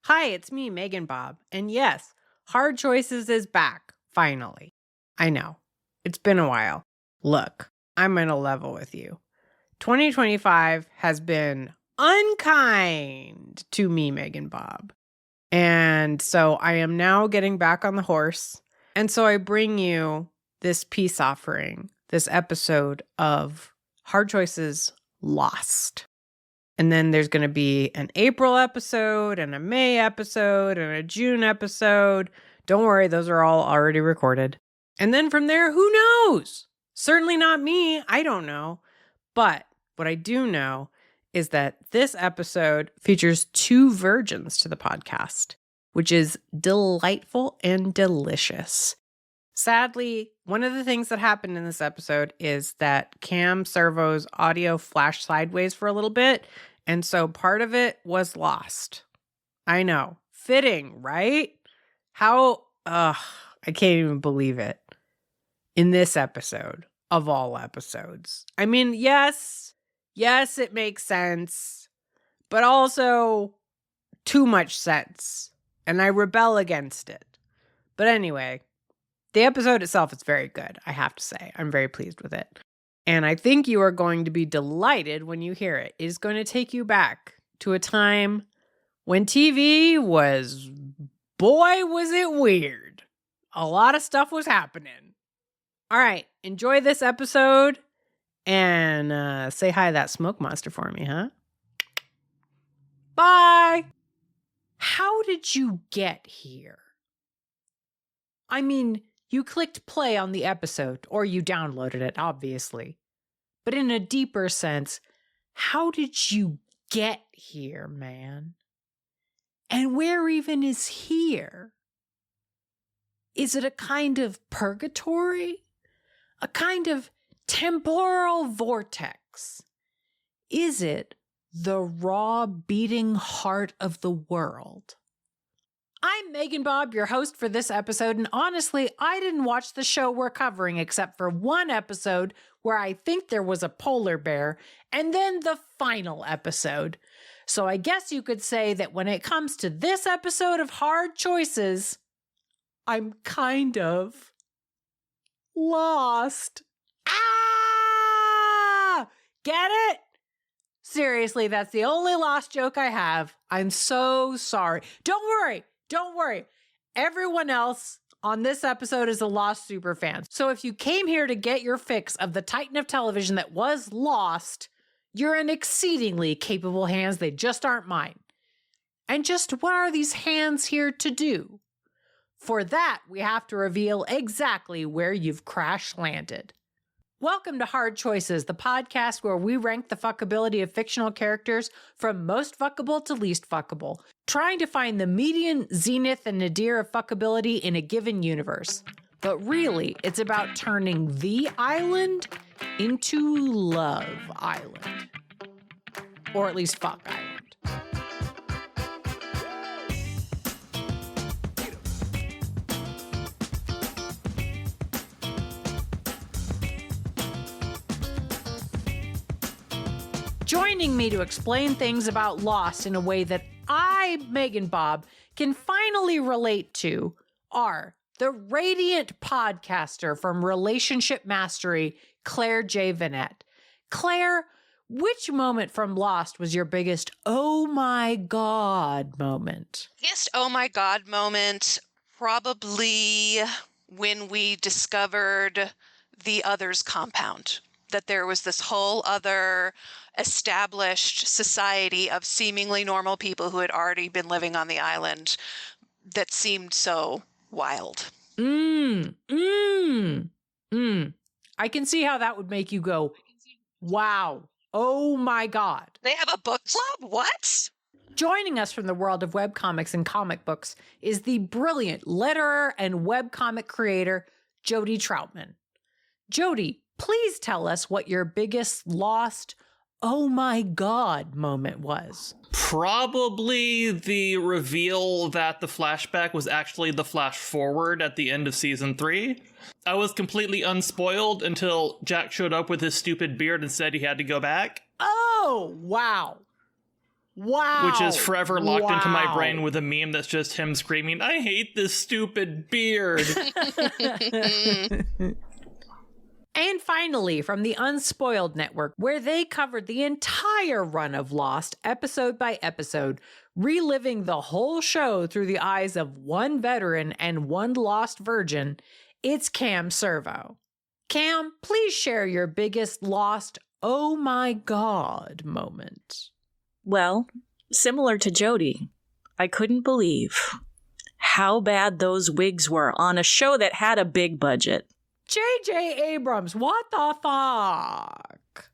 Hi, it's me, Megan Bob. And yes, Hard Choices is back, finally. I know, it's been a while. Look, I'm going to level with you. 2025 has been unkind to me, Megan Bob. And so I am now getting back on the horse. And so I bring you this peace offering, this episode of Hard Choices Lost. And then there's going to be an April episode and a May episode and a June episode. Don't worry, those are all already recorded. And then from there, who knows? Certainly not me. I don't know. But what I do know is that this episode features two virgins to the podcast, which is delightful and delicious. Sadly, one of the things that happened in this episode is that Cam Servo's audio flashed sideways for a little bit, and so part of it was lost. I know. Fitting, right? I can't even believe it. In this episode, of all episodes. I mean, yes, it makes sense, but also too much sense, and I rebel against it. But anyway, the episode itself is very good, I have to say. I'm very pleased with it. And I think you are going to be delighted when you hear it. It is going to take you back to a time when TV was, boy, was it weird. A lot of stuff was happening. All right, enjoy this episode and say hi to that smoke monster for me, huh? Bye. How did you get here? I mean, you clicked play on the episode, or you downloaded it, obviously. But in a deeper sense, how did you get here, man? And where even is here? Is it a kind of purgatory? A kind of temporal vortex? Is it the raw beating heart of the world? I'm Megan Bob, your host for this episode, and honestly, I didn't watch the show we're covering except for one episode where I think there was a polar bear, and then the final episode. So I guess you could say that when it comes to this episode of Hard Choices, I'm kind of lost. Ah! Get it? Seriously, that's the only lost joke I have. I'm so sorry. Don't worry. Everyone else on this episode is a Lost superfan. So if you came here to get your fix of the titan of television that was Lost, you're in exceedingly capable hands. They just aren't mine. And just what are these hands here to do? For that, we have to reveal exactly where you've crash landed. Welcome to Hard Choices, the podcast where we rank the fuckability of fictional characters from most fuckable to least fuckable, trying to find the median, zenith, and nadir of fuckability in a given universe. But really, it's about turning the island into Love Island. Or at least Fuck Island. Joining me to explain things about Lost in a way that I, Megan Bob, can finally relate to are the radiant podcaster from Relationship Mastery, Claire J. Vanette. Claire, which moment from Lost was your biggest oh my god moment? Biggest oh my god moment, probably when we discovered the Others compound. That there was this whole other established society of seemingly normal people who had already been living on the island that seemed so wild. I can see how that would make you go, wow, oh my god. They have a book club? What? Joining us from the world of webcomics and comic books is the brilliant letterer and webcomic creator, Jody Troutman. Jody, please tell us what your biggest lost, oh my god moment was. Probably the reveal that the flashback was actually the flash forward at the end of season 3. I was completely unspoiled until Jack showed up with his stupid beard and said he had to go back. Oh, wow. Wow. Which is forever locked into my brain with a meme that's just him screaming, I hate this stupid beard. And finally, from the Unspoiled Network, where they covered the entire run of Lost, episode by episode, reliving the whole show through the eyes of one veteran and one lost virgin, it's Cam Servo. Cam, please share your biggest Lost, oh my God moment. Well, similar to Jody, I couldn't believe how bad those wigs were on a show that had a big budget. J.J. Abrams, what the fuck?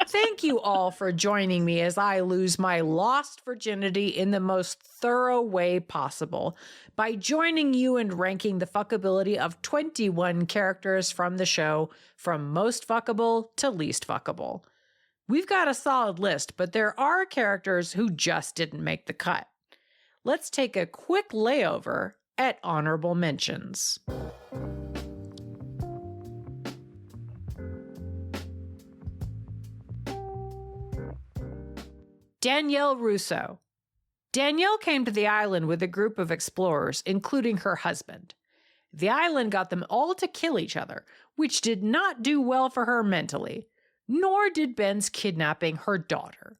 Thank you all for joining me as I lose my lost virginity in the most thorough way possible by joining you in ranking the fuckability of 21 characters from the show from most fuckable to least fuckable. We've got a solid list, but there are characters who just didn't make the cut. Let's take a quick layover at honorable mentions. Danielle Russo. Danielle came to the island with a group of explorers, including her husband. The island got them all to kill each other, which did not do well for her mentally, nor did Ben's kidnapping her daughter.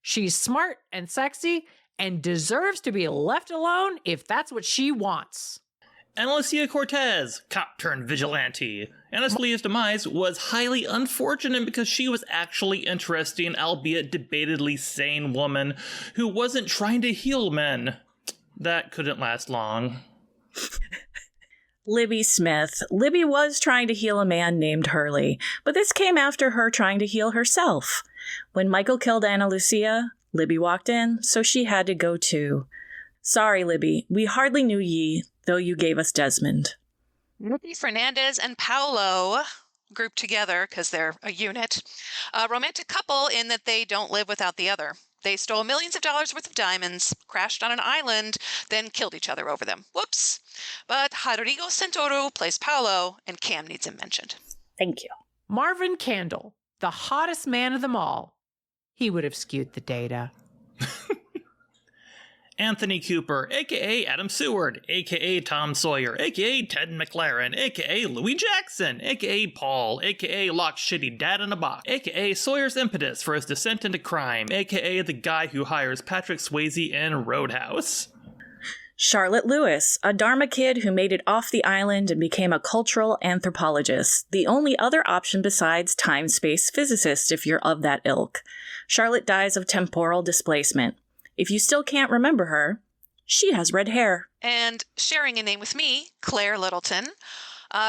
She's smart and sexy and deserves to be left alone if that's what she wants. Alicia Cortez, cop turned vigilante. Anaslia's demise was highly unfortunate because she was actually interesting, albeit debatedly sane woman who wasn't trying to heal men. That couldn't last long. Libby Smith. Libby was trying to heal a man named Hurley, but this came after her trying to heal herself. When Michael killed Ana Lucia, Libby walked in, so she had to go too. Sorry, Libby, we hardly knew ye, though you gave us Desmond. Nikki Fernandez and Paolo grouped together because they're a unit. A romantic couple in that they don't live without the other. They stole millions of dollars worth of diamonds, crashed on an island, then killed each other over them. Whoops. But Rodrigo Santoro plays Paolo, and Cam needs him mentioned. Thank you. Marvin Candle, the hottest man of them all. He would have skewed the data. Anthony Cooper, a.k.a. Adam Seward, a.k.a. Tom Sawyer, a.k.a. Ted McLaren, a.k.a. Louis Jackson, a.k.a. Paul, a.k.a. Lock's shitty dad in a box, a.k.a. Sawyer's impetus for his descent into crime, a.k.a. the guy who hires Patrick Swayze in Roadhouse. Charlotte Lewis, a Dharma kid who made it off the island and became a cultural anthropologist, the only other option besides time-space physicist if you're of that ilk. Charlotte dies of temporal displacement. If you still can't remember her, she has red hair. And sharing a name with me, Claire Littleton.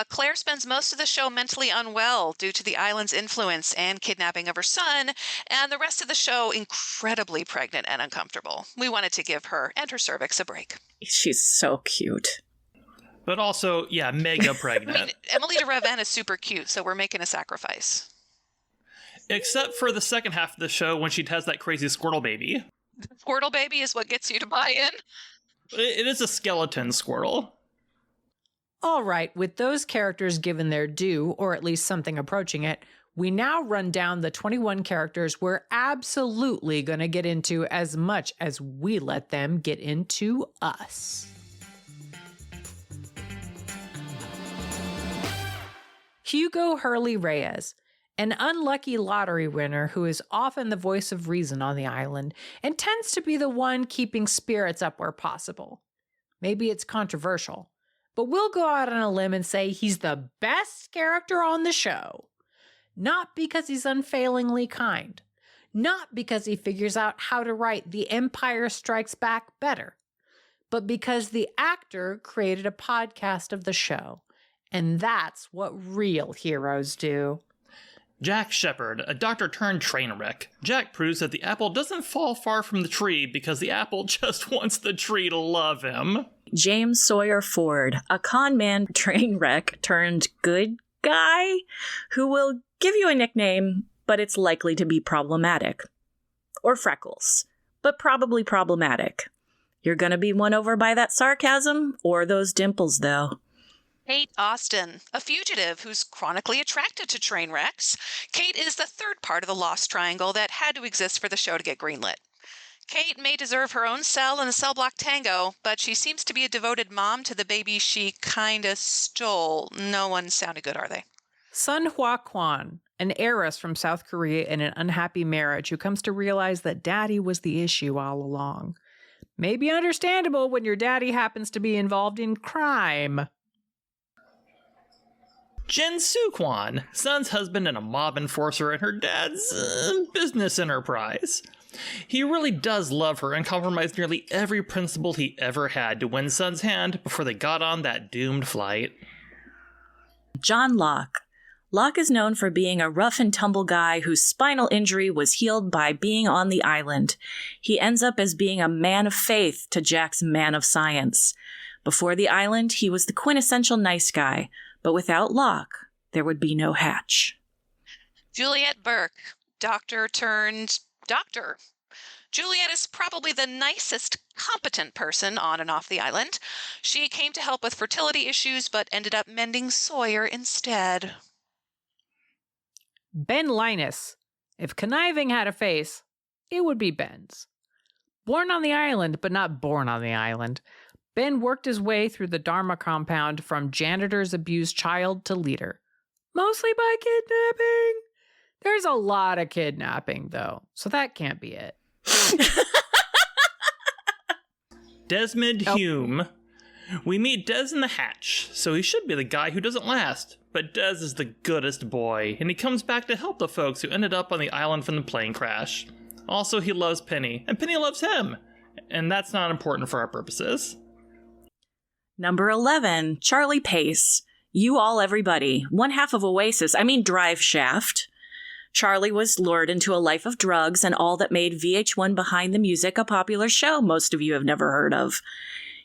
Claire spends most of the show mentally unwell due to the island's influence and kidnapping of her son, and the rest of the show incredibly pregnant and uncomfortable. We wanted to give her and her cervix a break. She's so cute. But also, yeah, mega pregnant. I mean, Emily de Raven is super cute, so we're making a sacrifice. Except for the second half of the show when she has that crazy Squirtle baby. Squirtle baby is what gets you to buy in. It is a skeleton Squirtle. All right, with those characters given their due, or at least something approaching it, we now run down the 21 characters we're absolutely going to get into as much as we let them get into us. Hugo Hurley Reyes, an unlucky lottery winner who is often the voice of reason on the island and tends to be the one keeping spirits up where possible. Maybe it's controversial, but we'll go out on a limb and say he's the best character on the show. Not because he's unfailingly kind, not because he figures out how to write The Empire Strikes Back better, but because the actor created a podcast of the show, and that's what real heroes do. Jack Shepard, a doctor turned train wreck. Jack proves that the apple doesn't fall far from the tree because the apple just wants the tree to love him. James Sawyer Ford, a con man train wreck turned good guy who will give you a nickname, but it's likely to be problematic. Or Freckles, but probably problematic. You're gonna be won over by that sarcasm or those dimples, though. Kate Austin, a fugitive who's chronically attracted to train wrecks. Kate is the third part of the Lost Triangle that had to exist for the show to get greenlit. Kate may deserve her own cell in the cell block tango, but she seems to be a devoted mom to the baby she kinda stole. No one sounded good, are they? Sun Hwa Kwan, an heiress from South Korea in an unhappy marriage who comes to realize that daddy was the issue all along. May be understandable when your daddy happens to be involved in crime. Jin Soo Kwan, Sun's husband and a mob enforcer in her dad's business enterprise. He really does love her and compromised nearly every principle he ever had to win Sun's hand before they got on that doomed flight. John Locke. Locke is known for being a rough and tumble guy whose spinal injury was healed by being on the island. He ends up as being a man of faith to Jack's man of science. Before the island, he was the quintessential nice guy, but without Locke, there would be no Hatch. Juliet Burke, doctor turned doctor. Juliet is probably the nicest, competent person on and off the island. She came to help with fertility issues, but ended up mending Sawyer instead. Ben Linus. If conniving had a face, it would be Ben's. Born on the island, but not born on the island, Ben worked his way through the Dharma compound from janitor's abused child to leader. Mostly by kidnapping. There's a lot of kidnapping, though, so that can't be it. Desmond Hume. We meet Des in the hatch, so he should be the guy who doesn't last. But Des is the goodest boy, and he comes back to help the folks who ended up on the island from the plane crash. Also, he loves Penny, and Penny loves him. And that's not important for our purposes. Number 11, Charlie Pace. You All Everybody. One half of Oasis, Drive Shaft. Charlie was lured into a life of drugs and all that made VH1 Behind the Music a popular show most of you have never heard of.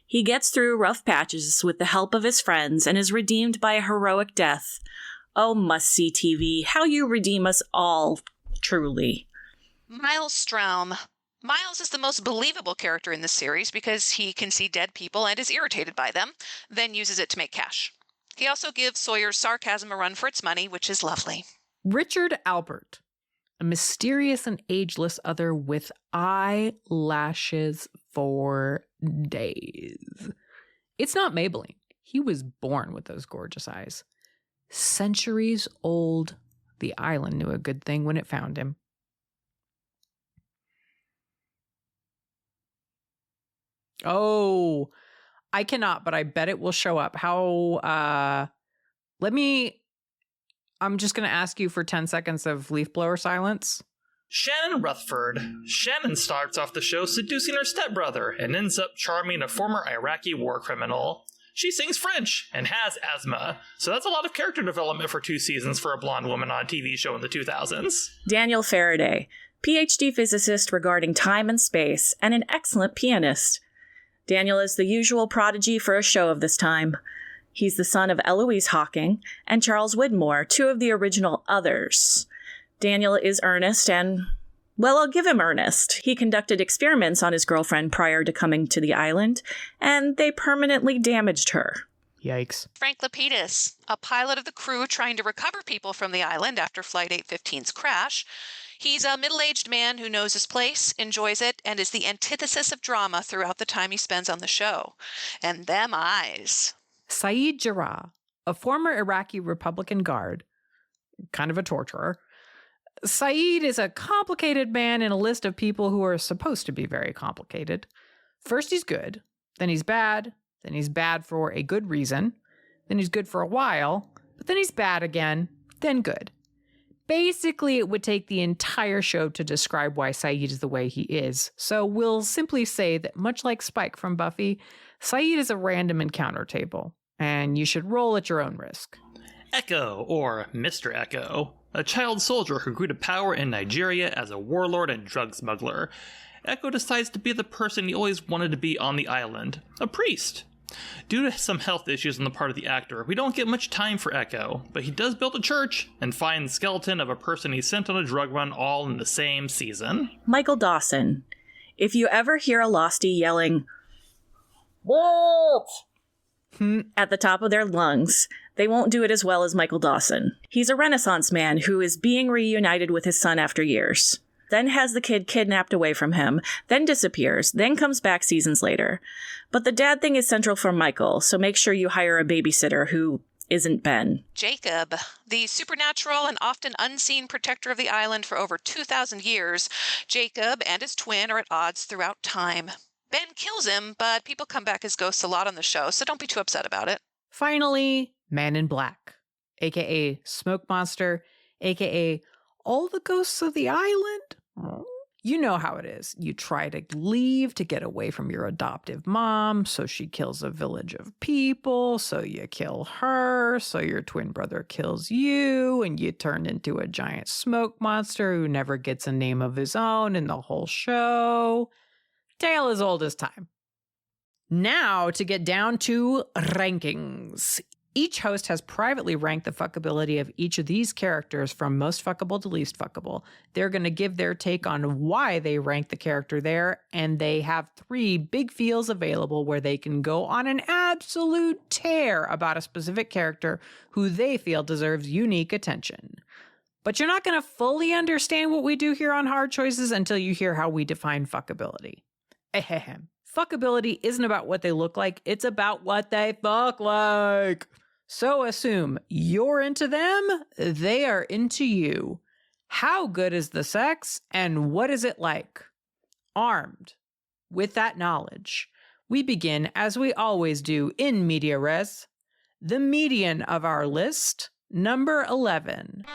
He gets through rough patches with the help of his friends and is redeemed by a heroic death. Oh, must-see TV, how you redeem us all, truly. Miles Straum. Miles is the most believable character in this series because he can see dead people and is irritated by them, then uses it to make cash. He also gives Sawyer's sarcasm a run for its money, which is lovely. Richard Albert, a mysterious and ageless other with eyelashes for days. It's not Maybelline. He was born with those gorgeous eyes. Centuries old, the island knew a good thing when it found him. Oh, I cannot, but I bet it will show up. I'm just going to ask you for 10 seconds of leaf blower silence. Shannon Rutherford. Shannon starts off the show seducing her stepbrother and ends up charming a former Iraqi war criminal. She sings French and has asthma, so that's a lot of character development for 2 seasons for a blonde woman on a TV show in the 2000s. Daniel Faraday, PhD physicist regarding time and space, and an excellent pianist. Daniel is the usual prodigy for a show of this time. He's the son of Eloise Hawking and Charles Widmore, 2 of the original Others. Daniel is earnest and, well, I'll give him earnest. He conducted experiments on his girlfriend prior to coming to the island, and they permanently damaged her. Yikes. Frank Lapidus, a pilot of the crew trying to recover people from the island after Flight 815's crash. He's a middle-aged man who knows his place, enjoys it, and is the antithesis of drama throughout the time he spends on the show. And them eyes. Saeed Jarrah, a former Iraqi Republican guard, kind of a torturer. Saeed is a complicated man in a list of people who are supposed to be very complicated. First he's good, then he's bad for a good reason, then he's good for a while, but then he's bad again, then good. Basically, it would take the entire show to describe why Saeed is the way he is, so we'll simply say that much like Spike from Buffy, Saeed is a random encounter table, and you should roll at your own risk. Echo, or Mr. Echo, a child soldier who grew to power in Nigeria as a warlord and drug smuggler. Echo decides to be the person he always wanted to be on the island, a priest. Due to some health issues on the part of the actor, we don't get much time for Echo, but he does build a church and find the skeleton of a person he sent on a drug run all in the same season. Michael Dawson. If you ever hear a Lostie yelling, "Wolf!" at the top of their lungs, they won't do it as well as Michael Dawson. He's a Renaissance man who is being reunited with his son after years, then has the kid kidnapped away from him, then disappears, then comes back seasons later. But the dad thing is central for Michael, so make sure you hire a babysitter who isn't Ben. Jacob, the supernatural and often unseen protector of the island for over 2,000 years, Jacob and his twin are at odds throughout time. Ben kills him, but people come back as ghosts a lot on the show, so don't be too upset about it. Finally, Man in Black, aka Smoke Monster, aka all the ghosts of the island. You know how it is. You try to leave to get away from your adoptive mom, so she kills a village of people, so you kill her, so your twin brother kills you, and you turn into a giant smoke monster who never gets a name of his own in the whole show. Tale as old as time. Now to get down to rankings. Each host has privately ranked the fuckability of each of these characters from most fuckable to least fuckable. They're going to give their take on why they rank the character there, and they have 3 big feels available where they can go on an absolute tear about a specific character who they feel deserves unique attention. But you're not going to fully understand what we do here on Hard Choices until you hear how we define fuckability. Ahem. Fuckability isn't about what they look like, it's about what they fuck like. So assume you're into them, they are into you. How good is the sex, and what is it like? Armed with that knowledge, we begin, as we always do, in media res. The median of our list, number 11.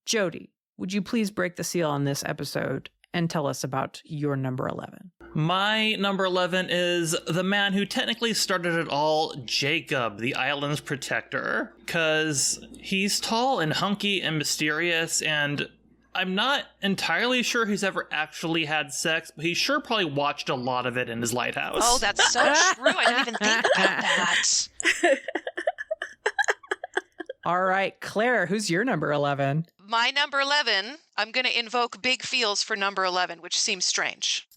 Jody, would you please break the seal on this episode and tell us about your number 11? My number 11 is the man who technically started it all, Jacob, the island's protector. Because he's tall and hunky and mysterious, and I'm not entirely sure he's ever actually had sex, but he sure probably watched a lot of it in his lighthouse. Oh, that's so true. I didn't even think about that. All right, Claire, who's your number 11? My number 11, I'm going to invoke big feels for number 11, which seems strange.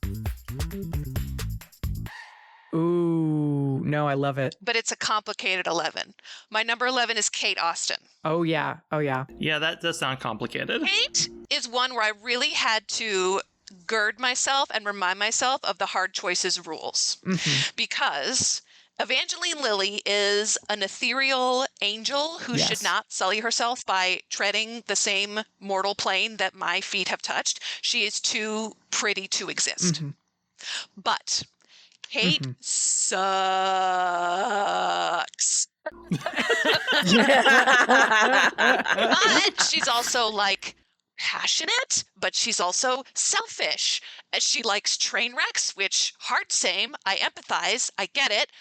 Ooh, no, I love it. But it's a complicated 11. My number 11 is Kate Austin. Oh, yeah. Oh, yeah. Yeah, that does sound complicated. Kate is one where I really had to gird myself and remind myself of the Hard Choices rules. Mm-hmm. Because Evangeline Lilly is an ethereal angel who should not sully herself by treading the same mortal plane that my feet have touched. She is too pretty to exist. Mm-hmm. But Kate sucks. But she's also like passionate, but she's also selfish. She likes train wrecks, which heart same. I empathize. I get it.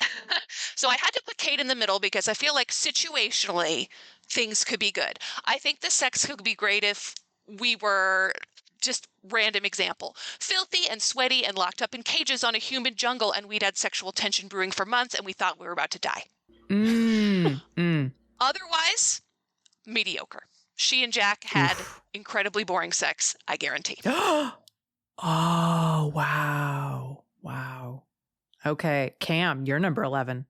So I had to put Kate in the middle because I feel like situationally things could be good. I think the sex could be great if we were just random example. Filthy and sweaty and locked up in cages on a humid jungle, and we'd had sexual tension brewing for months and we thought we were about to die. Otherwise, mediocre. She and Jack had incredibly boring sex, I guarantee. Oh, wow. Wow. Okay, Cam, you're number 11.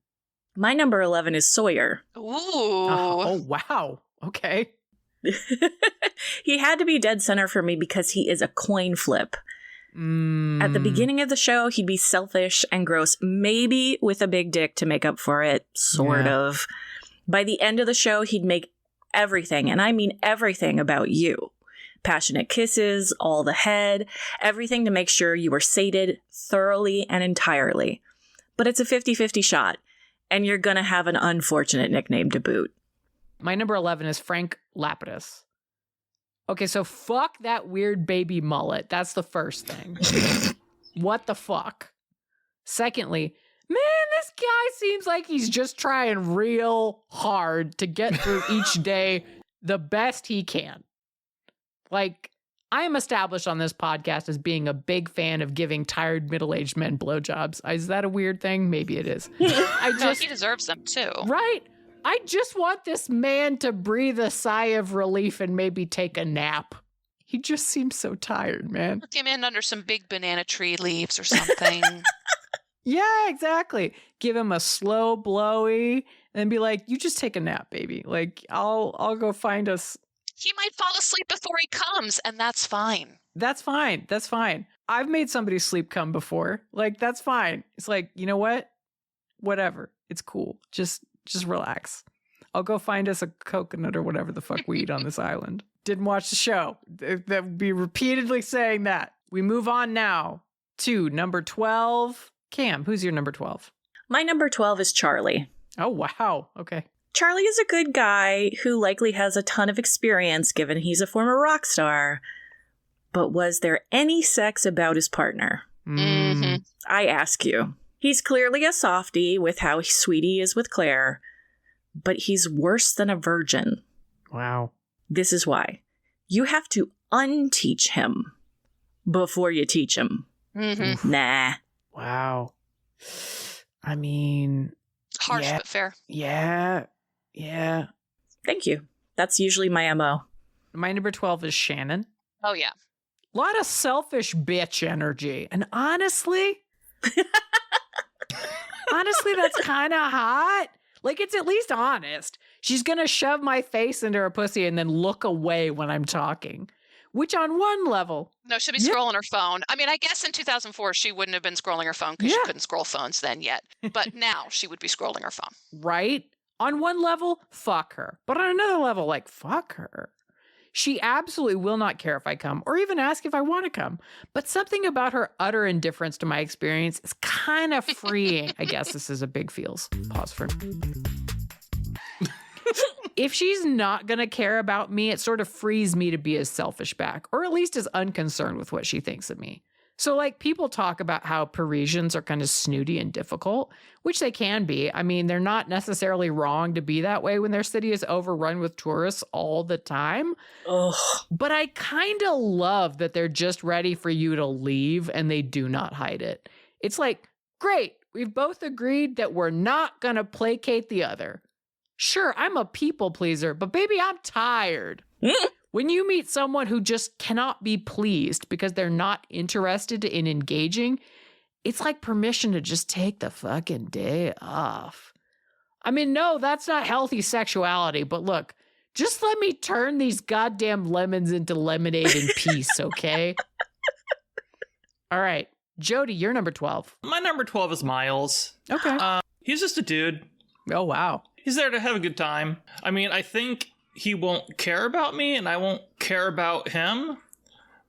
My number 11 is Sawyer. Ooh. Oh, wow. Okay. He had to be dead center for me because he is a coin flip. At the beginning of the show, he'd be selfish and gross, maybe with a big dick to make up for it, sort of. By the end of the show, he'd make everything, and I mean everything, about you. Passionate kisses, all the head, everything to make sure you were sated thoroughly and entirely. But it's a 50-50 shot, and you're gonna have an unfortunate nickname to boot. My number 11 is Frank Lapidus. Okay, so fuck that weird baby mullet. That's the first thing. What the fuck? Secondly, man, this guy seems like he's just trying real hard to get through each day the best he can. Like, I am established on this podcast as being a big fan of giving tired middle-aged men blowjobs. Is that a weird thing? Maybe it is. No, he deserves them too. Right? I just want this man to breathe a sigh of relief and maybe take a nap. He just seems so tired, man. Look him in under some big banana tree leaves or something. Yeah, exactly. Give him a slow blowy and be like, you just take a nap, baby. Like, I'll go find us. He might fall asleep before he comes, and that's fine. That's fine. That's fine. I've made somebody sleep come before. Like, that's fine. It's like, you know what? Whatever. It's cool. Just relax. I'll go find us a coconut or whatever the fuck we eat on this island. Didn't watch the show. That would be repeatedly saying that. We move on now to number 12. Cam, who's your number 12? My number 12 is Charlie. Oh, wow. Okay. Charlie is a good guy who likely has a ton of experience given he's a former rock star. But was there any sex about his partner? Mm-hmm. I ask you. He's clearly a softie with how sweet he is with Claire, but he's worse than a virgin. Wow. This is why. You have to unteach him before you teach him. Mm-hmm. Nah. Wow. I mean... Harsh, yeah, but fair. Yeah. Thank you. That's usually my MO. My number 12 is Shannon. Oh, yeah. A lot of selfish bitch energy. And honestly, that's kind of hot. Like, it's at least honest. She's going to shove my face into her pussy and then look away when I'm talking. Which on one level... No, she'll be scrolling her phone. I mean, I guess in 2004, she wouldn't have been scrolling her phone because she couldn't scroll phones then yet. But now she would be scrolling her phone. Right? On one level, fuck her. But on another level, like, fuck her. She absolutely will not care if I come or even ask if I want to come. But something about her utter indifference to my experience is kind of freeing. I guess this is a big feels. Pause for... If she's not going to care about me, it sort of frees me to be as selfish back, or at least as unconcerned with what she thinks of me. So, like, people talk about how Parisians are kind of snooty and difficult, which they can be. I mean, they're not necessarily wrong to be that way when their city is overrun with tourists all the time. Ugh. But I kind of love that they're just ready for you to leave and they do not hide it. It's like, great, we've both agreed that we're not going to placate the other. Sure, I'm a people pleaser, but baby, I'm tired. When you meet someone who just cannot be pleased because they're not interested in engaging, it's like permission to just take the fucking day off. I mean, no, that's not healthy sexuality, but look, just let me turn these goddamn lemons into lemonade in peace, okay? All right, Jody, you're number 12. My number 12 is Miles. Okay. He's just a dude. Oh, wow. He's there to have a good time. I mean, I think he won't care about me and I won't care about him.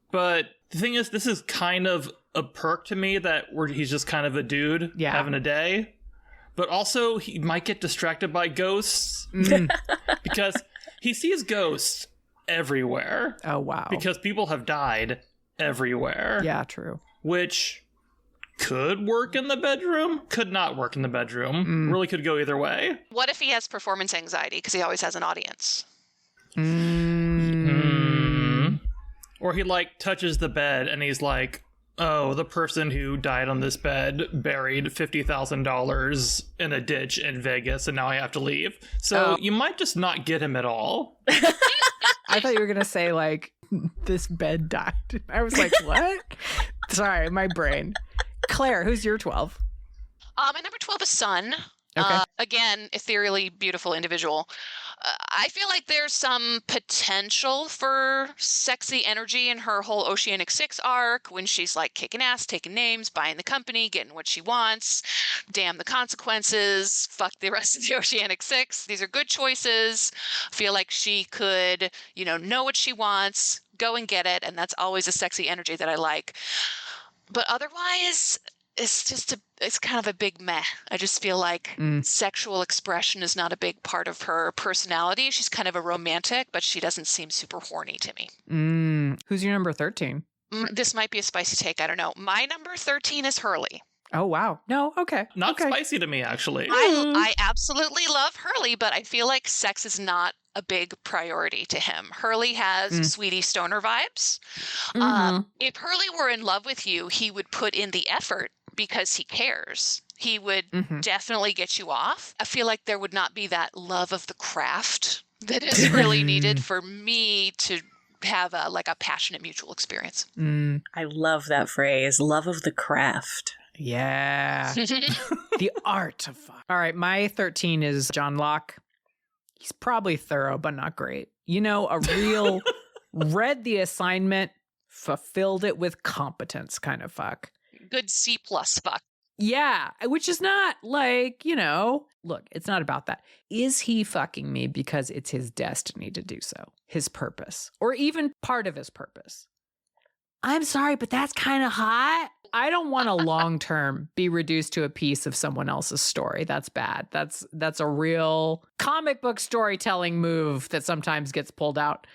But the thing is, this is kind of a perk to me that he's just kind of a dude having a day. But also, he might get distracted by ghosts because he sees ghosts everywhere. Oh, wow. Because people have died everywhere. Yeah, true. Which could work in the bedroom, could not work in the bedroom. Really could go either way. What if he has performance anxiety because he always has an audience? Or he, like, touches the bed and he's like, oh, the person who died on this bed buried $50,000 in a ditch in Vegas and now I have to leave. So you might just not get him at all. I thought you were going to say, like, this bed died. I was like, what? Sorry, my brain. Claire, who's your 12? My number 12 is Sun. Okay. Again, ethereally beautiful individual. I feel like there's some potential for sexy energy in her whole Oceanic 6 arc when she's like kicking ass, taking names, buying the company, getting what she wants. Damn the consequences. Fuck the rest of the Oceanic 6. These are good choices. I feel like she could, know what she wants, go and get it. And that's always a sexy energy that I like. But otherwise, it's kind of a big meh. I just feel like sexual expression is not a big part of her personality. She's kind of a romantic, but she doesn't seem super horny to me. Who's your number 13? This might be a spicy take. I don't know. My number 13 is Hurley. Oh, wow. No, okay. Not spicy to me, actually. I absolutely love Hurley, but I feel like sex is not a big priority to him. Hurley has sweetie stoner vibes. If Hurley were in love with you, he would put in the effort because he cares. He would definitely get you off. I feel like there would not be that love of the craft that is really needed for me to have a passionate mutual experience. I love that phrase, love of the craft. Yeah. The art of fuck. All right, my 13 is John Locke. He's probably thorough, but not great. You know, a real read the assignment, fulfilled it with competence kind of fuck. Good C+ fuck. Yeah, which is not like, you know, look, it's not about that. Is he fucking me because it's his destiny to do so? His purpose, or even part of his purpose? I'm sorry, but that's kind of hot. I don't want to long term be reduced to a piece of someone else's story. That's bad. That's a real comic book storytelling move that sometimes gets pulled out.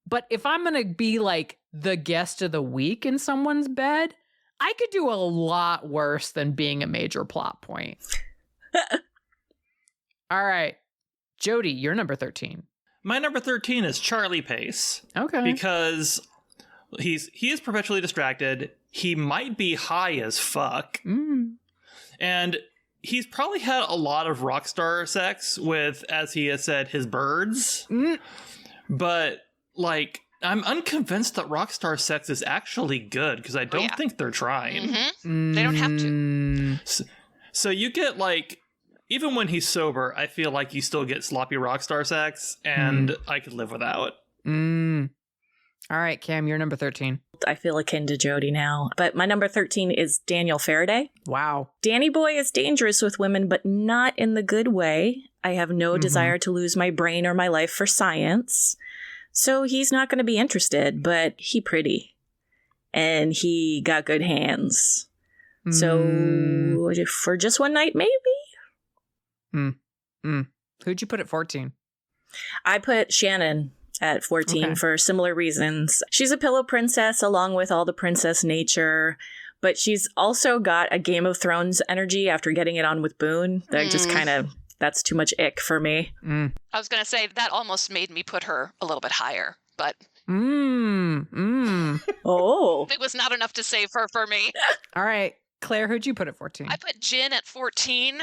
But if I'm going to be like the guest of the week in someone's bed, I could do a lot worse than being a major plot point. All right. Jody, you're number 13. My number 13 is Charlie Pace. Okay. Because he is perpetually distracted. He might be high as fuck. And he's probably had a lot of rock star sex with, as he has said, his birds. But, like, I'm unconvinced that rock star sex is actually good because I don't think they're trying. They don't have to. So you get, like, even when he's sober, I feel like you still get sloppy rock star sex, and I could live without. All right, Cam, you're number 13. I feel akin to Jody now. But my number 13 is Daniel Faraday. Wow. Danny Boy is dangerous with women, but not in the good way. I have no desire to lose my brain or my life for science. So he's not going to be interested, but he pretty. And he got good hands. So for just one night, maybe? Who'd you put at 14? I put Shannon at 14 for similar reasons. She's a pillow princess along with all the princess nature, but she's also got a Game of Thrones energy after getting it on with Boone. That just kind of, that's too much ick for me. I was going to say that almost made me put her a little bit higher, but Oh, it was not enough to save her for me. All right. Claire, who'd you put at 14? I put Jin at 14.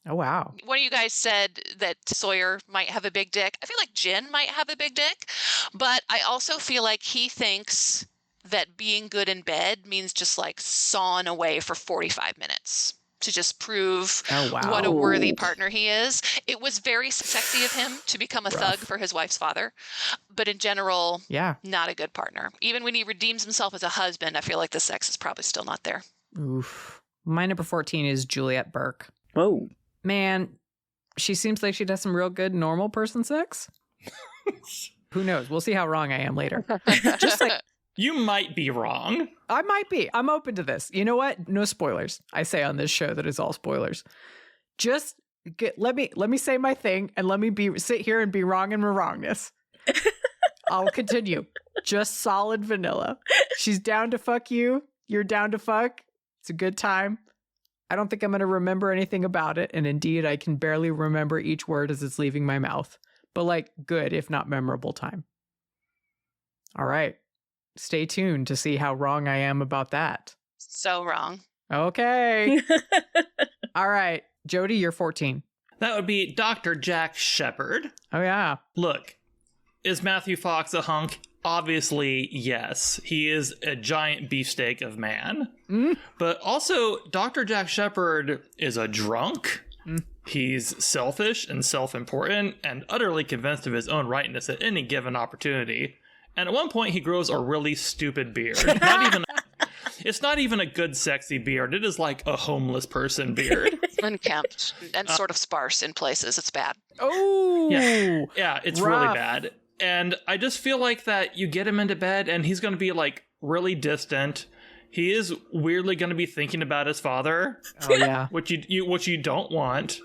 Oh, wow. One of you guys said that Sawyer might have a big dick. I feel like Jin might have a big dick, but I also feel like he thinks that being good in bed means just like sawing away for 45 minutes to just prove what a worthy partner he is. It was very sexy of him to become a thug for his wife's father, but in general, not a good partner. Even when he redeems himself as a husband, I feel like the sex is probably still not there. Oof. My number 14 is Juliette Burke. Whoa. Man, she seems like she does some real good normal person sex. Who knows? We'll see how wrong I am later. Just like You might be wrong. I might be. I'm open to this. You know what? No spoilers. I say on this show that is all spoilers. Just let me say my thing and let me sit here and be wrong in my wrongness. I'll continue. Just solid vanilla. She's down to fuck you. You're down to fuck. It's a good time. I don't think I'm going to remember anything about it. And indeed, I can barely remember each word as it's leaving my mouth. But like good, if not memorable time. All right. Stay tuned to see how wrong I am about that. So wrong. Okay. All right. Jody, you're 14. That would be Dr. Jack Shepard. Oh, yeah. Look, is Matthew Fox a hunk? Obviously, yes. He is a giant beefsteak of man. But also, Dr. Jack Shepard is a drunk. He's selfish and self-important and utterly convinced of his own rightness at any given opportunity. And at one point, he grows a really stupid beard. It's not even a good, sexy beard. It is like a homeless person beard. Unkempt and sort of sparse in places. It's bad. Oh. Yeah, it's rough. really bad. And I just feel like that you get him into bed and he's going to be like really distant. He is weirdly going to be thinking about his father. Oh, yeah. Which you don't want.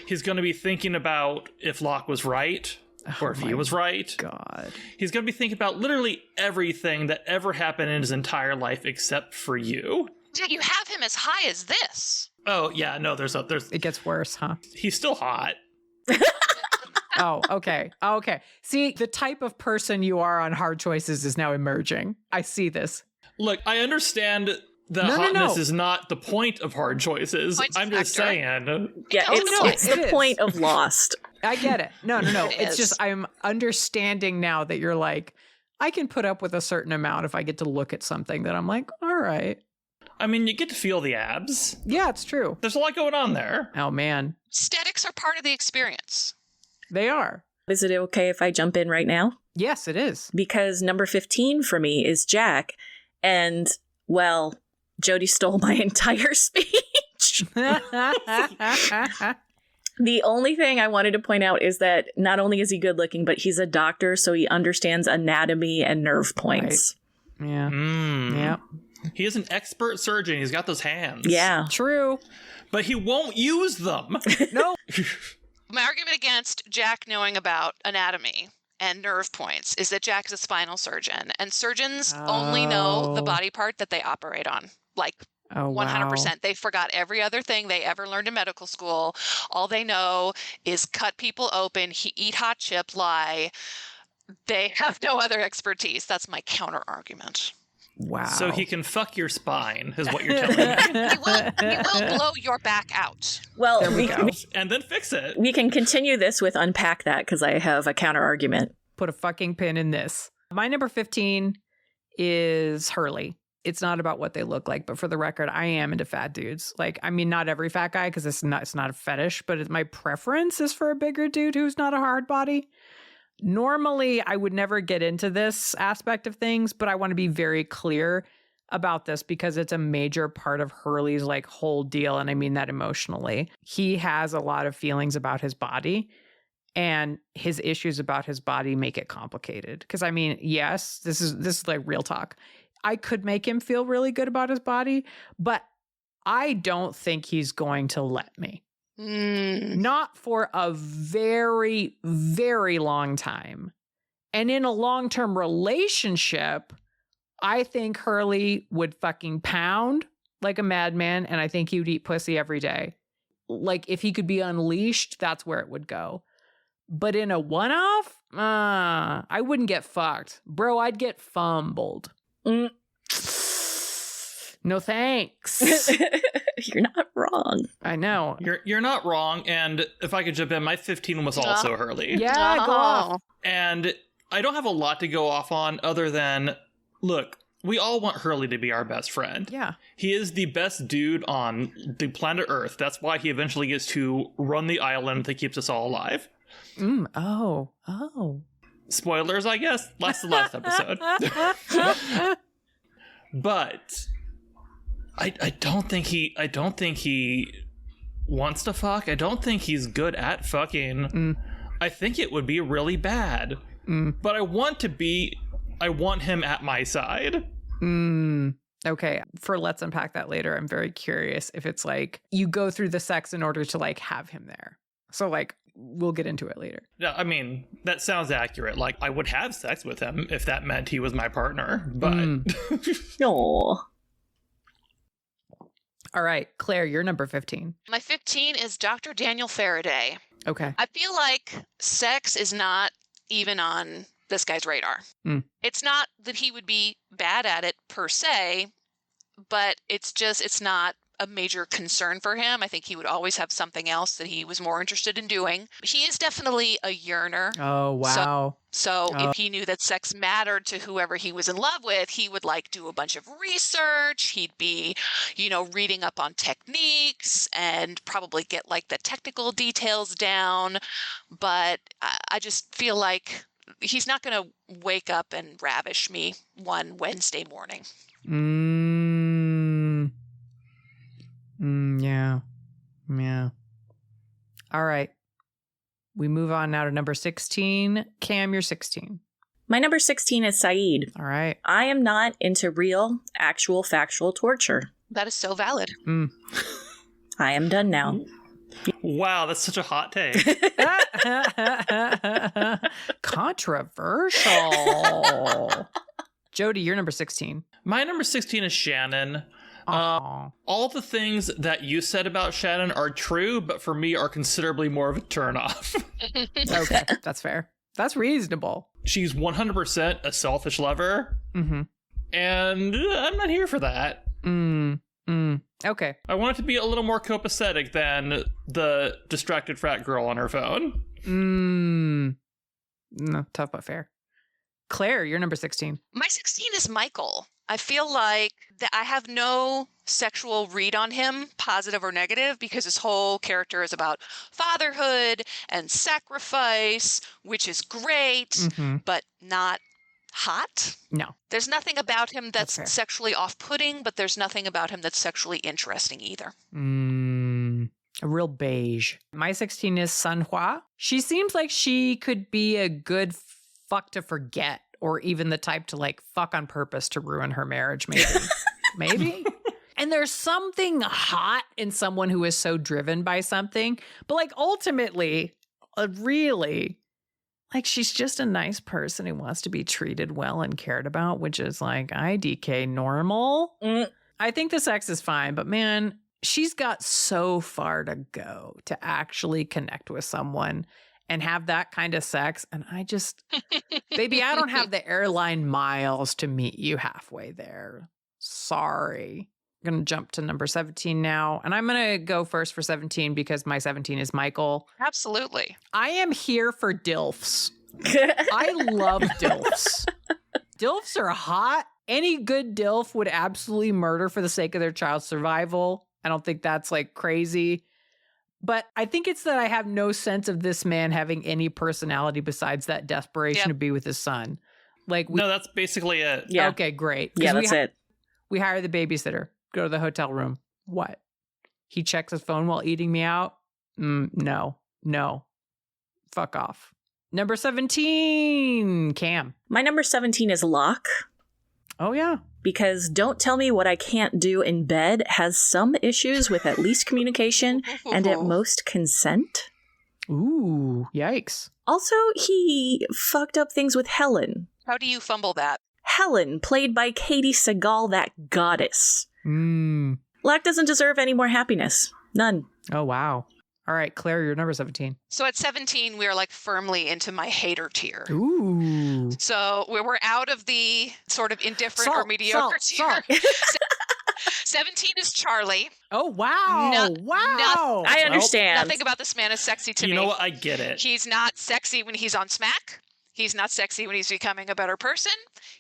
He's going to be thinking about if Locke was right. Or if he was right. God. He's going to be thinking about literally everything that ever happened in his entire life except for you. You have him as high as this. Oh, yeah, no, there's It gets worse, huh? He's still hot. Oh, okay. Okay. See, the type of person you are on Hard Choices is now emerging. I see this. Look, I understand that hotness is not the point of Hard Choices. I'm just saying. Yeah, it's the point of Lost. I get it. No. It's just I'm understanding now that you're like, I can put up with a certain amount if I get to look at something that I'm like, all right. I mean, you get to feel the abs. Yeah, it's true. There's a lot going on there. Oh, man. Aesthetics are part of the experience. They are. Is it okay if I jump in right now? Yes, it is. Because number 15 for me is Jack. And, well, Jody stole my entire speech. The only thing I wanted to point out is that not only is he good looking, but he's a doctor, so he understands anatomy and nerve points. Right. Yeah. Yeah. He is an expert surgeon. He's got those hands. Yeah. True. But he won't use them. No. My argument against Jack knowing about anatomy and nerve points is that Jack is a spinal surgeon, and surgeons only know the body part that they operate on. Like, 100%. They forgot every other thing they ever learned in medical school. All they know is cut people open, eat hot chip, lie. They have no other expertise. That's my counter argument. Wow. So he can fuck your spine, is what you're telling me. He will blow your back out. Well, There we go. And then fix it. we can continue this with unpack that because I have a counter argument. Put a fucking pin in this. My number 15 is Hurley. It's not about what they look like, but for the record, I am into fat dudes. Like, I mean, not every fat guy, because it's not a fetish, but my preference is for a bigger dude who's not a hard body. Normally, I would never get into this aspect of things, but I want to be very clear about this because it's a major part of Hurley's like whole deal, and I mean that emotionally. He has a lot of feelings about his body, and his issues about his body make it complicated. Because I mean, yes, this is like real talk. I could make him feel really good about his body, but I don't think he's going to let me. Not for a very, very long time. And in a long-term relationship, I think Hurley would fucking pound like a madman, and I think he would eat pussy every day. Like, if he could be unleashed, that's where it would go. But in a one-off, I wouldn't get fucked. Bro, I'd get fumbled. No thanks. You're not wrong. I know. You're not wrong. And if I could jump in, my 15 was also Hurley. Yeah, go off. And I don't have a lot to go off on other than, look, we all want Hurley to be our best friend. Yeah. He is the best dude on the planet Earth. That's why he eventually gets to run the island that keeps us all alive. Oh. Spoilers, I guess. That's the last episode. But I don't think he wants to fuck. I don't think he's good at fucking. I think it would be really bad. But I want him at my side. Okay. Let's unpack that later. I'm very curious if it's like you go through the sex in order to like have him there. So like we'll get into it later. Yeah, I mean, that sounds accurate. Like, I would have sex with him if that meant he was my partner, but... No. All right, Claire, you're number 15. My 15 is Dr. Daniel Faraday. Okay. I feel like sex is not even on this guy's radar. It's not that he would be bad at it per se, but it's not a major concern for him. I think he would always have something else that he was more interested in doing. He is definitely a yearner. Oh, wow. So if he knew that sex mattered to whoever he was in love with, he would like do a bunch of research. He'd be, reading up on techniques and probably get like the technical details down. But I just feel like he's not going to wake up and ravish me one Wednesday morning. Yeah. All right. We move on now to number 16. Cam, you're 16. My number 16 is Saeed. All right. I am not into real, actual, factual torture. That is so valid. I am done now. Wow, that's such a hot take. Controversial. Jody, you're number 16. My number 16 is Shannon. All the things that you said about Shannon are true, but for me are considerably more of a turnoff. Okay, that's fair. That's reasonable. She's 100% a selfish lover, and I'm not here for that. Okay. I want it to be a little more copacetic than the distracted frat girl on her phone. No, tough but fair. Claire, you're number 16. My 16 is Michael. I feel like that I have no sexual read on him, positive or negative, because his whole character is about fatherhood and sacrifice, which is great, Mhm. but not hot. No. There's nothing about him That's that's fair. sexually off-putting, but there's nothing about him that's sexually interesting either. A real beige. My 16 is Sunhua. She seems like she could be a good fuck to forget, or even the type to like fuck on purpose to ruin her marriage, maybe. Maybe. And there's something hot in someone who is so driven by something, but like ultimately, really, like she's just a nice person who wants to be treated well and cared about, which is like IDK normal. I think the sex is fine, but man, she's got so far to go to actually connect with someone and have that kind of sex. And I just, baby, I don't have the airline miles to meet you halfway there. Sorry. I'm going to jump to number 17 now. And I'm going to go first for 17 because my 17 is Michael. Absolutely. I am here for DILFs. I love DILFs. DILFs are hot. Any good DILF would absolutely murder for the sake of their child's survival. I don't think that's like crazy. But I think it's that I have no sense of this man having any personality besides that desperation to be with his son. Like, No, that's basically it. Yeah. Okay, great. 'Cause Yeah, that's it. We hire the babysitter, go to the hotel room. What? He checks his phone while eating me out? No. Fuck off. Number 17, Cam. My number 17 is Locke. Oh, yeah. Because Don't Tell Me What I Can't Do in Bed has some issues with at least communication and at most consent. Ooh, yikes. Also, he fucked up things with Helen. How do you fumble that? Helen, played by Katie Sagal, that goddess. Mm. Locke doesn't deserve any more happiness. None. Oh, wow. All right, Claire, you're number 17. So at 17, we are like firmly into my hater tier. Ooh. So we're out of the sort of indifferent or mediocre tier. 17 is Charlie. Oh, wow. Wow. I understand. Nothing about this man is sexy to me. You know what? I get it. He's not sexy when he's on smack. He's not sexy when he's becoming a better person.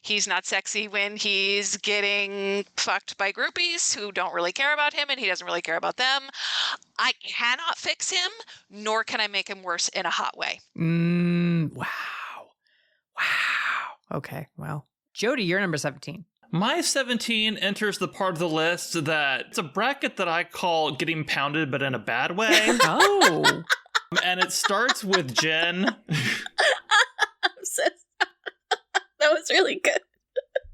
He's not sexy when he's getting fucked by groupies who don't really care about him and he doesn't really care about them. I cannot fix him, nor can I make him worse in a hot way. Wow. Okay, well. Jody, you're number 17. My 17 enters the part of the list that it's a bracket that I call getting pounded, but in a bad way. Oh. And it starts with Jen. That was really good.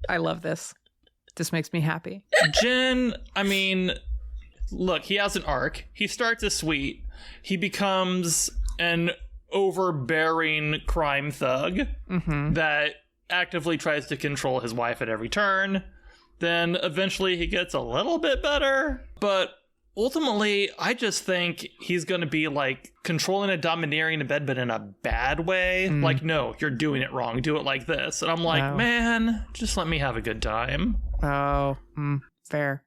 I love this. This makes me happy. Jen, I mean, look, he has an arc. He starts as sweet. He becomes an overbearing crime thug that actively tries to control his wife at every turn. Then eventually he gets a little bit better. But ultimately, I just think he's going to be like controlling and domineering in bed, but in a bad way. Like, no, you're doing it wrong. Do it like this. And I'm like, man, just let me have a good time. Oh, fair.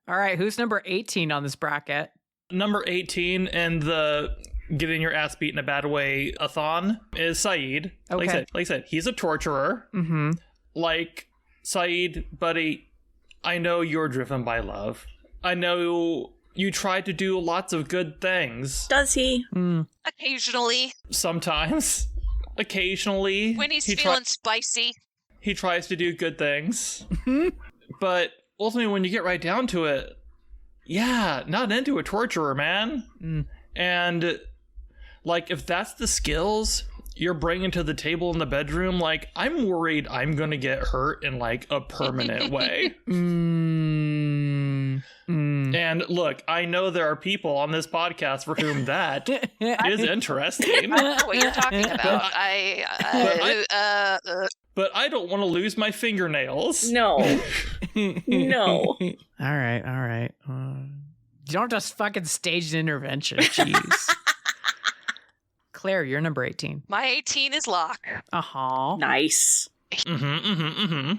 All right, who's number 18 on this bracket? Number 18 in the getting your ass beat in a bad way a-thon is Saeed. Okay. Like I said, he's a torturer. Like, Saeed, buddy, I know you're driven by love. I know you try to do lots of good things. Does he? Occasionally. Sometimes. Occasionally. When he's feeling spicy. He tries to do good things. But ultimately, when you get right down to it, yeah, not into a torturer, man. And, like, if that's the skills you're bringing to the table in the bedroom, like, I'm worried I'm gonna get hurt in, like, a permanent way. And look, I know there are people on this podcast for whom that is interesting. I don't know what you're talking about. But I don't want to lose my fingernails. No. No. All right. You don't just fucking stage an intervention. Jeez. Claire, you're number 18. My 18 is Locke. Uh-huh. Nice.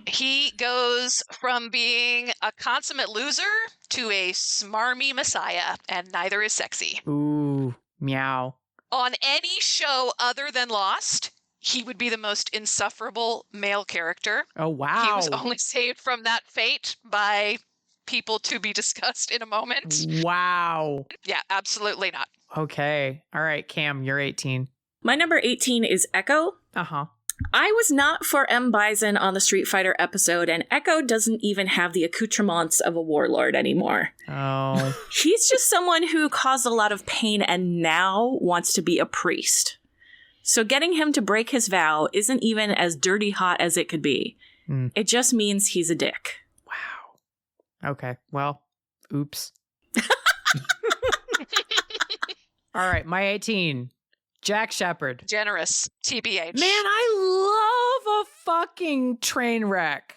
He goes from being a consummate loser to a smarmy messiah, and neither is sexy. Ooh, meow. On any show other than Lost, he would be the most insufferable male character. Oh, wow. He was only saved from that fate by people to be discussed in a moment. Wow. Yeah, absolutely not. Okay. All right, Cam, you're 18. My number 18 is Echo. Uh-huh. I was not for M. Bison on the Street Fighter episode, and Echo doesn't even have the accoutrements of a warlord anymore. Oh. He's just someone who caused a lot of pain and now wants to be a priest. So getting him to break his vow isn't even as dirty hot as it could be. It just means he's a dick. Wow. Okay. Well, oops. All right, my 18. Jack Shepherd. Generous, TBH. Man, I love a fucking train wreck.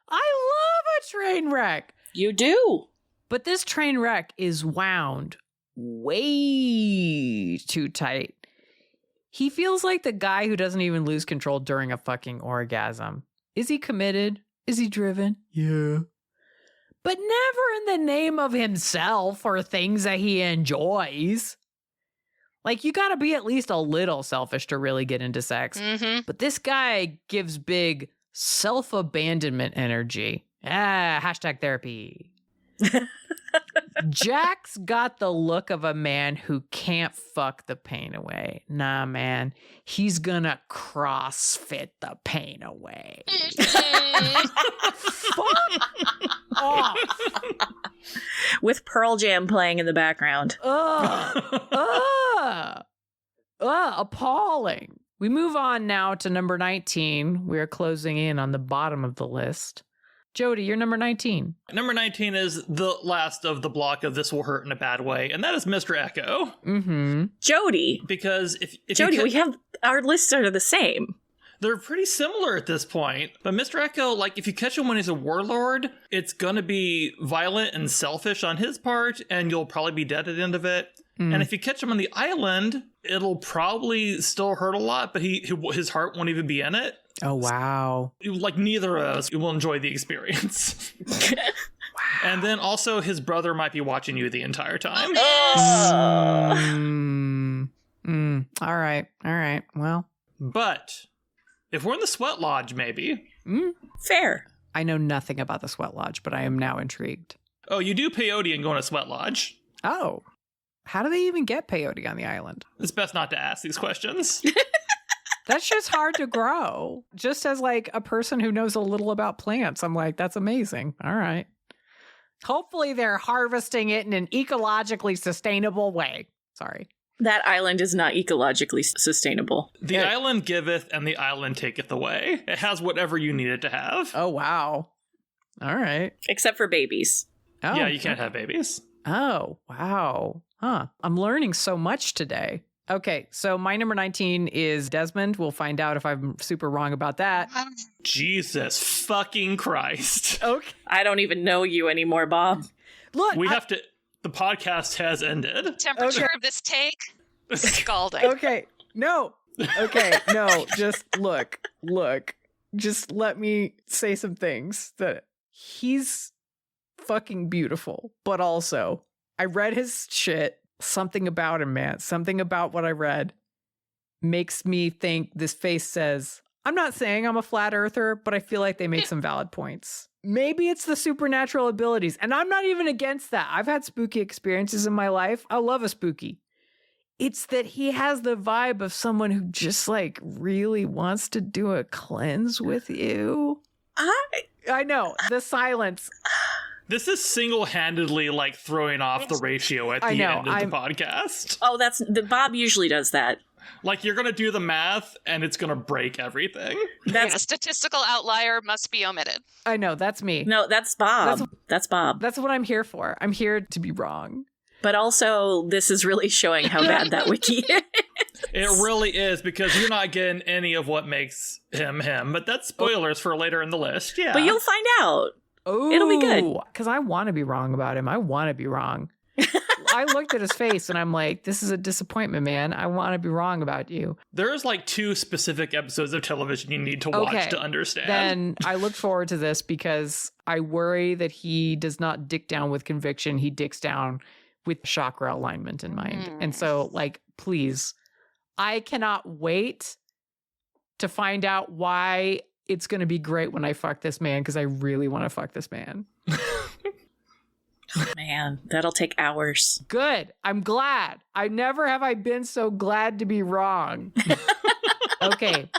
I love a train wreck. You do. But this train wreck is wound way too tight. He feels like the guy who doesn't even lose control during a fucking orgasm. Is he committed? Is he driven? Yeah. But never in the name of himself or things that he enjoys. Like, you gotta be at least a little selfish to really get into sex. Mm-hmm. But this guy gives big self-abandonment energy. Hashtag therapy. Jack's got the look of a man who can't fuck the pain away. Nah, man. He's gonna CrossFit the pain away. Fuck off. With Pearl Jam playing in the background. Appalling. We move on now to number 19. We're closing in on the bottom of the list. Jody, you're number 19. Number 19 is the last of the block of This Will Hurt in a Bad Way, and that is Mr. Echo. Mm-hmm. Jody. Because if Jody, we have our lists are the same. They're pretty similar at this point. But Mr. Echo, like, if you catch him when he's a warlord, it's gonna be violent and selfish on his part, and you'll probably be dead at the end of it. And if you catch him on the island, it'll probably still hurt a lot, but his heart won't even be in it. Oh, wow. Like, neither of us will enjoy the experience. Wow. And then also his brother might be watching you the entire time. All right. Well. But if we're in the sweat lodge, maybe. Fair. I know nothing about the sweat lodge, but I am now intrigued. Oh, you do peyote and go in a sweat lodge. Oh. How do they even get peyote on the island? It's best not to ask these questions. That's just hard to grow. Just as like a person who knows a little about plants, I'm like, that's amazing. All right. Hopefully they're harvesting it in an ecologically sustainable way. Sorry. That island is not ecologically sustainable. The island giveth and the island taketh away. It has whatever you need it to have. Oh, wow. All right. Except for babies. Oh, yeah, you can't have babies. Oh, wow. Huh. I'm learning so much today. Okay, so my number 19 is Desmond. We'll find out if I'm super wrong about that. Jesus fucking Christ. Okay. I don't even know you anymore, Bob. Look, We have to... The podcast has ended. Temperature of this take, scalding. Okay, no. Okay, no, just look. Just let me say some things that he's fucking beautiful, but also I read his shit. Something about him, man. Something about what I read makes me think this face says, I'm not saying I'm a flat earther, but I feel like they make some valid points. Maybe it's the supernatural abilities, and I'm not even against that. I've had spooky experiences in my life. I love a spooky. It's that he has the vibe of someone who just like really wants to do a cleanse with you. I know, the silence. This is single-handedly like throwing off the ratio at the end of the podcast. Oh, Bob usually does that. Like, you're going to do the math and it's going to break everything. A statistical outlier must be omitted. I know, that's me. No, that's Bob. That's Bob. That's what I'm here for. I'm here to be wrong. But also, this is really showing how bad that wiki is. It really is, because you're not getting any of what makes him him. But that's spoilers for later in the list. Yeah. But you'll find out. Oh, it'll be good. Because I want to be wrong about him. I want to be wrong. I looked at his face and I'm like, this is a disappointment, man. I want to be wrong about you. There's like 2 specific episodes of television you need to watch to understand. Then I look forward to this because I worry that he does not dick down with conviction. He dicks down with chakra alignment in mind. And so, like, please, I cannot wait to find out why it's going to be great when I fuck this man, because I really want to fuck this man. Man, that'll take hours. Good. I'm glad. Never have I been so glad to be wrong. Okay.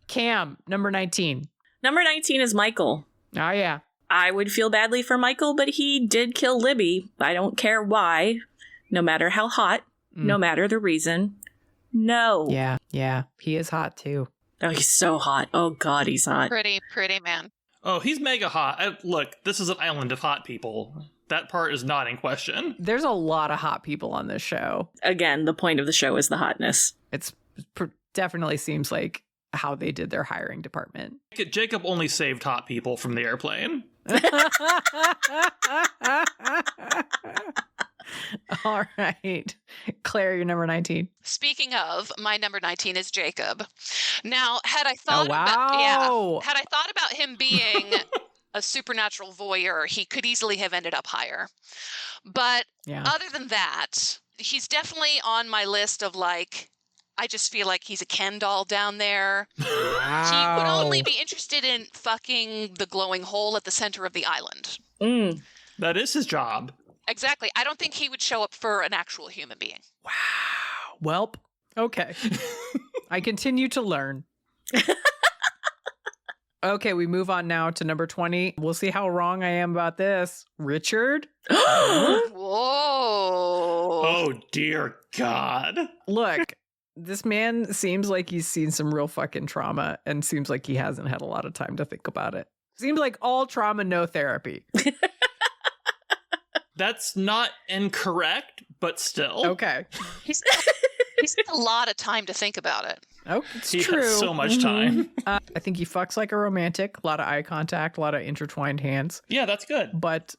Cam, number 19. Number 19 is Michael. Oh, yeah. I would feel badly for Michael, but he did kill Libby. I don't care why. No matter how hot, no matter the reason. No. Yeah. He is hot, too. Oh, he's so hot. Oh, God, he's hot. Pretty man. Oh, he's mega hot. Look, this is an island of hot people. That part is not in question. There's a lot of hot people on this show. Again, the point of the show is the hotness. It's definitely seems like how they did their hiring department. Jacob only saved hot people from the airplane. All right. Claire, you're number 19. Speaking of, my number 19 is Jacob. Now, had I thought had I thought about him being a supernatural voyeur, he could easily have ended up higher. But other than that, he's definitely on my list of like, I just feel like he's a Ken doll down there. Wow. He would only be interested in fucking the glowing hole at the center of the island. That is his job. Exactly. I don't think he would show up for an actual human being. Wow. Welp. Okay. I continue to learn. Okay, we move on now to number 20. We'll see how wrong I am about this. Richard? Whoa. Oh, dear God. Look, this man seems like he's seen some real fucking trauma and seems like he hasn't had a lot of time to think about it. Seems like all trauma, no therapy. That's not incorrect, but still. Okay. He's had a lot of time to think about it. Oh, it's He true. has so much time. I think he fucks like a romantic. A lot of eye contact, a lot of intertwined hands. Yeah, that's good. But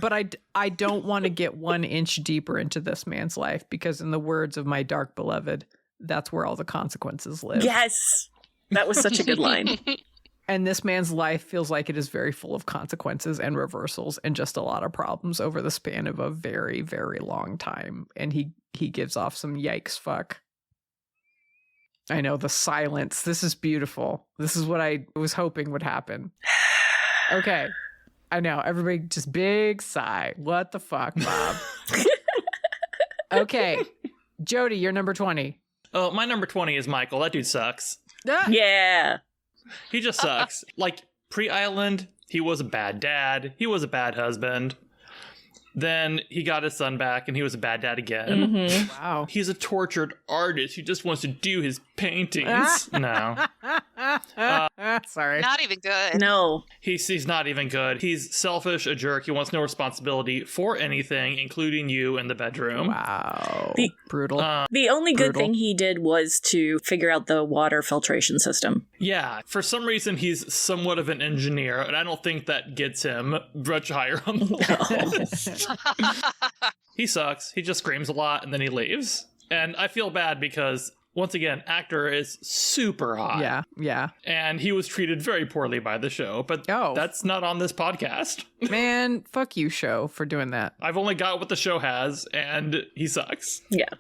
I don't want to get 1 inch deeper into this man's life because in the words of my dark beloved, that's where all the consequences live. Yes. That was such a good line. And this man's life feels like it is very full of consequences and reversals and just a lot of problems over the span of a very, very long time. And he gives off some yikes fuck. I know, the silence. This is beautiful. This is what I was hoping would happen. Okay. I know. Everybody just big sigh. What the fuck, Bob? Okay. Jody, you're number 20. Oh, my number 20 is Michael. That dude sucks. Yeah. He just sucks. Like, pre-Island, he was a bad dad. He was a bad husband. Then he got his son back, and he was a bad dad again. Mm-hmm. Wow. He's a tortured artist who just wants to do his paintings. No. Sorry. Not even good. No. He's not even good. He's selfish, a jerk. He wants no responsibility for anything, including you in the bedroom. Wow. The- Brutal. The only good Brutal. thing he did was to figure out the water filtration system. Yeah, for some reason he's somewhat of an engineer, and I don't think that gets him much higher on the list. He sucks. He just screams a lot, and then he leaves. And I feel bad because, once again, actor is super hot. Yeah. And he was treated very poorly by the show, but that's not on this podcast. Man, fuck you, show, for doing that. I've only got what the show has, and he sucks. Yeah.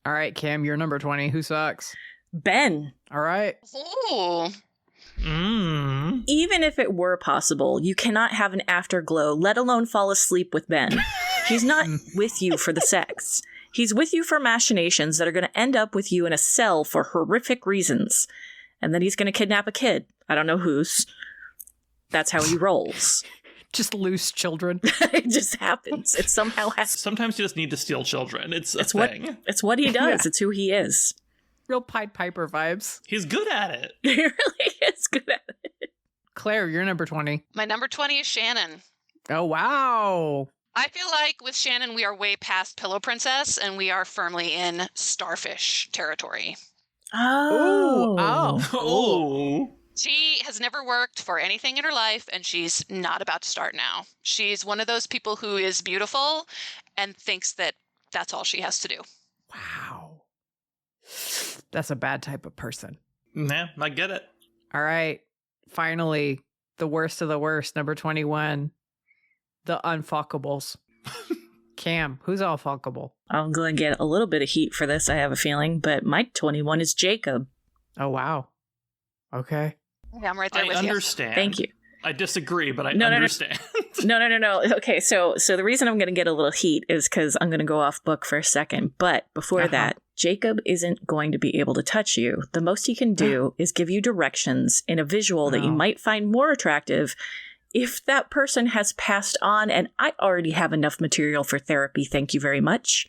All right, Cam, you're number 20. Who sucks? Ben. All right. Ooh. Even if it were possible, you cannot have an afterglow, let alone fall asleep with Ben. He's not with you for the sex. He's with you for machinations that are going to end up with you in a cell for horrific reasons. And then he's going to kidnap a kid. I don't know whose. That's how he rolls. Just loose children. It just happens. It somehow has. Sometimes you just need to steal children. It's a thing. It's what he does. Yeah. It's who he is. Real Pied Piper vibes. He's good at it. He really is good at it. Claire, you're number 20. My number 20 is Shannon. Oh, wow. I feel like with Shannon, we are way past Pillow Princess, and we are firmly in starfish territory. Oh. Oh. She has never worked for anything in her life, and she's not about to start now. She's one of those people who is beautiful and thinks that that's all she has to do. Wow. That's a bad type of person. Yeah, I get it. All right. Finally, the worst of the worst, number 21. The unfuckables. Cam, who's all fuckable? I'm going to get a little bit of heat for this, I have a feeling, but my 21 is Jacob. Oh, wow. Okay. Yeah, I'm right there I with understand. Thank you. I disagree, but I No. understand. No. Okay, so the reason I'm going to get a little heat is because I'm going to go off book for a second. But before that, Jacob isn't going to be able to touch you. The most he can do is give you directions in a visual that you might find more attractive if that person has passed on, and I already have enough material for therapy, thank you very much.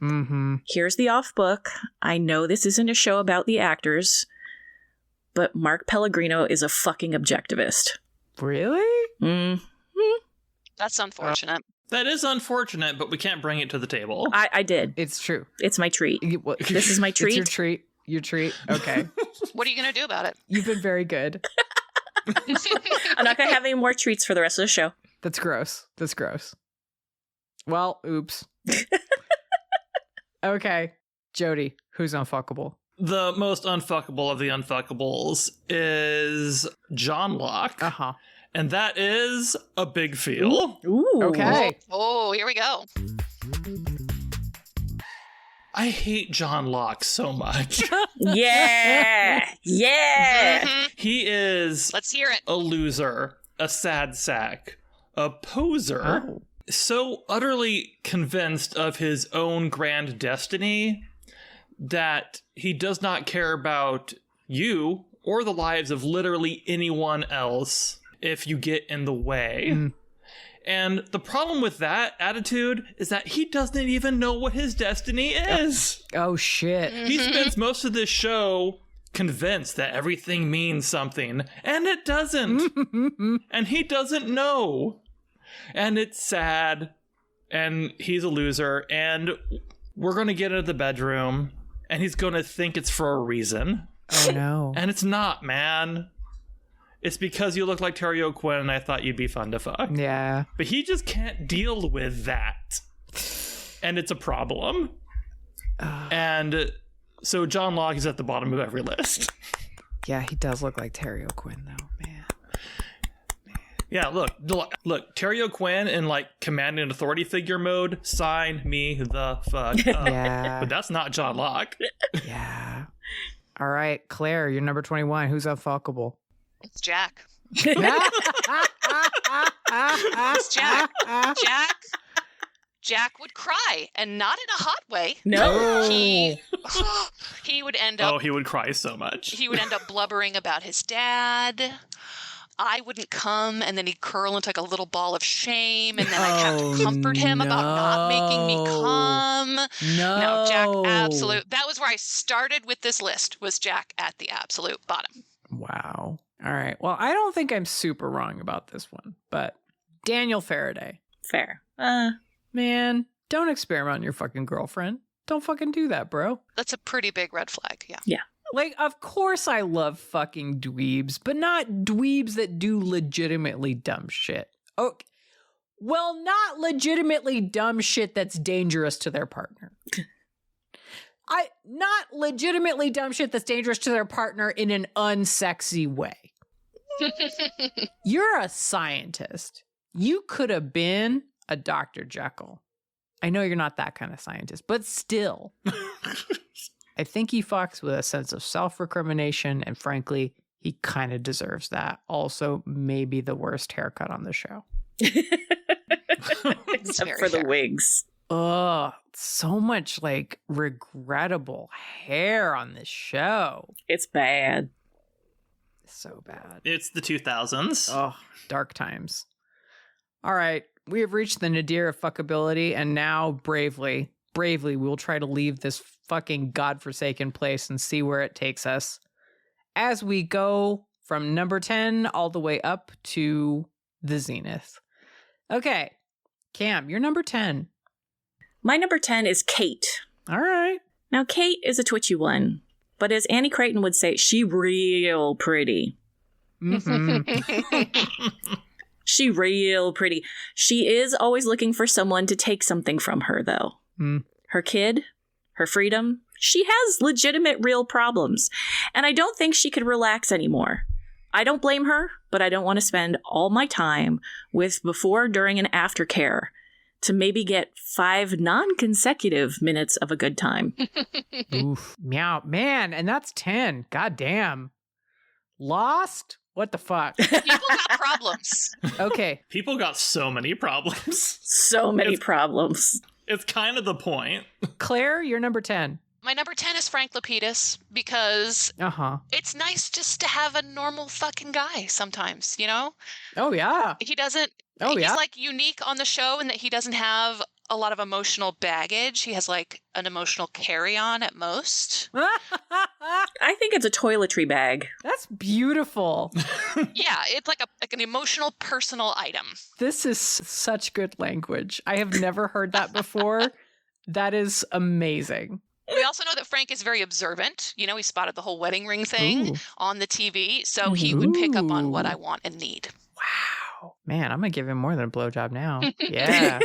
Mm-hmm. Here's the off book. I know this isn't a show about the actors, but Mark Pellegrino is a fucking objectivist. Really? That's unfortunate. That is unfortunate, but we can't bring it to the table. I did. It's true. It's my treat. This is my treat. It's your treat. Your treat. Okay. What are you going to do about it? You've been very good. I'm not going to have any more treats for the rest of the show. That's gross. That's gross. Well, oops. Okay. Jody, who's unfuckable? The most unfuckable of the unfuckables is John Locke. Uh-huh. And that is a big feel. Ooh. Okay. Oh, here we go. I hate John Locke so much. Yeah. Yeah. Mhm. He is Let's hear it. a loser, a sad sack, a poser, Oh. so utterly convinced of his own grand destiny that he does not care about you or the lives of literally anyone else if you get in the way. Mm. And the problem with that attitude is that he doesn't even know what his destiny is. Oh, shit. He spends most of this show convinced that everything means something, and it doesn't. And he doesn't know. And it's sad, and he's a loser, and we're going to get into the bedroom, and he's going to think it's for a reason. Oh, no. And it's not, man. It's because you look like Terry O'Quinn, and I thought you'd be fun to fuck. Yeah. But he just can't deal with that. And it's a problem. And so John Locke is at the bottom of every list. Yeah, he does look like Terry O'Quinn, though, man. Yeah, look, Terry O'Quinn in like command and authority figure mode, sign me the fuck up. Yeah. But that's not John Locke. Yeah. All right, Claire, you're number 21. Who's unfuckable? It's Jack. It's Jack. Jack would cry, and not in a hot way. No. He would end up. Oh, he would cry so much. He would end up blubbering about his dad. I wouldn't come, and then he'd curl into like a little ball of shame, and then I'd have to comfort him about not making me come. No, Jack, absolute. That was where I started with this list, was Jack at the absolute bottom. Wow. All right. Well, I don't think I'm super wrong about this one, but Daniel Faraday. Fair. Man, don't experiment on your fucking girlfriend. Don't fucking do that, bro. That's a pretty big red flag, yeah. Yeah. Like, of course I love fucking dweebs, but not dweebs that do legitimately dumb shit. Oh, well, not legitimately dumb shit that's dangerous to their partner. Not legitimately dumb shit that's dangerous to their partner in an unsexy way. You're a scientist. You could have been a Dr. Jekyll. I know you're not that kind of scientist, but still. I think he fucks with a sense of self-recrimination, and frankly, he kind of deserves that. Also, maybe the worst haircut on the show. Except for the wigs. Ugh, so much like regrettable hair on this show. It's bad. So bad. It's the 2000s. Oh, dark times. All right, we have reached the nadir of fuckability, and now bravely, we'll try to leave this fucking godforsaken place and see where it takes us as we go from number 10 all the way up to the zenith. Okay, Cam, you're number 10. My number 10 is Kate. All right. Now, Kate is a twitchy one, but as Annie Crichton would say, she real pretty. Mm-hmm. She real pretty. She is always looking for someone to take something from her, though. Mm. Her kid, her freedom. She has legitimate real problems, and I don't think she could relax anymore. I don't blame her, but I don't want to spend all my time with before, during, and after care to maybe get 5 non-consecutive minutes of a good time. Oof. Meow. Man, and that's 10. God damn. Lost? What the fuck? People got problems. Okay. People got so many problems. So many problems. It's kind of the point. Claire, you're number 10. My number 10 is Frank Lapidus because it's nice just to have a normal fucking guy sometimes, you know? Oh, yeah. He doesn't, Oh, he's yeah. like unique on the show in that he doesn't have a lot of emotional baggage. He has like an emotional carry-on at most. I think it's a toiletry bag. That's beautiful. Yeah, it's like an emotional personal item. This is such good language. I have never heard that before. That is amazing. We also know that Frank is very observant. You know, he spotted the whole wedding ring thing on the TV, so he would pick up on what I want and need. Wow. Man, I'm going to give him more than a blowjob now. Yeah.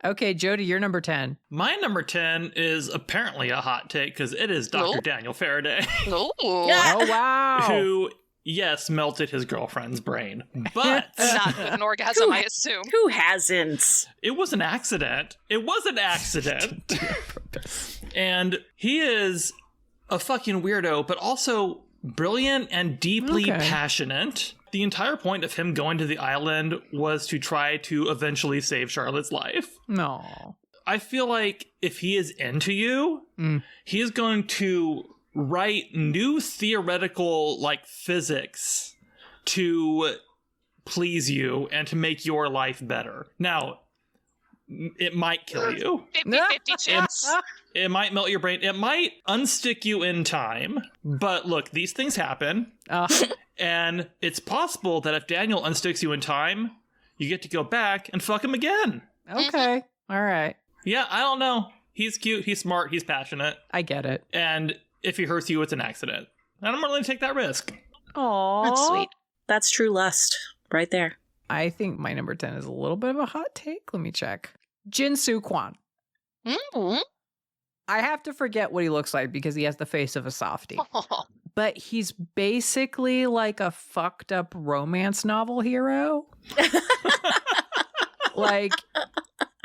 Okay, Jody, you're number 10. My number 10 is apparently a hot take because it is Dr. Daniel Faraday. Oh. Oh, wow. Who, yes, melted his girlfriend's brain. But Not with an orgasm, I assume. Who hasn't? it was an accident. It was an accident. And he is a fucking weirdo, but also brilliant and deeply passionate. The entire point of him going to the island was to try to eventually save Charlotte's life. No. I feel like if he is into you, he is going to write new theoretical, like, physics to please you and to make your life better. Now, it might kill you. 50-50 chance. It might melt your brain. It might unstick you in time. But look, these things happen. And it's possible that if Daniel unsticks you in time, you get to go back and fuck him again. Okay. All right. Yeah, I don't know. He's cute. He's smart. He's passionate. I get it. And if he hurts you, it's an accident. And I'm willing to take that risk. Aww. That's sweet. That's true lust right there. I think my number 10 is a little bit of a hot take. Let me check. Jin Soo Kwon. Mm-hmm. I have to forget what he looks like because he has the face of a softie. But he's basically like a fucked up romance novel hero. Like,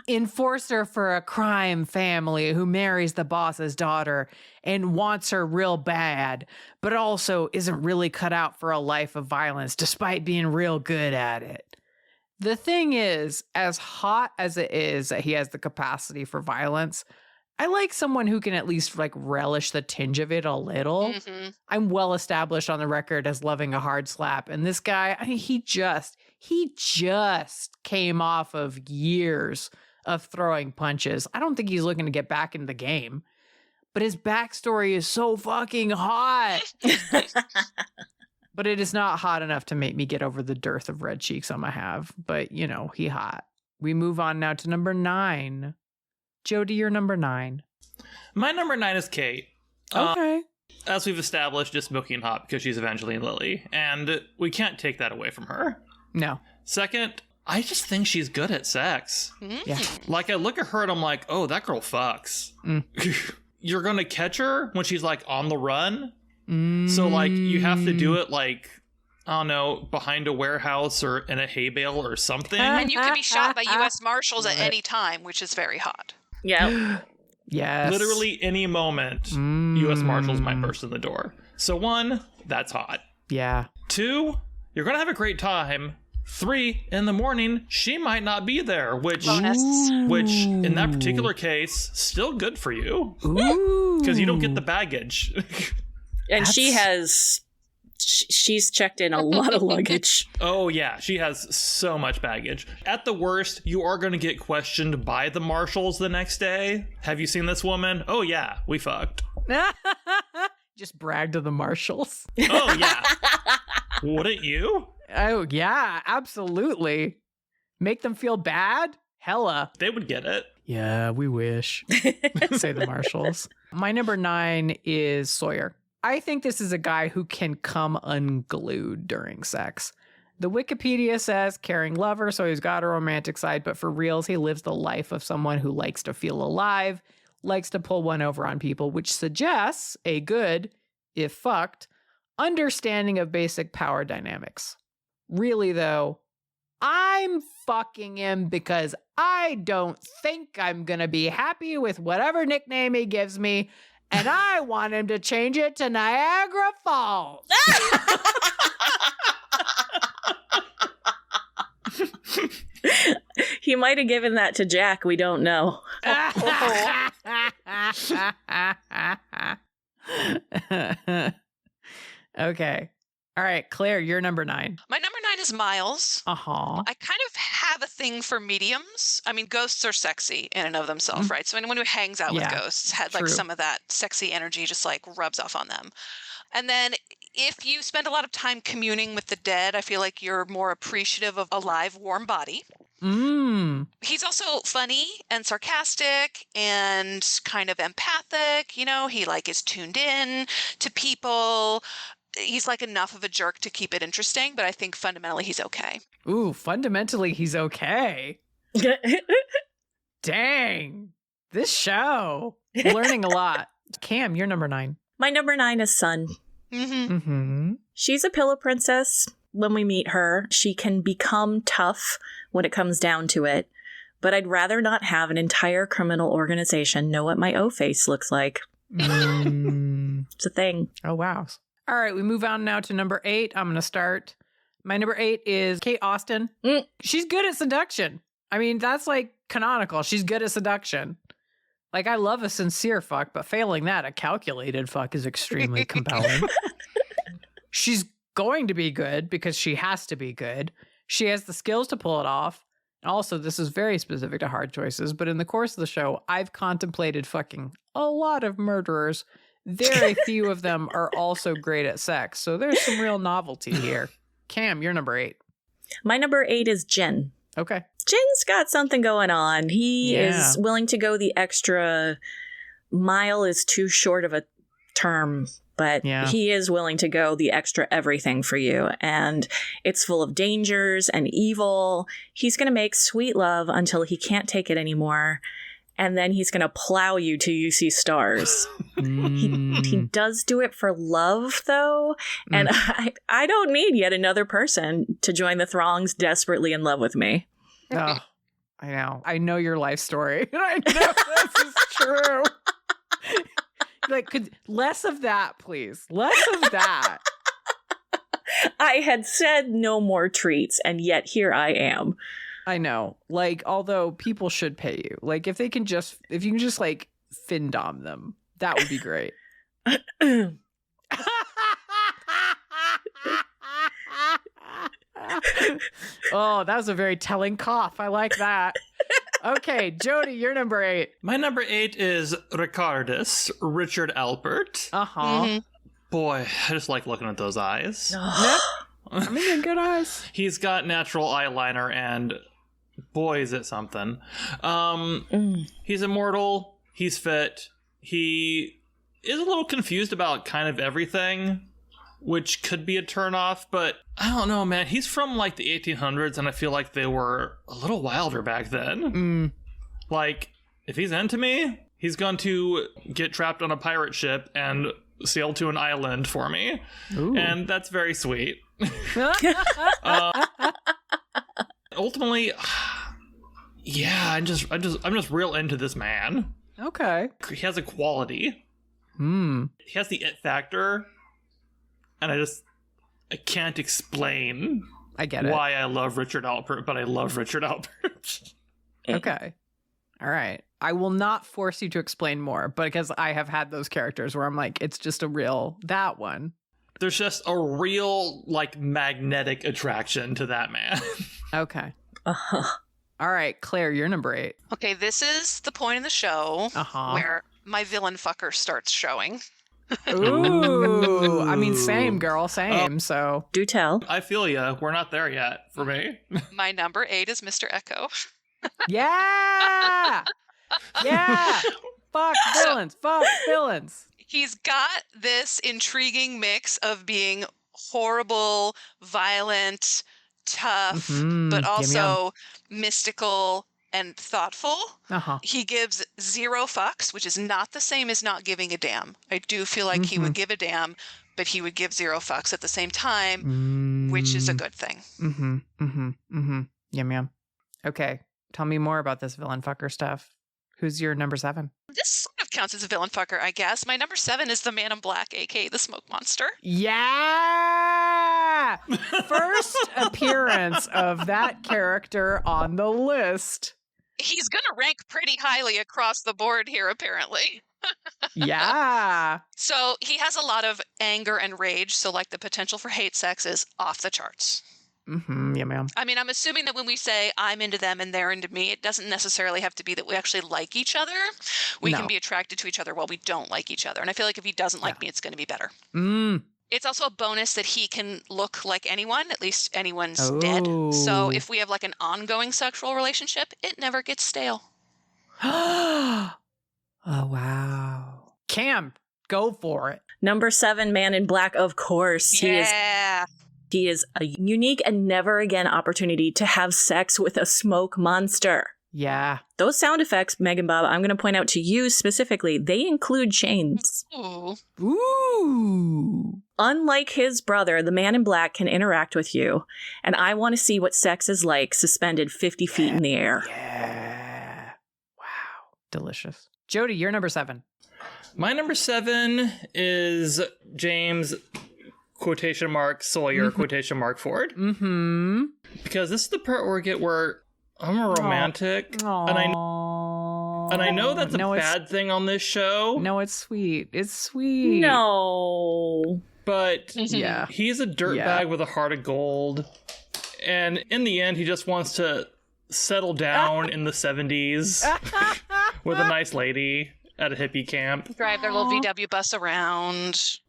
enforcer for a crime family who marries the boss's daughter and wants her real bad, but also isn't really cut out for a life of violence despite being real good at it. The thing is, as hot as it is that he has the capacity for violence, I like someone who can at least like relish the tinge of it a little. Mm-hmm. I'm well established on the record as loving a hard slap. And this guy, I mean, he just came off of years of throwing punches. I don't think he's looking to get back in the game, but his backstory is so fucking hot. But it is not hot enough to make me get over the dearth of red cheeks I'm gonna have. But, you know, he hot. We move on now to number 9. Jody, you're number 9. My number 9 is Kate. Okay. As we've established, just smoking hot because she's Evangeline Lilly. And we can't take that away from her. No. Second, I just think she's good at sex. Yeah. Like, I look at her and I'm like, oh, that girl fucks. You're gonna catch her when she's, like, on the run. So, like, you have to do it, like, I don't know, behind a warehouse or in a hay bale or something. And you can be shot by U.S. Marshals at any time, which is very hot. Yeah. Yes. Literally any moment, U.S. Marshals might burst in the door. So 1, that's hot. Yeah. 2, you're gonna have a great time. 3, in the morning, she might not be there, which in that particular case, still good for you. Because you don't get the baggage. And she's checked in a lot of luggage. Oh, yeah. She has so much baggage. At the worst, you are going to get questioned by the marshals the next day. Have you seen this woman? Oh, yeah. We fucked. Just brag to the marshals. Oh, yeah. Wouldn't you? Oh, yeah. Absolutely. Make them feel bad? Hella. They would get it. Yeah, we wish. Say the marshals. My number 9 is Sawyer. I think this is a guy who can come unglued during sex. The Wikipedia says caring lover, so he's got a romantic side, but for reals, he lives the life of someone who likes to feel alive, likes to pull one over on people, which suggests a good, if fucked, understanding of basic power dynamics. Really, though, I'm fucking him because I don't think I'm gonna be happy with whatever nickname he gives me, And I want him to change it to Niagara Falls. He might have given that to Jack. We don't know. Okay. All right, Claire, you're number 9. My number 9 is Miles. Uh-huh. I kind of have a thing for mediums. I mean, ghosts are sexy in and of themselves, right? So anyone who hangs out with ghosts had like true. some of that sexy energy just like rubs off on them. And then if you spend a lot of time communing with the dead, I feel like you're more appreciative of a live, warm body. He's also funny and sarcastic and kind of empathic. You know, he like is tuned in to people. He's like enough of a jerk to keep it interesting, but I think fundamentally he's okay. Ooh, fundamentally he's okay. Dang. This show. Learning a lot. Cam, you're number 9. My number 9 is Sun. She's a pillow princess. When we meet her, she can become tough when it comes down to it, but I'd rather not have an entire criminal organization know what my O-face looks like. It's a thing. Oh, wow. All right, we move on now to number 8. I'm going to start. My number 8 is Kate Austen. She's good at seduction. I mean, that's like canonical. She's good at seduction. Like, I love a sincere fuck, but failing that, a calculated fuck is extremely compelling. She's going to be good because she has to be good. She has the skills to pull it off. Also, this is very specific to hard choices, but in the course of the show, I've contemplated fucking a lot of murderers. Very few of them are also great at sex, so there's some real novelty here. Cam, you're number 8. My number 8 is Jin. Okay. Jin's got something going on. He is willing to go the extra mile is too short of a term, but he is willing to go the extra everything for you. And it's full of dangers and evil. He's going to make sweet love until he can't take it anymore. And then he's going to plow you till you see stars. He does do it for love, though. And I don't need yet another person to join the throngs desperately in love with me. Oh, I know. I know your life story. I know this is true. Like, less of that, please. Less of that. I had said no more treats, and yet here I am. I know. Like, although people should pay you. Like, if you can just like findom them, that would be great. Oh, that was a very telling cough. I like that. Okay, Jody, you're number 8. My number 8 is Ricardus, Richard Alpert. Uh-huh. Boy, I just like looking at those eyes. I mean, they're good eyes. He's got natural eyeliner, and boy, is it something. He's immortal. He's fit. He is a little confused about kind of everything, which could be a turnoff, but I don't know, man. He's from like the 1800s, and I feel like they were a little wilder back then. Like, if he's into me, he's going to get trapped on a pirate ship and sail to an island for me. Ooh. And that's very sweet. Ultimately, yeah, I'm just real into this man. Okay. He has a quality. He has the it factor. And I can't explain why I love Richard Alpert, but I love Richard Alpert. Okay. All right. I will not force you to explain more, but because I have had those characters where I'm like, it's just that one. There's just a real, like, magnetic attraction to that man. Okay. All right, Claire, you're number 8. Okay, this is the point in the show where my villain fucker starts showing. Ooh. I mean, same, girl, same. So do tell. I feel ya. We're not there yet for me. My number 8 is Mr. Echo. Yeah. Yeah. Fuck villains. Fuck villains. He's got this intriguing mix of being horrible, violent, tough, but also mystical and thoughtful. He gives 0 fucks, which is not the same as not giving a damn. I do feel like he would give a damn, but he would give 0 fucks at the same time, which is a good thing. Yum, yum. Okay. Tell me more about this villain fucker stuff. Who's your number 7? This sort of counts as a villain fucker, I guess. My number 7 is the Man in Black, aka the Smoke Monster. Yeah! First appearance of that character on the list. He's going to rank pretty highly across the board here, apparently. Yeah. So he has a lot of anger and rage, so like the potential for hate sex is off the charts. Mm-hmm. Yeah, ma'am. I mean, I'm assuming that when we say I'm into them and they're into me, it doesn't necessarily have to be that we actually like each other. We can be attracted to each other while we don't like each other. And I feel like if he doesn't like me, it's going to be better. It's also a bonus that he can look like anyone, at least anyone's dead. So if we have like an ongoing sexual relationship, it never gets stale. Oh, wow. Cam, go for it. Number 7, Man in Black, of course. Yeah. He is a unique and never again opportunity to have sex with a smoke monster. Yeah. Those sound effects, Megan Bob, I'm going to point out to you specifically, they include chains. Ooh. Ooh. Unlike his brother, the Man in Black can interact with you, and I want to see what sex is like suspended 50 feet in the air. Yeah. Wow. Delicious. Jody, you're number 7. My number 7 is James quotation mark Sawyer quotation mark Ford. Mm-hmm. Because this is the part where I'm a romantic, Aww. and I know that's a bad thing on this show. No, it's sweet. It's sweet. No. But Yeah. he's a dirtbag with a heart of gold. And in the end, he just wants to settle down in the 70s with a nice lady at a hippie camp. Drive their little VW bus around.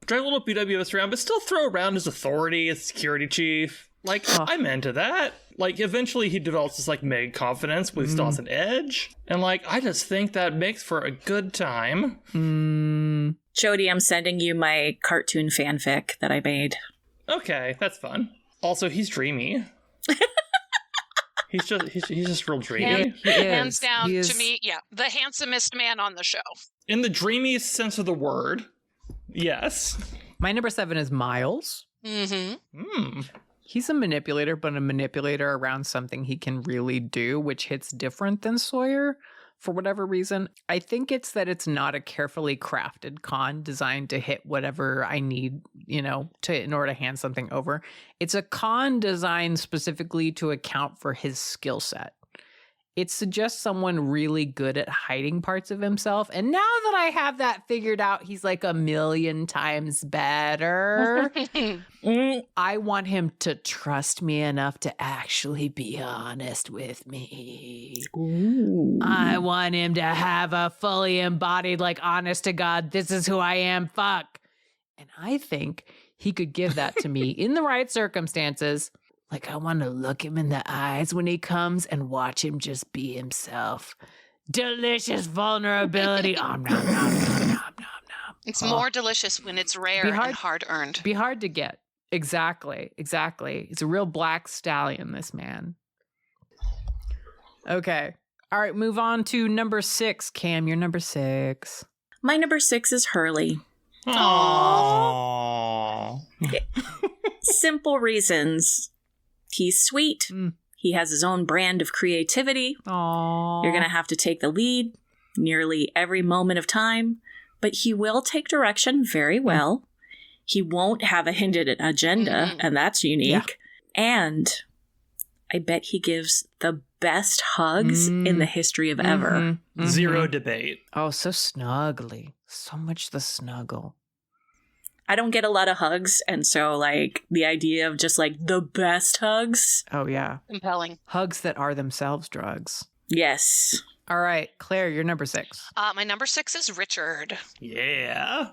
Drive a little BWS around, but still throw around his authority as security chief. Like, I'm into that. Like, eventually he develops this, like, mega confidence, but he still has an edge. And, like, I just think that makes for a good time. Jody, I'm sending you my cartoon fanfic that I made. Okay, that's fun. Also, he's dreamy. He's just real dreamy. Hands down, to me, the handsomest man on the show. In the dreamiest sense of the word, yes. My number 7 is Miles. Mm-hmm. He's a manipulator, but a manipulator around something he can really do, which hits different than Sawyer for whatever reason. I think it's that it's not a carefully crafted con designed to hit whatever I need, in order to hand something over. It's a con designed specifically to account for his skill set. It suggests someone really good at hiding parts of himself. And now that I have that figured out, he's like a million times better. I want him to trust me enough to actually be honest with me. Ooh. I want him to have a fully embodied, like, honest to God, this is who I am, fuck. And I think he could give that to me in the right circumstances. Like, I want to look him in the eyes when he comes and watch him just be himself. Delicious vulnerability. Nom, nom, nom, nom, nom, nom, nom. It's more delicious when it's rare and hard-earned. Be hard to get. Exactly. It's a real black stallion, this man. Okay. All right, move on to number 6. Cam, you're number 6. My number 6 is Hurley. Aww. Simple reasons. He's sweet. He has his own brand of creativity. Aww. You're going to have to take the lead nearly every moment of time, but he will take direction very well. He won't have a hidden agenda, and that's unique. Yeah. And I bet he gives the best hugs in the history of ever. Zero debate. Oh, so snuggly. So much the snuggle. I don't get a lot of hugs, and so, like, the idea of just, like, the best hugs. Oh, yeah. Compelling. Hugs that are themselves drugs. Yes. All right, Claire, you're number 6. My number 6 is Richard. Yeah.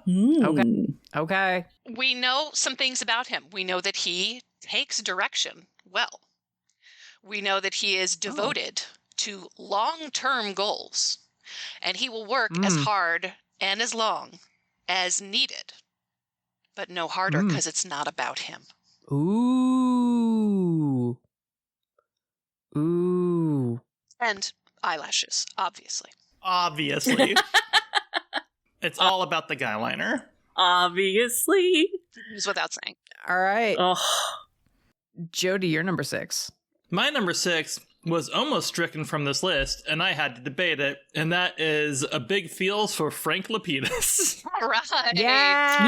Okay. We know some things about him. We know that he takes direction well. We know that he is devoted to long-term goals, and he will work as hard and as long as needed. But no harder because it's not about him. Ooh. And eyelashes, obviously. Obviously. It's all about the guy liner. Obviously. It's without saying. All right. Oh. Jody, you're number 6. My number 6 was almost stricken from this list, and I had to debate it, and that is a big feels for Frank Lapidus. All right. Yeah!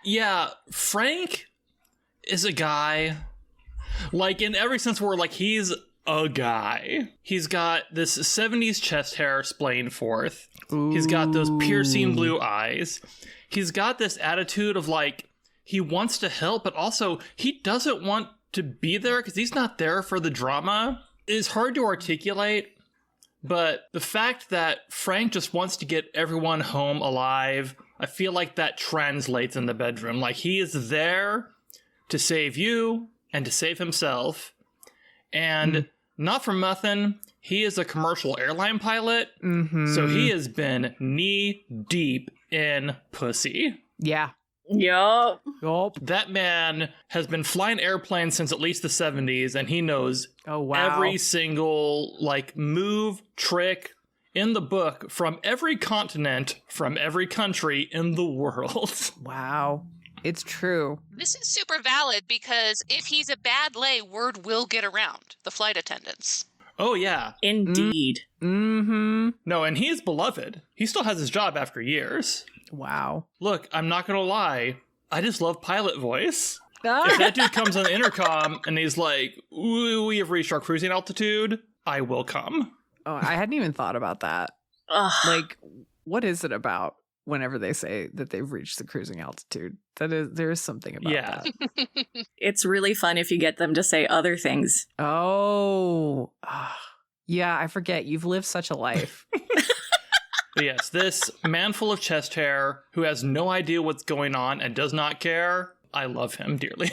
Yeah, Frank is a guy, like, in every sense where, like, he's a guy. He's got this 70s chest hair splaying forth. Ooh. He's got those piercing blue eyes. He's got this attitude of, like, he wants to help, but also he doesn't want to be there because he's not there for the drama. It's hard to articulate, but the fact that Frank just wants to get everyone home alive, I feel like that translates in the bedroom. Like, he is there to save you and to save himself. And not for nothing, he is a commercial airline pilot, so he has been knee deep in pussy. Yeah. Yup. That man has been flying airplanes since at least the 70s, and he knows every single, like, move, trick in the book from every continent, from every country in the world. Wow. It's true. This is super valid because if he's a bad lay, word will get around the flight attendants. Oh, yeah. Indeed. Mm-hmm. No, and he is beloved. He still has his job after years. Wow. Look, I'm not gonna lie. I just love pilot voice. If that dude comes on the intercom and he's like, we have reached our cruising altitude, I will come. Oh, I hadn't even thought about that. Ugh. Like, what is it about whenever they say that they've reached the cruising altitude? There is something about that. It's really fun if you get them to say other things. Oh. Yeah, I forget. You've lived such a life. But yes, this man full of chest hair who has no idea what's going on and does not care, I love him dearly.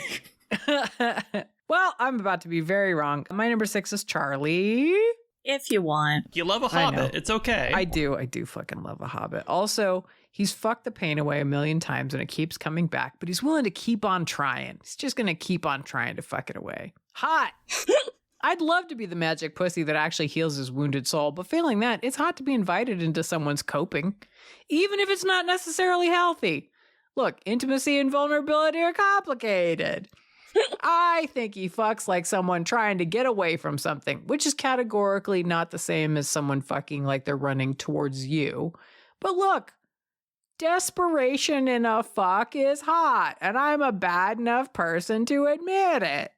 Well, I'm about to be very wrong. My number 6 is Charlie. If you want. You love a I know. hobbit. It's okay. I do fucking love a hobbit. Also, he's fucked the pain away a million times and it keeps coming back, but he's willing to keep on trying. He's just going to keep on trying to fuck it away. Hot. I'd love to be the magic pussy that actually heals his wounded soul, but failing that, it's hot to be invited into someone's coping, even if it's not necessarily healthy. Look, intimacy and vulnerability are complicated. I think he fucks like someone trying to get away from something, which is categorically not the same as someone fucking like they're running towards you. But look, desperation in a fuck is hot, and I'm a bad enough person to admit it.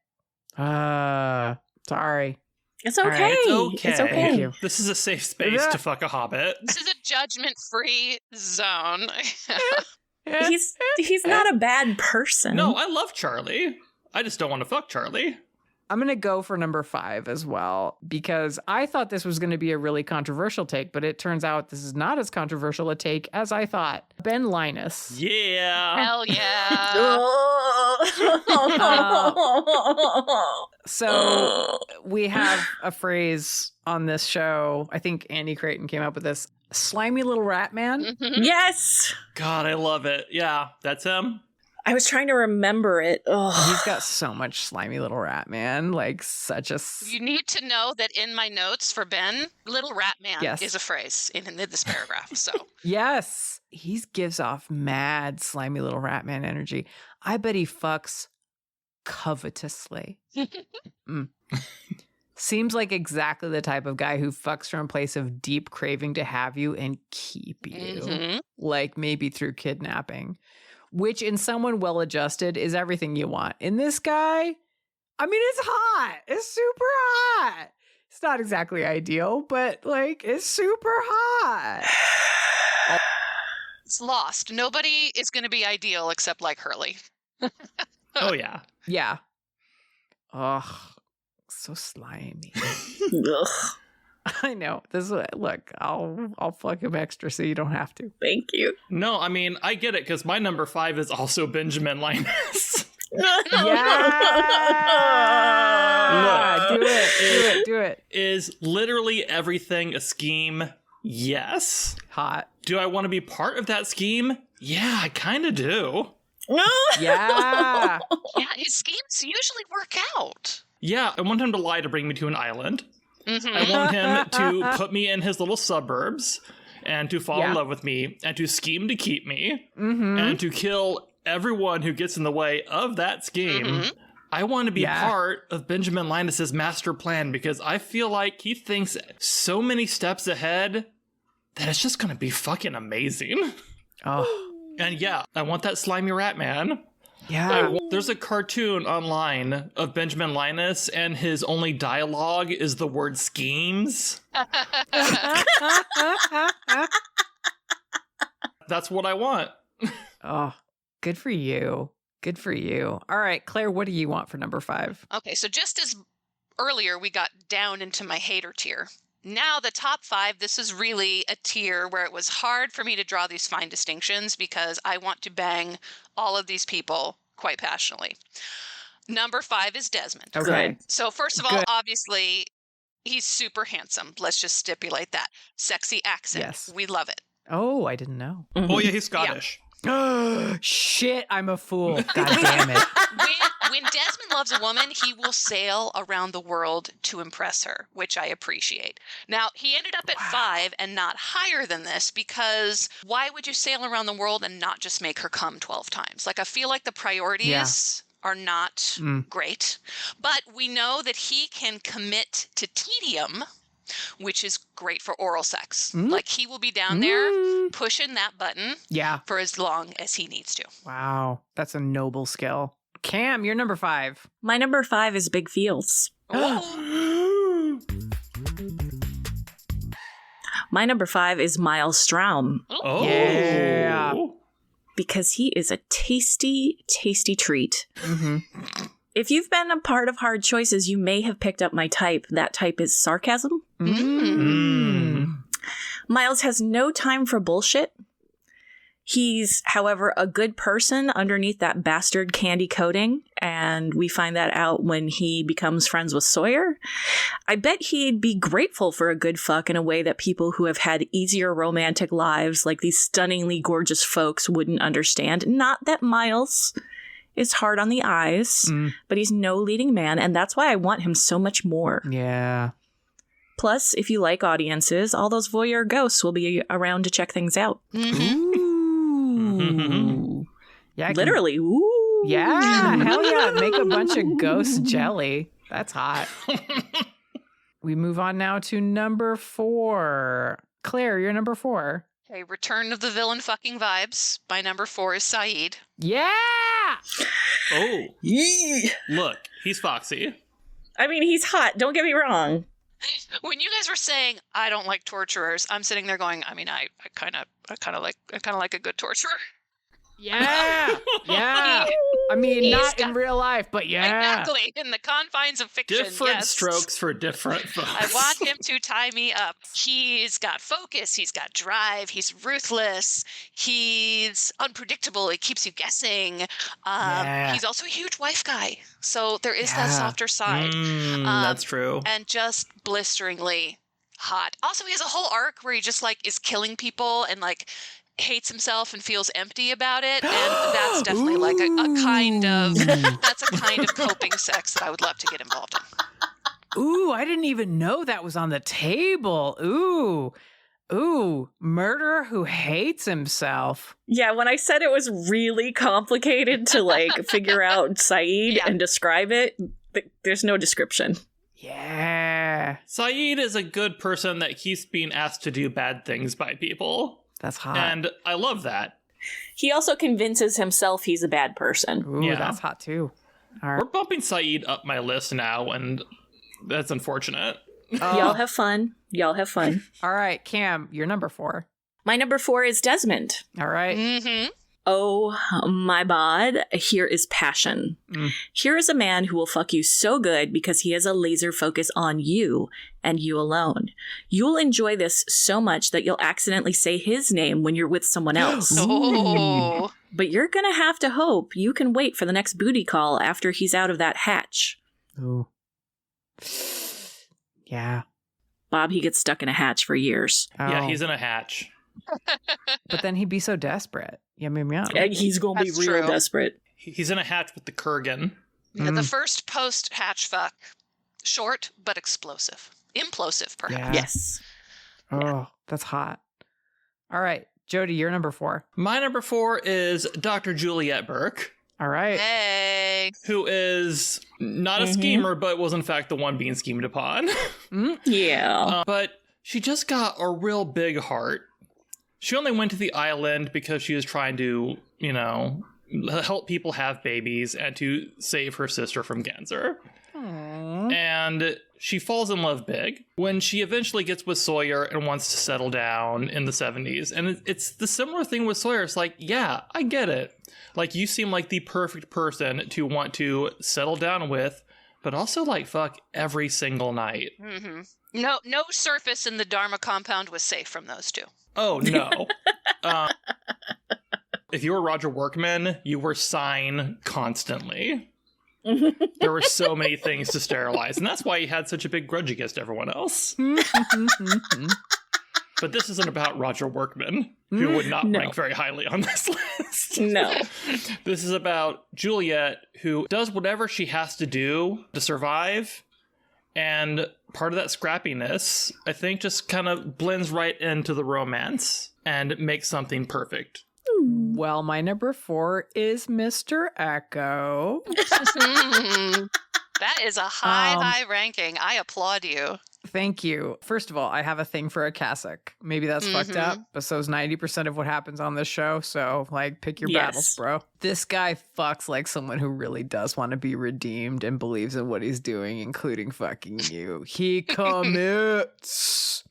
Sorry. It's okay. right, it's okay. It's okay. Thank you. This is a safe space to fuck a hobbit. This is a judgment-free zone. He's not a bad person. No, I love Charlie. I just don't want to fuck Charlie. I'm going to go for number 5 as well, because I thought this was going to be a really controversial take, but it turns out this is not as controversial a take as I thought. Ben Linus. Yeah. Hell yeah. So we have a phrase on this show. I think Andy Creighton came up with this. Slimy little rat man. Mhm. Yes. God, I love it. Yeah, that's him. I was trying to remember it. Ugh. He's got so much slimy little rat man, like such a... You need to know that in my notes for Ben, little rat man Yes. is a phrase in this paragraph. So Yes. He gives off mad slimy little rat man energy. I bet he fucks covetously. Seems like exactly the type of guy who fucks from a place of deep craving to have you and keep you. Mhm. Like maybe through kidnapping, which in someone well-adjusted is everything you want. In this guy, I mean, it's hot. It's super hot. It's not exactly ideal, but like it's super hot. It's lost. Nobody is going to be ideal except like Hurley. Oh, yeah. Yeah. Ugh. So slimy. Ugh. I know. This is look, I'll fuck him extra so you don't have to. Thank you. No, I mean, I get it, because my number 5 is also Benjamin Linus. Yeah. Do it. Is literally everything a scheme? Yes. Hot. Do I want to be part of that scheme? Yeah, I kind of do. Yeah. Yeah, his schemes usually work out. Yeah, I want him to lie to bring me to an island. Mhm. I want him to put me in his little suburbs and to fall in Yeah. love with me and to scheme to keep me Mm-hmm. and to kill everyone who gets in the way of that scheme. Mhm. I want to be part of Benjamin Linus's master plan because I feel like he thinks so many steps ahead that it's just going to be fucking amazing. Oh, And yeah, I want that slimy rat man. yeah. There's a cartoon online of Benjamin Linus, and his only dialogue is the word schemes. That's what I want. Oh, good for you. Good for you. All right, Claire, what do you want for number 5? Okay, so just as earlier we got down into my hater tier, now the top 5, this is really a tier where it was hard for me to draw these fine distinctions because I want to bang all of these people quite passionately. Number 5 is Desmond. Okay. So first of all, obviously, he's super handsome. Let's just stipulate that. Sexy accent. Yes. We love it. Oh, I didn't know. Oh yeah, he's Scottish. Shit, I'm a fool. God damn it. When Desmond loves a woman, he will sail around the world to impress her, which I appreciate. Now, he ended up at 5 and not higher than this because why would you sail around the world and not just make her come 12 times? Like, I feel like the priorities are not great. But we know that he can commit to tedium, which is great for oral sex. Like, he will be down there pushing that button for as long as he needs to. Wow, that's a noble skill. Cam, you're number 5. My number 5 is Big Feels. My number 5 is Miles Straum. Oh. Yeah. Because he is a tasty, tasty treat. Mm-hmm. If you've been a part of Hard Choices, you may have picked up my type. That type is sarcasm. Miles has no time for bullshit. He's, however, a good person underneath that bastard candy coating, and we find that out when he becomes friends with Sawyer. I bet he'd be grateful for a good fuck in a way that people who have had easier romantic lives, like these stunningly gorgeous folks, wouldn't understand. Not that Miles is hard on the eyes, but he's no leading man, and that's why I want him so much more. Yeah. Plus, if you like audiences, all those voyeur ghosts will be around to check things out. Ooh. Yeah, Literally, ooh. Yeah, hell yeah. Make a bunch of ghost jelly. That's hot. We move on now to number 4. Claire, you're number 4. Okay, Return of the Villain fucking vibes. My number 4 is Saeed. Yeah! Oh. Yee. Look, he's foxy. I mean, he's hot. Don't get me wrong. When you guys were saying I don't like torturers, I'm sitting there going, I mean, I kind of like a good torturer. Yeah! Yeah! I mean, not in real life, but yeah. Exactly. In the confines of fiction, Different yes. strokes for different folks. I want him to tie me up. He's got focus. He's got drive. He's ruthless. He's unpredictable. He keeps you guessing. He's also a huge wife guy. So there is that softer side. That's true. And just blisteringly hot. Also, he has a whole arc where he just like is killing people and like hates himself and feels empty about it, and that's definitely like a kind of coping sex that I would love to get involved in. Ooh, I didn't even know that was on the table. Ooh, murderer who hates himself. Yeah, when I said it was really complicated to like figure out Saeed and describe it, there's no description. Yeah. Saeed is a good person that keeps being asked to do bad things by people. That's hot. And I love that. He also convinces himself he's a bad person. Ooh, that's hot too. All right. We're bumping Saeed up my list now, and that's unfortunate. Y'all have fun. All right, Cam, you're number 4. My number 4 is Desmond. All right. Mm-hmm. Oh my bod, here is passion. Here is a man who will fuck you so good because he has a laser focus on you and you alone. You'll enjoy this so much that you'll accidentally say his name when you're with someone else. Oh. But you're gonna have to hope you can wait for the next booty call after he's out of that hatch. Ooh. Yeah. Bob, he gets stuck in a hatch for years. Yeah, he's in a hatch. But then he'd be so desperate. Yum. Yeah, he's gonna be real desperate. He's in a hatch with the Kurgan. Yeah, the first post-hatch fuck, short but explosive. Implosive, perhaps. Yeah. Yes. Oh, that's hot. All right, Jody, you're number 4. My number 4 is Dr. Juliet Burke. All right. Hey. Who is not a schemer, but was in fact the one being schemed upon. Yeah. But she just got a real big heart. She only went to the island because she was trying to, help people have babies and to save her sister from cancer. Aww. And she falls in love big when she eventually gets with Sawyer and wants to settle down in the 70s. And it's the similar thing with Sawyer. It's like, yeah, I get it. Like, you seem like the perfect person to want to settle down with, but also, like, fuck every single night. Mm-hmm. No surface in the Dharma compound was safe from those two. Oh, no. If you were Roger Workman, you were Sign constantly. There were so many things to sterilize, and that's why he had such a big grudge against everyone else. But this isn't about Roger Workman, who would not rank very highly on this list. No. This is about Juliet, who does whatever she has to do to survive. And part of that scrappiness, I think, just kind of blends right into the romance and makes something perfect. Well, my number 4 is Mr. Echo. That is a high ranking. I applaud you. Thank you. First of all, I have a thing for a cassock. Maybe that's fucked up, but so is 90% of what happens on this show. So, like, pick your battles, bro. This guy fucks like someone who really does want to be redeemed and believes in what he's doing, including fucking you. He commits.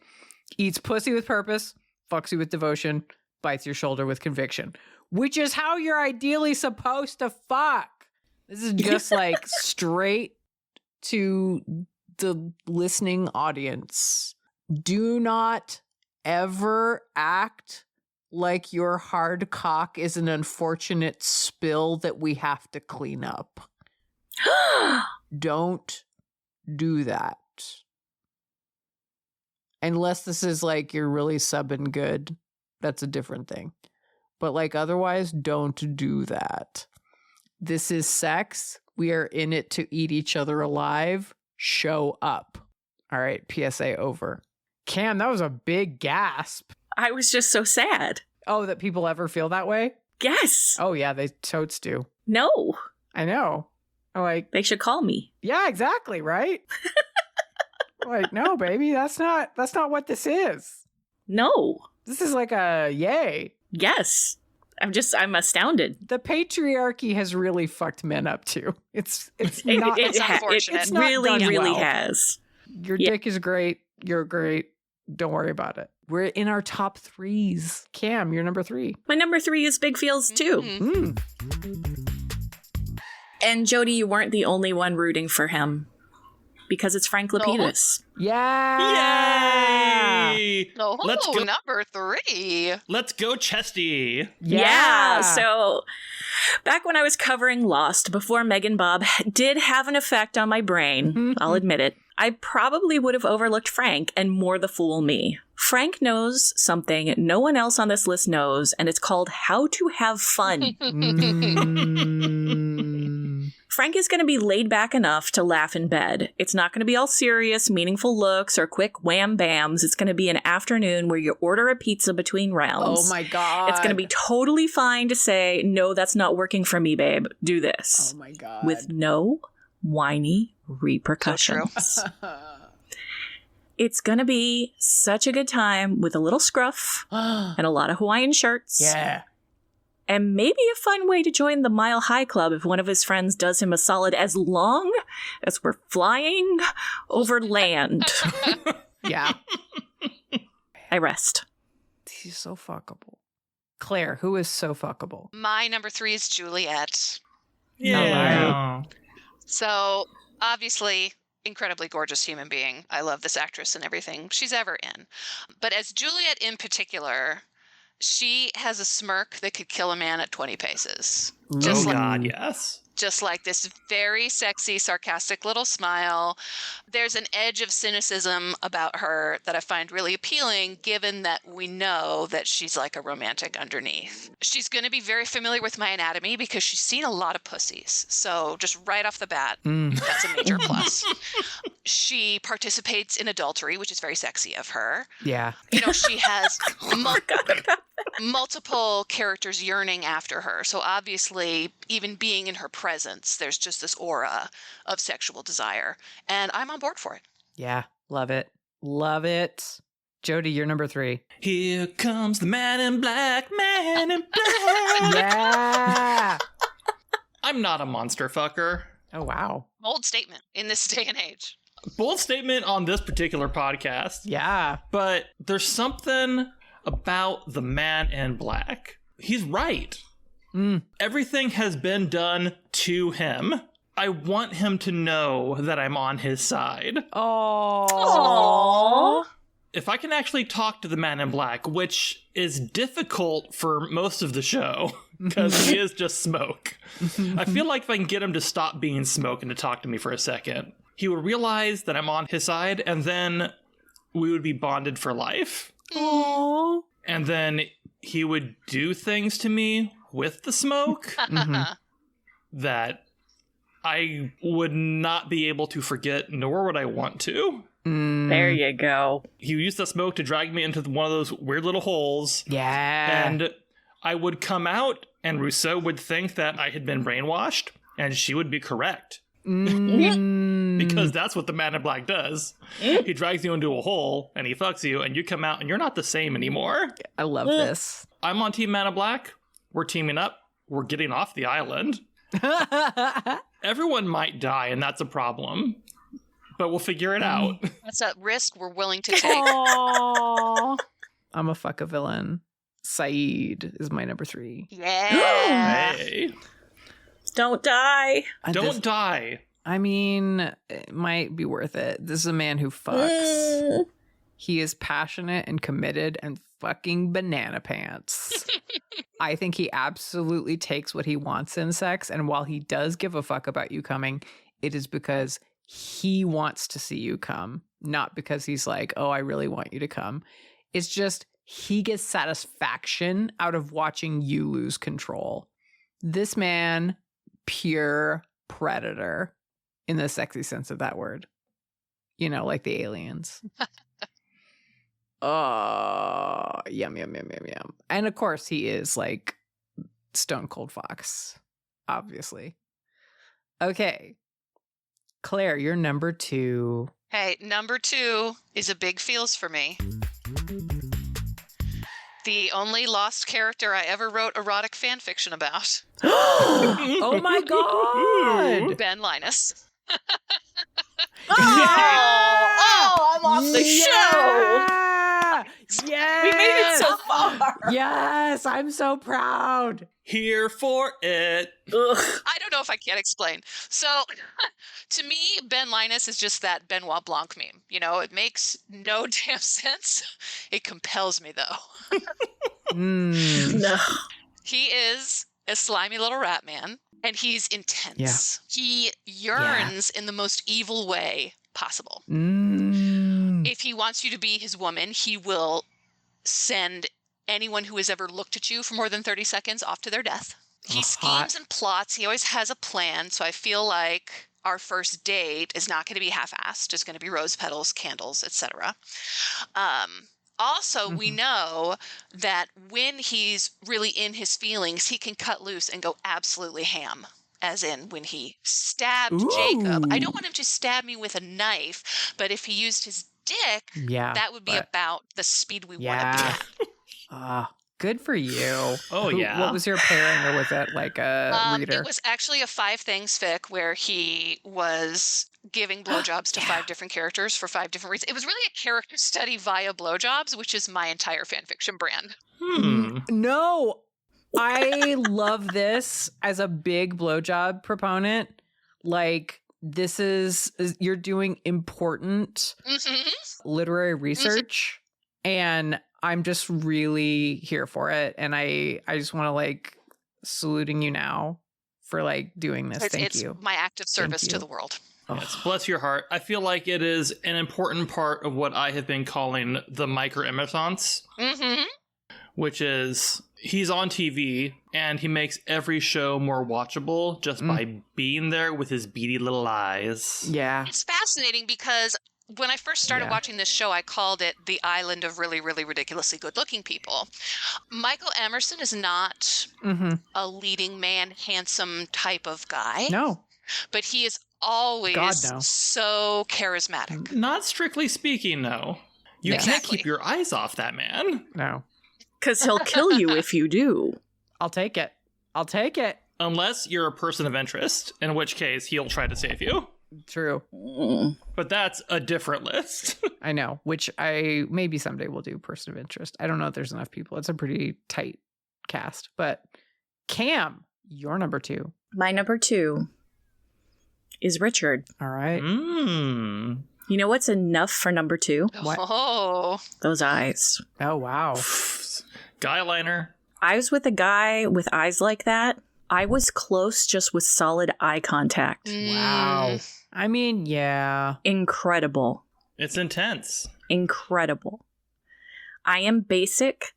Eats pussy with purpose, fucks you with devotion, bites your shoulder with conviction, which is how you're ideally supposed to fuck. This is just like straight to the listening audience. Do not ever act like your hard cock is an unfortunate spill that we have to clean up. Don't do that. Unless this is like you're really subbing good. That's a different thing. But like otherwise, don't do that. This is sex. We are in it to eat each other alive. Show up. All right, PSA over. Cam, that was a big gasp. I was just so sad. Oh, that people ever feel that way? Yes. Oh, yeah, they totes do. No. I know. I'm like, they should call me. Yeah, exactly, right? Like, no, baby, that's not what this is. No. This is like a yay. Yes. I'm astounded. The patriarchy has really fucked men up too. It's not. It's unfortunate. It's not really well. has. Your dick is great. You're great. Don't worry about it. We're in our top 3s. Cam, you're number 3. My number 3 is Big Feels too. And Jody, you weren't the only one rooting for him. Because it's Frank Lapidus. Yeah! Yay! Oh, Let's go. Number 3. Let's go, Chesty. Yeah. So back when I was covering Lost, before Meg and Bob did have an effect on my brain, I'll admit it, I probably would have overlooked Frank and more the fool me. Frank knows something no one else on this list knows, and it's called how to have fun. Frank is going to be laid back enough to laugh in bed. It's not going to be all serious, meaningful looks or quick wham bams. It's going to be an afternoon where you order a pizza between rounds. Oh my God. It's going to be totally fine to say, no, that's not working for me, babe. Do this. Oh my God. With no whiny repercussions. So It's going to be such a good time with a little scruff and a lot of Hawaiian shirts. Yeah. And maybe a fun way to join the Mile High Club if one of his friends does him a solid as long as we're flying over land. Yeah. I rest. He's so fuckable. Claire, who is so fuckable? My number 3 is Juliet. Yeah. So, obviously, incredibly gorgeous human being. I love this actress and everything she's ever in. But as Juliet in particular, she has a smirk that could kill a man at 20 paces. Oh, God, yes. Just like this very sexy, sarcastic little smile. There's an edge of cynicism about her that I find really appealing, given that we know that she's like a romantic underneath. She's going to be very familiar with my anatomy because she's seen a lot of pussies. So just right off the bat, that's a major plus. She participates in adultery, which is very sexy of her. Yeah. You know, she has Forgot about that. multiple characters yearning after her. So obviously, even being in her presence, there's just this aura of sexual desire. And I'm on board for it. Yeah. Love it. Love it. Jody, you're number 3. Here comes the man in black, man in black. Yeah. I'm not a monster fucker. Oh, wow. Bold statement in this day and age. Bold statement on this particular podcast. Yeah. But there's something about the man in black. He's right. Everything has been done to him. I want him to know that I'm on his side. Oh. If I can actually talk to the man in black, which is difficult for most of the show, because he is just smoke. I feel like if I can get him to stop being smoke and to talk to me for a second, he would realize that I'm on his side, and then we would be bonded for life. Oh. And then he would do things to me with the smoke that I would not be able to forget, nor would I want to. There you go. He used the smoke to drag me into one of those weird little holes. Yeah. And I would come out, and Rousseau would think that I had been brainwashed, and she would be correct. Because that's what the man in black does. He drags you into a hole, and he fucks you, and you come out, and you're not the same anymore. I love this. I'm on Team Man in Black. We're teaming up. We're getting off the island. Everyone might die, and that's a problem. But we'll figure it out. That's a risk we're willing to take. Aww. I'm a fuck a villain. Saeed is my number 3. Yeah. Hey. Don't die. Don't die. I mean, it might be worth it. This is a man who fucks. He is passionate and committed and fucking banana pants. I think he absolutely takes what he wants in sex. And while he does give a fuck about you coming, it is because he wants to see you come, not because he's like, oh, I really want you to come. It's just he gets satisfaction out of watching you lose control. This man, pure predator in the sexy sense of that word. You know, like the aliens. Oh, yum, yum, yum, yum, yum. And of course, he is like Stone Cold Fox, obviously. Okay. Claire, you're number 2. Hey, number 2 is a big feels for me. The only lost character I ever wrote erotic fan fiction about. Oh my God! Ben Linus. I'm off the show. Yes! We made it so far. Yes, I'm so proud. Here for it. Ugh. I don't know if I can explain. So, to me, Ben Linus is just that Benoit Blanc meme. You know, it makes no damn sense. It compels me, though. No. He is a slimy little rat man, and he's intense. Yeah. He yearns in the most evil way possible. If he wants you to be his woman, he will send anyone who has ever looked at you for more than 30 seconds off to their death. He schemes and plots. He always has a plan. So I feel like our first date is not going to be half-assed. It's going to be rose petals, candles, etc. Also, we know that when he's really in his feelings, he can cut loose and go absolutely ham. As in when he stabbed Jacob. I don't want him to stab me with a knife, but if he used his dick, that would be about the speed we want to be at. Good for you. Oh, yeah. What was your pairing, or was that like a reader? It was actually a 5 things fic where he was giving blowjobs to 5 different characters for 5 different reasons. It was really a character study via blowjobs, which is my entire fanfiction brand. No, I love this as a big blowjob proponent. Like, this is you're doing important literary research, and I'm just really here for it. And I just want to like saluting you now for like doing this. Thank you. It's my act of service to the world. Yes, bless your heart. I feel like it is an important part of what I have been calling the micro-emergence, which is he's on TV and he makes every show more watchable just by being there with his beady little eyes. Yeah. It's fascinating because when I first started watching this show, I called it the island of really, really ridiculously good-looking people. Michael Emerson is not a leading man, handsome type of guy. No. But he is always so charismatic. Not strictly speaking, no. You can't keep your eyes off that man. No. Because he'll kill you if you do. I'll take it. I'll take it. Unless you're a person of interest, in which case he'll try to save you. True. But that's a different list. I know, which I maybe someday will do person of interest. I don't know if there's enough people. It's a pretty tight cast. But Cam, your number 2. My number 2 is Richard. All right. Mm. You know what's enough for number 2? What? Oh. Those eyes. Oh, wow. Guy liner. I was with a guy with eyes like that. I was close just with solid eye contact. Wow. I mean, yeah. Incredible. It's intense. Incredible. I am basic,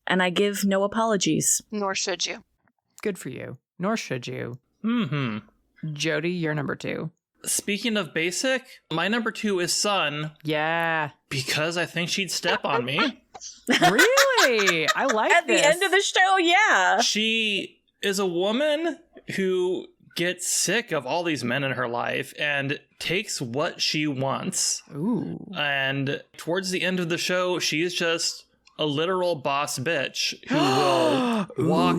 and I give no apologies. Nor should you. Good for you. Nor should you. Mm-hmm. Jody, your number 2. Speaking of basic, my number 2 is Sun. Yeah. Because I think she'd step on me. Really? I like At this. the end of the show, yeah. She is a woman who gets sick of all these men in her life and takes what she wants. Ooh. And towards the end of the show, she's just a literal boss bitch who will walk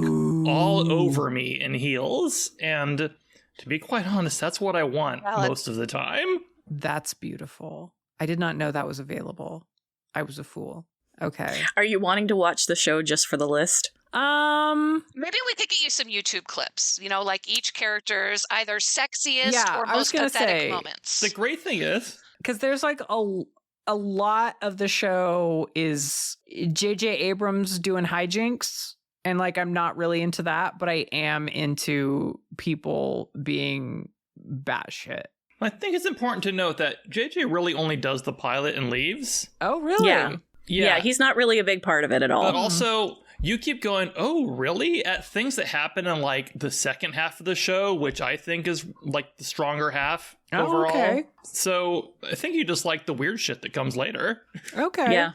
all over me in heels. And to be quite honest, that's what I want most of the time. That's beautiful. I did not know that was available. I was a fool. Okay. Are you wanting to watch the show just for the list? Maybe we could get you some YouTube clips, you know, like each character's either sexiest or most pathetic moments. The great thing is, because there's like a lot of the show is J.J. Abrams doing hijinks. And like, I'm not really into that, but I am into people being batshit. I think it's important to note that JJ really only does the pilot and leaves. Oh, really? Yeah, he's not really a big part of it at all. But also, you keep going, oh, really? At things that happen in like the second half of the show, which I think is like the stronger half overall. Okay. So I think you just like the weird shit that comes later. Okay. Yeah.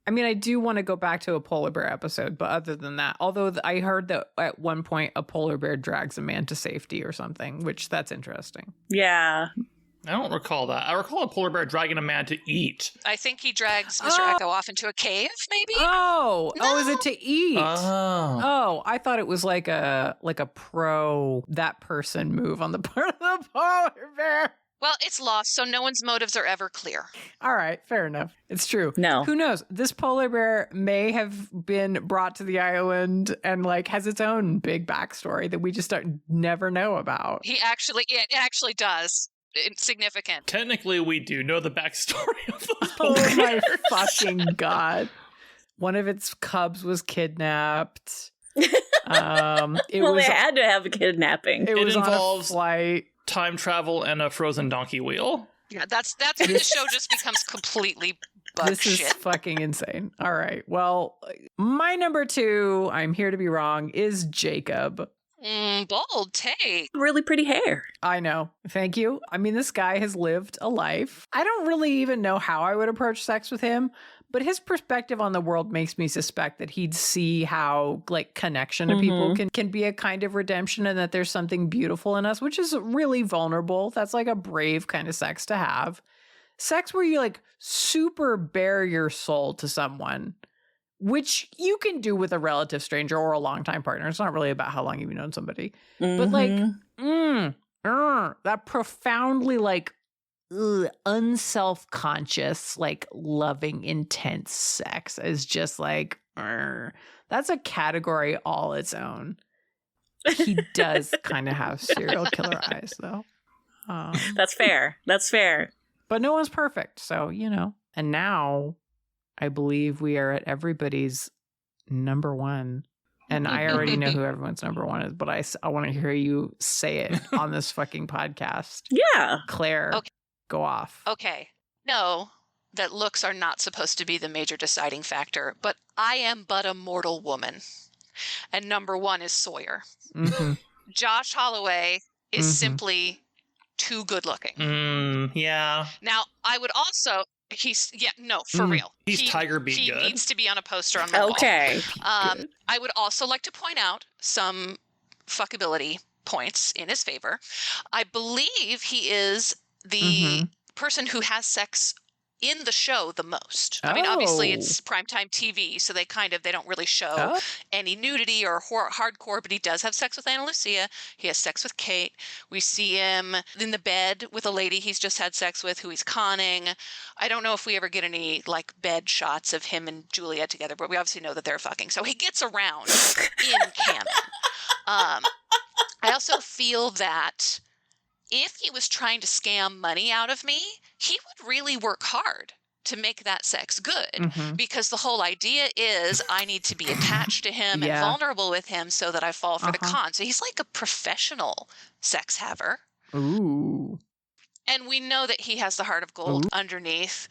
I mean, I do want to go back to a polar bear episode, but other than that, although I heard that at one point a polar bear drags a man to safety or something, which that's interesting. Yeah. I don't recall that. I recall a polar bear dragging a man to eat. I think he drags Mr. Echo off into a cave, maybe? Oh, is it to eat? Oh, I thought it was like a pro that person move on the part of the polar bear. Well, it's lost, so no one's motives are ever clear. All right, fair enough. It's true. No. Who knows? This polar bear may have been brought to the island and like has its own big backstory that we just never know about. It actually does. It's significant. Technically, we do know the backstory of those Oh polar my bears. fucking God. One of its cubs was kidnapped. It They was had to have a kidnapping. it was involves on a flight. Time travel and a frozen donkey wheel. Yeah, that's when the show just becomes completely bug This is shit. fucking insane. All right. Well, my number 2, I'm here to be wrong, is Jacob. Bold take. Really pretty hair. I know. Thank you. I mean, this guy has lived a life. I don't really even know how I would approach sex with him, but his perspective on the world makes me suspect that he'd see how like connection to people can be a kind of redemption and that there's something beautiful in us, which is really vulnerable. That's like a brave kind of sex to have. Sex where you like super bare your soul to someone, which you can do with a relative stranger or a longtime partner. It's not really about how long you've known somebody. But like, that profoundly like unself-conscious, like loving, intense sex is just like, that's a category all its own. He does kind of have serial killer eyes though. That's fair. That's fair. But no one's perfect. So, you know, and now I believe we are at everybody's number 1. And I already know who everyone's number 1 is, but I want to hear you say it on this fucking podcast. Yeah. Claire, Okay. go off. Okay. No, that looks are not supposed to be the major deciding factor, but I am but a mortal woman. And number one is Sawyer. Mm-hmm. Josh Holloway is Mhm. simply too good looking. Yeah. Now, I would also, for real. He's Tiger Beat He good. needs to be on a poster on my wall. Okay. Good. I would also like to point out some fuckability points in his favor. I believe he is the person who has sex in the show the most. I mean, obviously it's primetime TV, so they don't really show any nudity or hardcore, but he does have sex with Ana Lucia. He has sex with Kate. We see him in the bed with a lady he's just had sex with who he's conning. I don't know if we ever get any like bed shots of him and Julia together, but we obviously know that they're fucking. So he gets around in canon. I also feel that if he was trying to scam money out of me, he would really work hard to make that sex good, because the whole idea is I need to be attached to him and vulnerable with him so that I fall for the con. So he's like a professional sex haver. Ooh. And we know that he has the heart of gold underneath.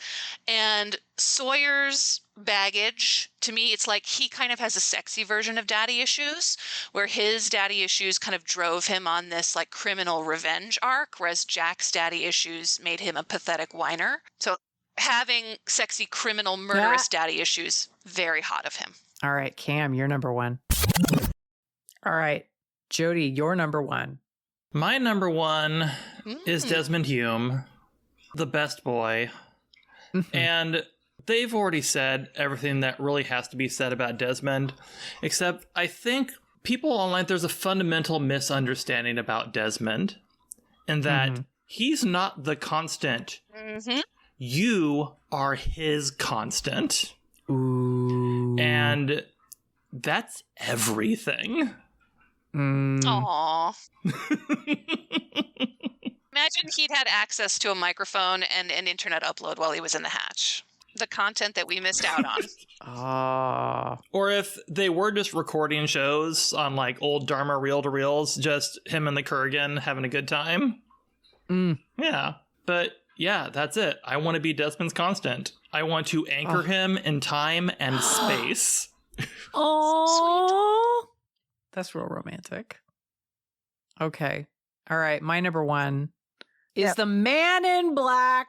And Sawyer's baggage, to me, it's like he kind of has a sexy version of daddy issues, where his daddy issues kind of drove him on this like criminal revenge arc, whereas Jack's daddy issues made him a pathetic whiner. So having sexy criminal murderous daddy issues, very hot of him. All right, Cam, you're number one. All right, Jody, you're number one. My number one is Desmond Hume, the best boy. And they've already said everything that really has to be said about Desmond, except I think people online, there's a fundamental misunderstanding about Desmond, in that he's not the constant. You are his constant. Ooh. And that's everything. Aww. Imagine he'd had access to a microphone and an internet upload while he was in the hatch. The content that we missed out on. Or if they were just recording shows on like old Dharma reel-to-reels, just him and the Kurgan having a good time. Yeah. But yeah, that's it. I want to be Desmond's constant. I want to anchor him in time and space. Oh, that's real romantic. Okay. All right. My number one is the Man in Black.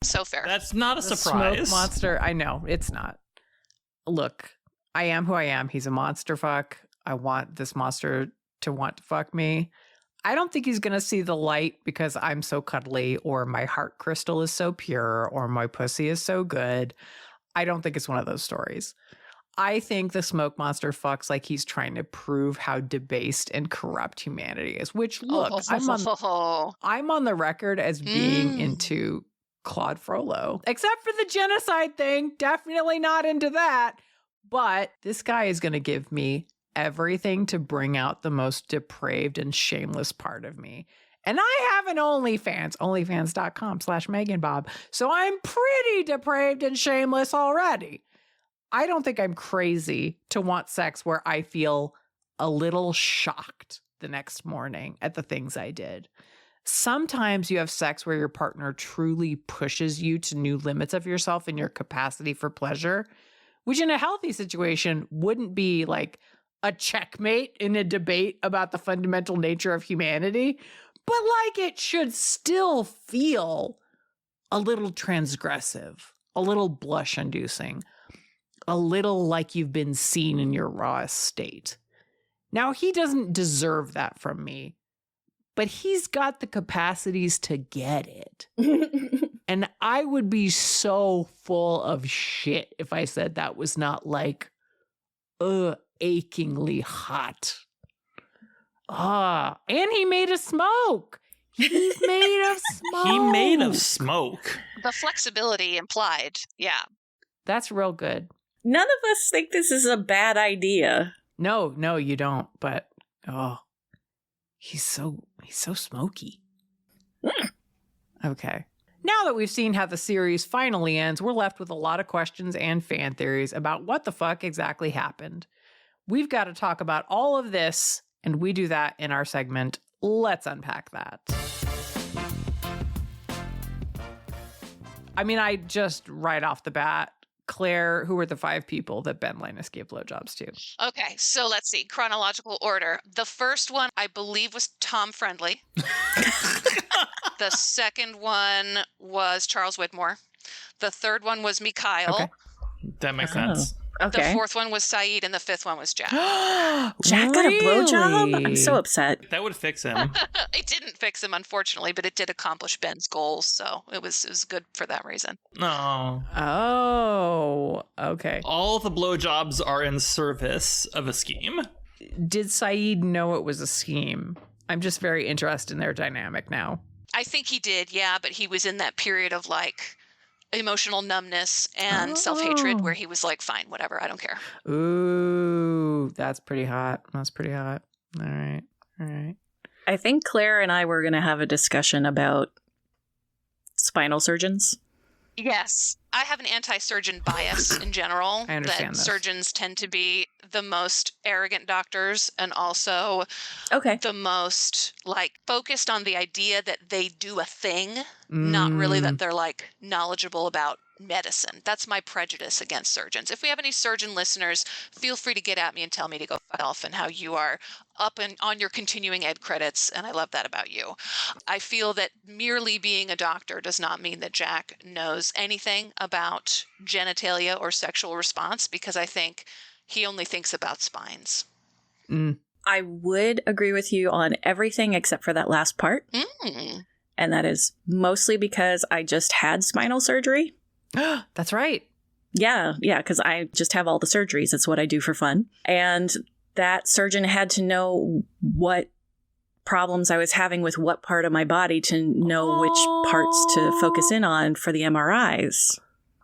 So fair. That's not a The surprise. Smoke monster. I know. It's not. Look, I am who I am. He's a monster fuck. I want this monster to want to fuck me. I don't think he's going to see the light because I'm so cuddly, or my heart crystal is so pure, or my pussy is so good. I don't think it's one of those stories. I think the smoke monster fucks like he's trying to prove how debased and corrupt humanity is, which, look, I'm on the record as being into Claude Frollo, except for the genocide thing. Definitely not into that. But this guy is going to give me everything to bring out the most depraved and shameless part of me. And I have an OnlyFans, onlyfans.com/MeganBob. So I'm pretty depraved and shameless already. I don't think I'm crazy to want sex where I feel a little shocked the next morning at the things I did. Sometimes you have sex where your partner truly pushes you to new limits of yourself and your capacity for pleasure, which in a healthy situation wouldn't be like a checkmate in a debate about the fundamental nature of humanity, but like it should still feel a little transgressive, a little blush-inducing, a little like you've been seen in your rawest state. Now, he doesn't deserve that from me, but he's got the capacities to get it. And I would be so full of shit if I said that was not like, achingly hot. And he made a smoke. He's made of smoke. He made of smoke. The flexibility implied. Yeah. That's real good. None of us think this is a bad idea. No, you don't. But he's so smoky. Okay. Now that we've seen how the series finally ends, we're left with a lot of questions and fan theories about what the fuck exactly happened. We've got to talk about all of this, and we do that in our segment, Let's Unpack That. I mean, I just right off the bat, Claire, who were the 5 people that Ben Linus gave blowjobs to? Okay, so let's see. Chronological order. The first one, I believe, was Tom Friendly. The second one was Charles Whitmore. The third one was Mikhail. Okay. That makes sense. Okay. The fourth one was Saeed, and the fifth one was Jack. Jack got a blowjob? I'm so upset. That would fix him. It didn't fix him, unfortunately, but it did accomplish Ben's goals, so it was good for that reason. No. Oh, okay. All the blowjobs are in service of a scheme. Did Saeed know it was a scheme? I'm just very interested in their dynamic now. I think he did, yeah, but he was in that period of like emotional numbness and self-hatred where he was like, fine, whatever, I don't care. Ooh, that's pretty hot. That's pretty hot. All right. All right. I think Claire and I were going to have a discussion about spinal surgeons. Yes, I have an anti-surgeon bias in general. I understand that this. surgeons tend to be the most arrogant doctors and also Okay. the most like focused on the idea that they do a thing, not really that they're like knowledgeable about medicine. That's my prejudice against surgeons. If we have any surgeon listeners, feel free to get at me and tell me to go fuck off and how you are up and on your continuing ed credits, and I love that about you. I feel that merely being a doctor does not mean that Jack knows anything about genitalia or sexual response, because I think he only thinks about spines. I would agree with you on everything except for that last part. And that is mostly because I just had spinal surgery. That's right. Yeah, because I just have all the surgeries. It's what I do for fun. And that surgeon had to know what problems I was having with what part of my body to know which parts to focus in on for the MRIs.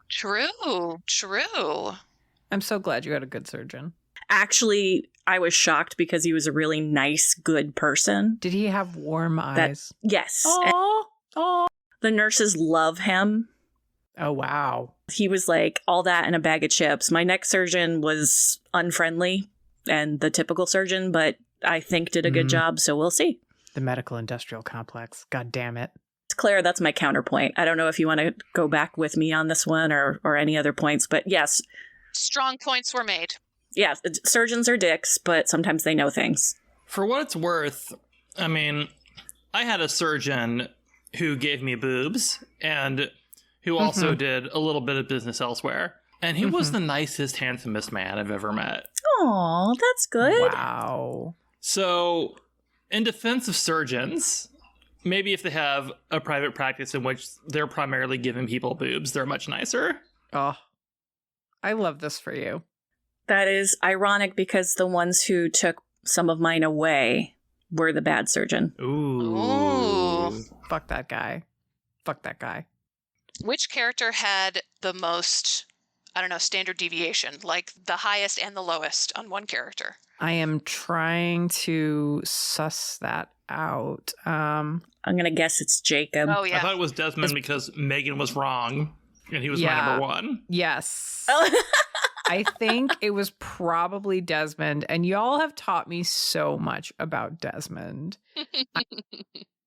True. I'm so glad you had a good surgeon. Actually, I was shocked because he was a really nice, good person. Did he have warm eyes? Yes. Oh. The nurses love him. Oh, wow. He was like all that and a bag of chips. My neck surgeon was unfriendly and the typical surgeon, but I think did a good job, so we'll see. The medical industrial complex. God damn it. Claire, that's my counterpoint. I don't know if you want to go back with me on this one or any other points, but yes. Strong points were made. Yeah, surgeons are dicks, but sometimes they know things. For what it's worth, I mean, I had a surgeon who gave me boobs and who also did a little bit of business elsewhere. And he was the nicest, handsomest man I've ever met. Aw, that's good. Wow. So, in defense of surgeons, maybe if they have a private practice in which they're primarily giving people boobs, they're much nicer. Oh, I love this for you. That is ironic because the ones who took some of mine away were the bad surgeon. Ooh. Fuck that guy. Fuck that guy. Which character had the most, I don't know, standard deviation, like the highest and the lowest on one character? I am trying to suss that out. I'm going to guess it's Jacob. Oh, I yeah. thought it was Desmond because Megan was wrong and he was my number one. Yes. I think it was probably Desmond, and y'all have taught me so much about Desmond.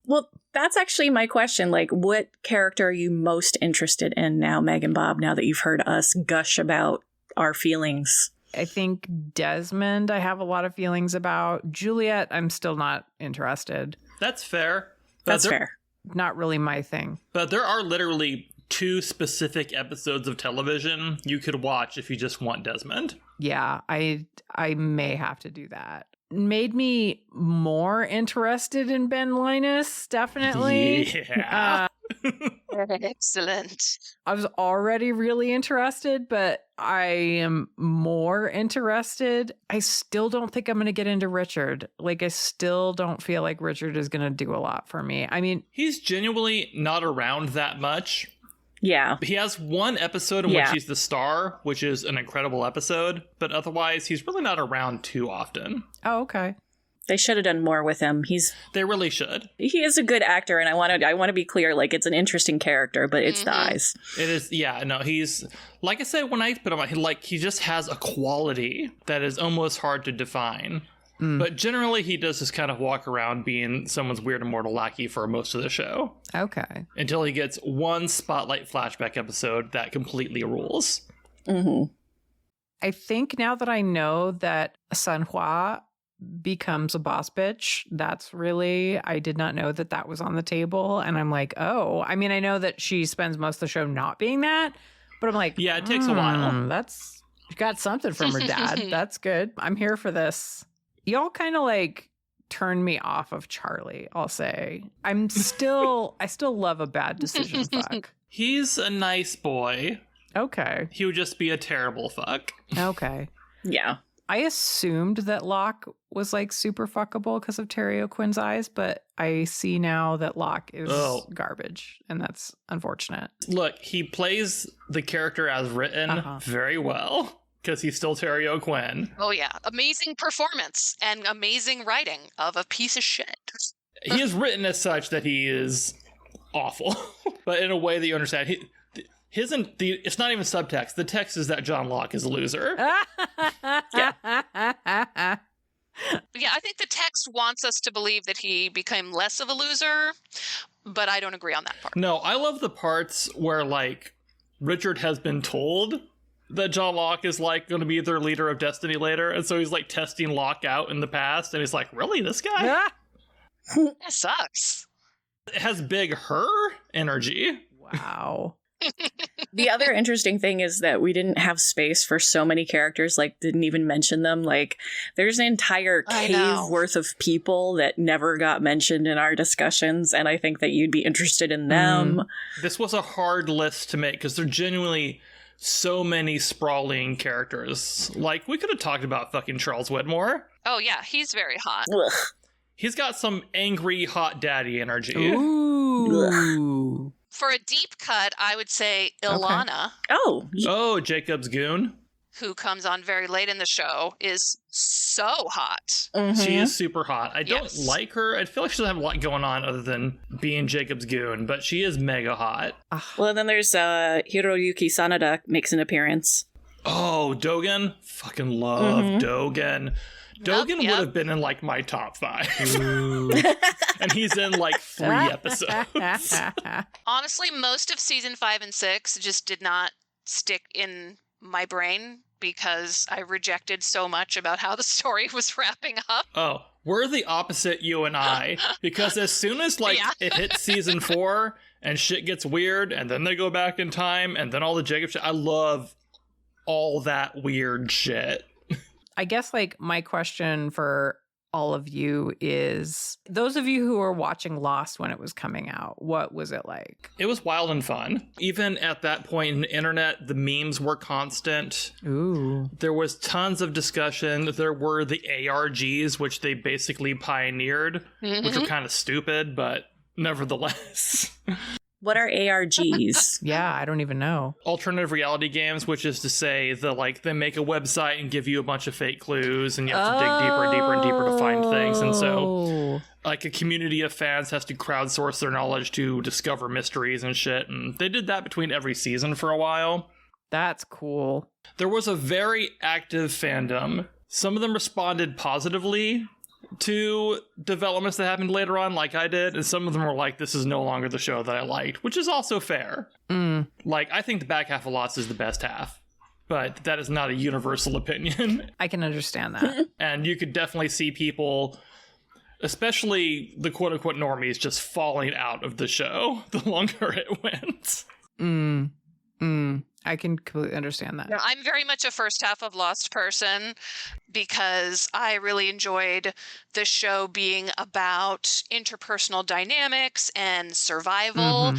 Well, that's actually my question. Like, what character are you most interested in now, Meg and Bob, now that you've heard us gush about our feelings? I think Desmond, I have a lot of feelings about. Juliet, I'm still not interested. That's fair. That's fair. Not really my thing. But there are literally 2 specific episodes of television you could watch if you just want Desmond. Yeah, I may have to do that. Made me more interested in Ben Linus, definitely. Yeah. Excellent. I was already really interested, but I am more interested. I still don't think I'm going to get into Richard. Like, I still don't feel like Richard is going to do a lot for me. I mean, He's genuinely not around that much. Yeah. He has one episode in which he's the star, which is an incredible episode, but otherwise he's really not around too often. oh, okay. They should have done more with him. They really should. He is a good actor, and I want to be clear, like, it's an interesting character, but it's the eyes. It is, yeah, no, he's, like I said when I put him on, he just has a quality that is almost hard to define. But generally, he does just kind of walk around being someone's weird immortal lackey for most of the show. Okay. Until he gets one spotlight flashback episode that completely rules. Mm-hmm. I think now that I know that Sanhua becomes a boss bitch, I did not know that that was on the table. And I'm like, oh, I mean, I know that she spends most of the show not being that, but I'm like, yeah, it takes a while. You got something from her dad. That's good. I'm here for this. Y'all kind of like turned me off of Charlie, I'll say. I still love a bad decision fuck. He's a nice boy. Okay. He would just be a terrible fuck. Okay. Yeah. I assumed that Locke was like super fuckable because of Terry O'Quinn's eyes, but I see now that Locke is garbage, and that's unfortunate. Look, he plays the character as written very well. Because he's still Terry O'Quinn. Oh, yeah. Amazing performance and amazing writing of a piece of shit. He is written as such that he is awful, but in a way that you understand. It's not even subtext. The text is that John Locke is a loser. Yeah, I think the text wants us to believe that he became less of a loser, but I don't agree on that part. No, I love the parts where, like, Richard has been told that John Locke is, like, going to be their leader of Destiny later, and so he's, like, testing Locke out in the past, and he's like, really, this guy? That sucks. It has big her energy. Wow. The other interesting thing is that we didn't have space for so many characters, like, didn't even mention them. Like, there's an entire cave worth of people that never got mentioned in our discussions, and I think that you'd be interested in them. This was a hard list to make, because they're genuinely so many sprawling characters. Like, we could have talked about fucking Charles Whitmore. Oh, yeah, he's very hot. Ugh. He's got some angry hot daddy energy. Ooh. For a deep cut, I would say Ilana, Oh, Jacob's goon. who comes on very late in the show, is so hot. She is super hot. I don't like her. I feel like she doesn't have a lot going on other than being Jacob's goon, but she is mega hot. Well, then there's Hiroyuki Sanada makes an appearance. Oh, Dogen? Fucking love Dogen. Dogen Yep. would have been in, like, my top 5. And he's in, like, 3 episodes. Honestly, most of season 5 and 6 just did not stick in my brain because I rejected so much about how the story was wrapping up. Oh, we're the opposite, you and I. Because as soon as, like, it hits season 4 and shit gets weird, and then they go back in time, and then all the Jacob shit, I love all that weird shit. I guess, like, my question for all of you is, those of you who were watching Lost when it was coming out, what was it like? It was wild and fun. Even at that point in the internet, the memes were constant. Ooh. There was tons of discussion. There were the ARGs, which they basically pioneered, which were kind of stupid, but nevertheless. What are ARGs? Yeah, I don't even know. Alternative reality games, which is to say they make a website and give you a bunch of fake clues, and you have to dig deeper and deeper and deeper to find things. And so, like, a community of fans has to crowdsource their knowledge to discover mysteries and shit. And they did that between every season for a while. That's cool. There was a very active fandom. Some of them responded positively to developments that happened later on, like I did, and some of them were like, this is no longer the show that I liked, which is also fair. Like, I think the back half of Lost is the best half, but that is not a universal opinion. I can understand that. And you could definitely see people, especially the quote-unquote normies, just falling out of the show the longer it went. I can completely understand that. Yeah, I'm very much a first half of Lost person because I really enjoyed the show being about interpersonal dynamics and survival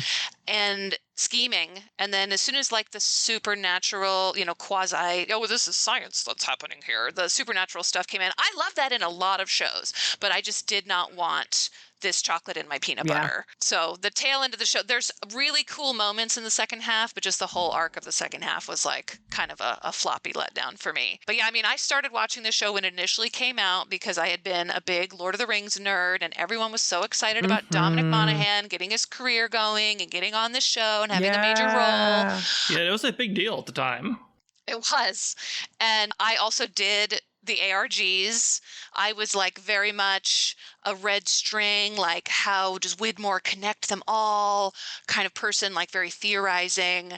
and scheming. And then as soon as, like, the supernatural, quasi, this is science that's happening here, the supernatural stuff came in, I love that in a lot of shows, but I just did not want this chocolate in my peanut butter. So the tail end of the show, there's really cool moments in the second half, but just the whole arc of the second half was, like, kind of a floppy letdown for me. But yeah, I mean, I started watching the show when it initially came out because I had been a big Lord of the Rings nerd, and everyone was so excited about Dominic Monaghan getting his career going and getting on this show and having a major role. Yeah, it was a big deal at the time. It was. And I also did the ARGs. I was like very much a red string, like how does Widmore connect them all kind of person, like very theorizing.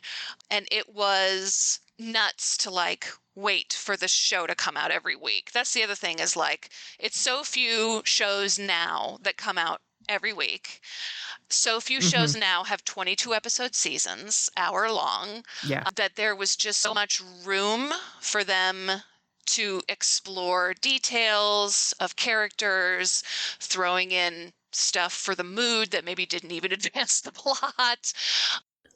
And it was nuts to like wait for the show to come out every week. That's the other thing is like, it's so few shows now that come out every week. So few shows now have 22 episode seasons, hour long, that there was just so much room for them to explore details of characters, throwing in stuff for the mood that maybe didn't even advance the plot.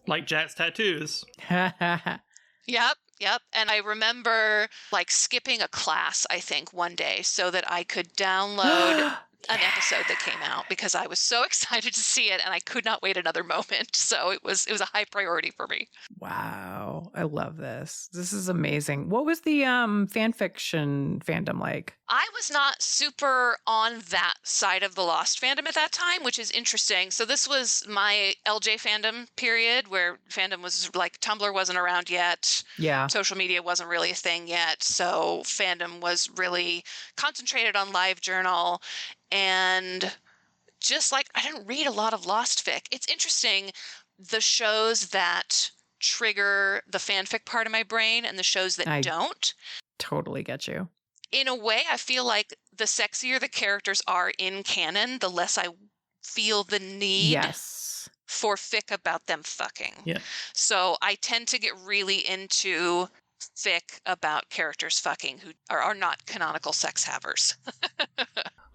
Like Jack's tattoos. Yep. And I remember like skipping a class, I think, one day so that I could download an episode that came out because I was so excited to see it and I could not wait another moment. So it was a high priority for me. Wow. I love this. This is amazing. What was the fan fiction fandom like? I was not super on that side of the Lost fandom at that time, which is interesting. So this was my LJ fandom period where fandom was like Tumblr wasn't around yet. Yeah. Social media wasn't really a thing yet. So fandom was really concentrated on LiveJournal. And just like I didn't read a lot of Lost fic. It's interesting, the shows that trigger the fanfic part of my brain and the shows that don't. Totally get you. In a way, I feel like the sexier the characters are in canon, the less I feel the need for fic about them fucking. Yeah. So I tend to get really into fic about characters fucking who are not canonical sex havers.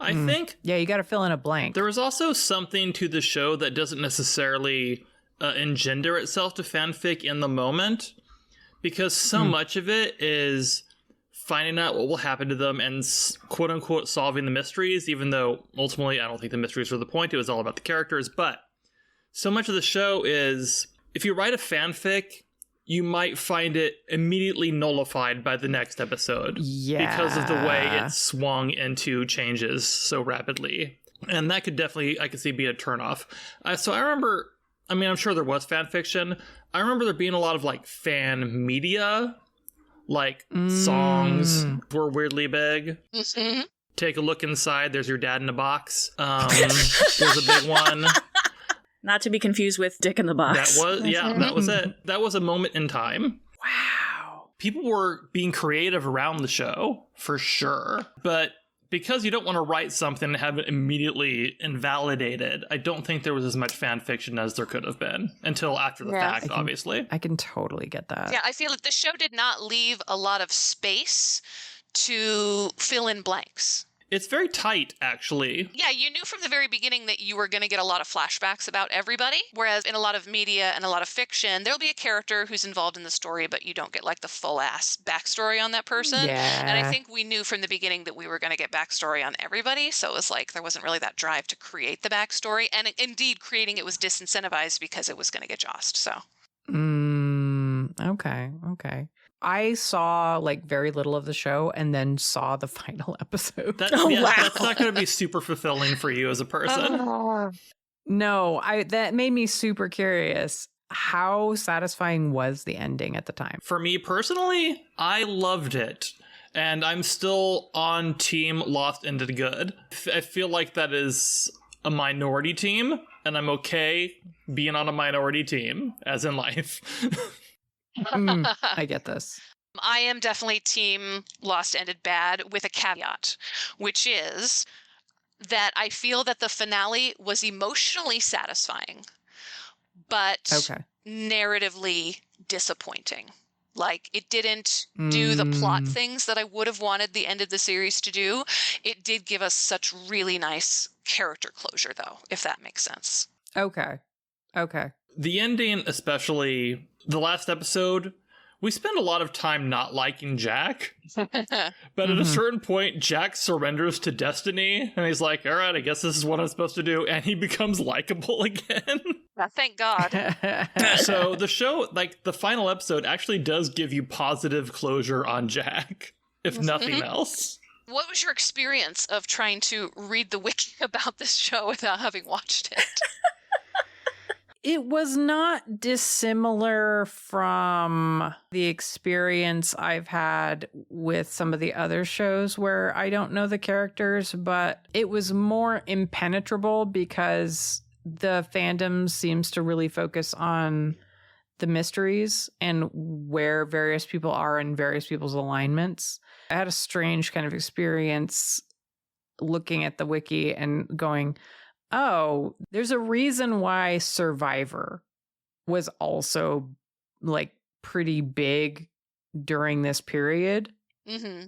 I think... Yeah, you got to fill in a blank. There was also something to the show that doesn't necessarily engender itself to fanfic in the moment, because so much of it is finding out what will happen to them and quote-unquote solving the mysteries, even though ultimately I don't think the mysteries were the point. It was all about the characters. But so much of the show is, if you write a fanfic, you might find it immediately nullified by the next episode. Because of the way it swung into changes so rapidly. And that could definitely, I could see, be a turnoff. So I remember, I mean, I'm sure there was fan fiction. I remember there being a lot of like fan media, like songs were weirdly big. Take a look inside. There's your dad in a box. Was a big one. Not to be confused with Dick in the Box. That was, that was it. That was a moment in time. Wow. People were being creative around the show, for sure. But because you don't want to write something and have it immediately invalidated, I don't think there was as much fan fiction as there could have been until after the fact, obviously. I can totally get that. Yeah, I feel like the show did not leave a lot of space to fill in blanks. It's very tight, actually. Yeah, you knew from the very beginning that you were going to get a lot of flashbacks about everybody, whereas in a lot of media and a lot of fiction, there'll be a character who's involved in the story, but you don't get like the full-ass backstory on that person. Yeah. And I think we knew from the beginning that we were going to get backstory on everybody, so it was like there wasn't really that drive to create the backstory, and indeed creating it was disincentivized because it was going to get jossed, so. Okay. I saw like very little of the show and then saw the final episode. That's not going to be super fulfilling for you as a person. No, that made me super curious. How satisfying was the ending at the time? For me personally, I loved it. And I'm still on team Lost Ended Good. I feel like that is a minority team, and I'm okay being on a minority team, as in life. I get this. I am definitely team Lost Ended Bad with a caveat, which is that I feel that the finale was emotionally satisfying, but narratively disappointing. Like, it didn't do the plot things that I would have wanted the end of the series to do. It did give us such really nice character closure, though, if that makes sense. Okay. The ending, especially the last episode, we spend a lot of time not liking Jack. But at a certain point, Jack surrenders to destiny, and he's like, all right, I guess this is what I'm supposed to do, and he becomes likable again. Thank God. So the show, like, the final episode actually does give you positive closure on Jack, if nothing else. What was your experience of trying to read the wiki about this show without having watched it? It was not dissimilar from the experience I've had with some of the other shows where I don't know the characters, but it was more impenetrable because the fandom seems to really focus on the mysteries and where various people are in various people's alignments. I had a strange kind of experience looking at the wiki and going, oh, there's a reason why Survivor was also like pretty big during this period. Mm-hmm.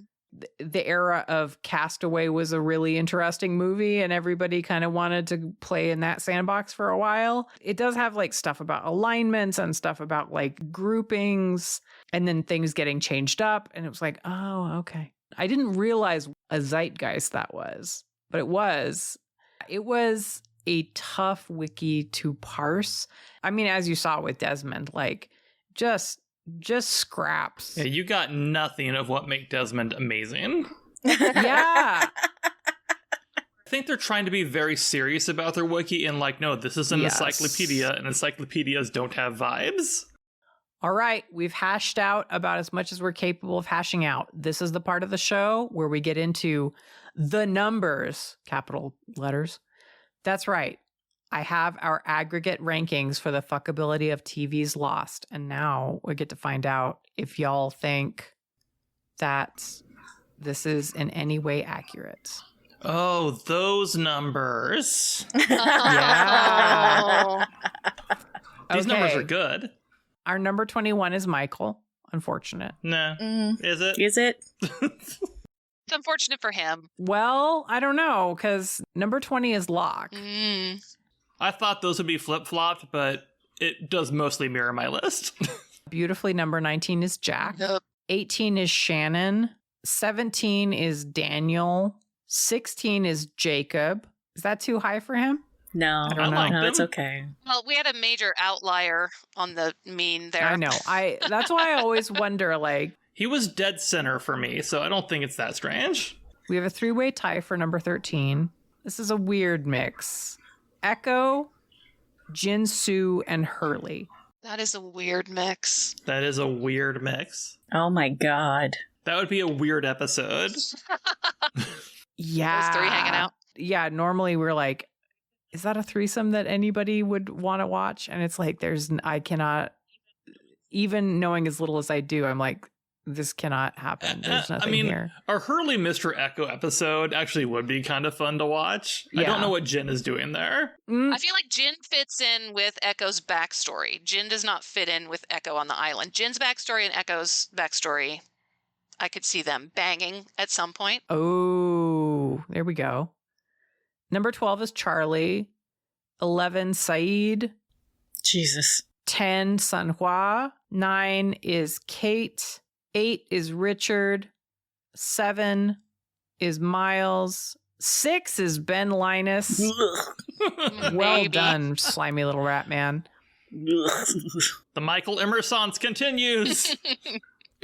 The era of Castaway was a really interesting movie and everybody kind of wanted to play in that sandbox for a while. It does have like stuff about alignments and stuff about like groupings and then things getting changed up. And it was like, oh, okay. I didn't realize a zeitgeist that was, but it was a tough wiki to parse. I mean, as you saw with Desmond, like just scraps. Yeah, you got nothing of what make Desmond amazing. Yeah. I think they're trying to be very serious about their wiki and like, no, this is an encyclopedia and encyclopedias don't have vibes. All right, we've hashed out about as much as we're capable of hashing out. This is the part of the show where we get into the numbers, capital letters. That's right. I have our aggregate rankings for the fuckability of TV's Lost. And now we get to find out if y'all think that this is in any way accurate. Oh, those numbers. Yeah. These numbers are Okay. good. Our number 21 is Michael. Unfortunate. Nah. Is it? Is it? It's unfortunate for him. Well, I don't know, because number 20 is Locke. Mm. I thought those would be flip-flopped, but it does mostly mirror my list. Beautifully, number 19 is Jack. Yep. 18 is Shannon. 17 is Daniel. 16 is Jacob. Is that too high for him? No, I don't know. no, it's them. okay. Well, we had a major outlier on the mean there. I know. That's why I always wonder, like, He was dead center for me, so I don't think it's that strange. we have a three-way tie for number 13. This is a weird mix. Echo, Jinsu, and Hurley. That is a weird mix. That is a weird mix. Oh my god. That would be a weird episode. Yeah. Those three hanging out. Yeah, normally we're like, is that a threesome that anybody would want to watch? And it's like, I cannot, even knowing as little as I do, I'm like, this cannot happen. There's nothing here. Our Hurley Mr. Echo episode actually would be kind of fun to watch. I Yeah. don't know what Jin is doing there. Mm, I feel like Jin fits in with Echo's backstory. Jin does not fit in with Echo on the island. Jin's backstory and Echo's backstory, I could see them banging at some point. oh, there we go. Number 12 is Charlie. 11, Saeed. Jesus. 10, Sanhua. 9 is Kate. 8 is Richard. 7 is Miles. 6 is Ben Linus. Well Maybe. done, slimy little rat man. The Michael Emerson's continues.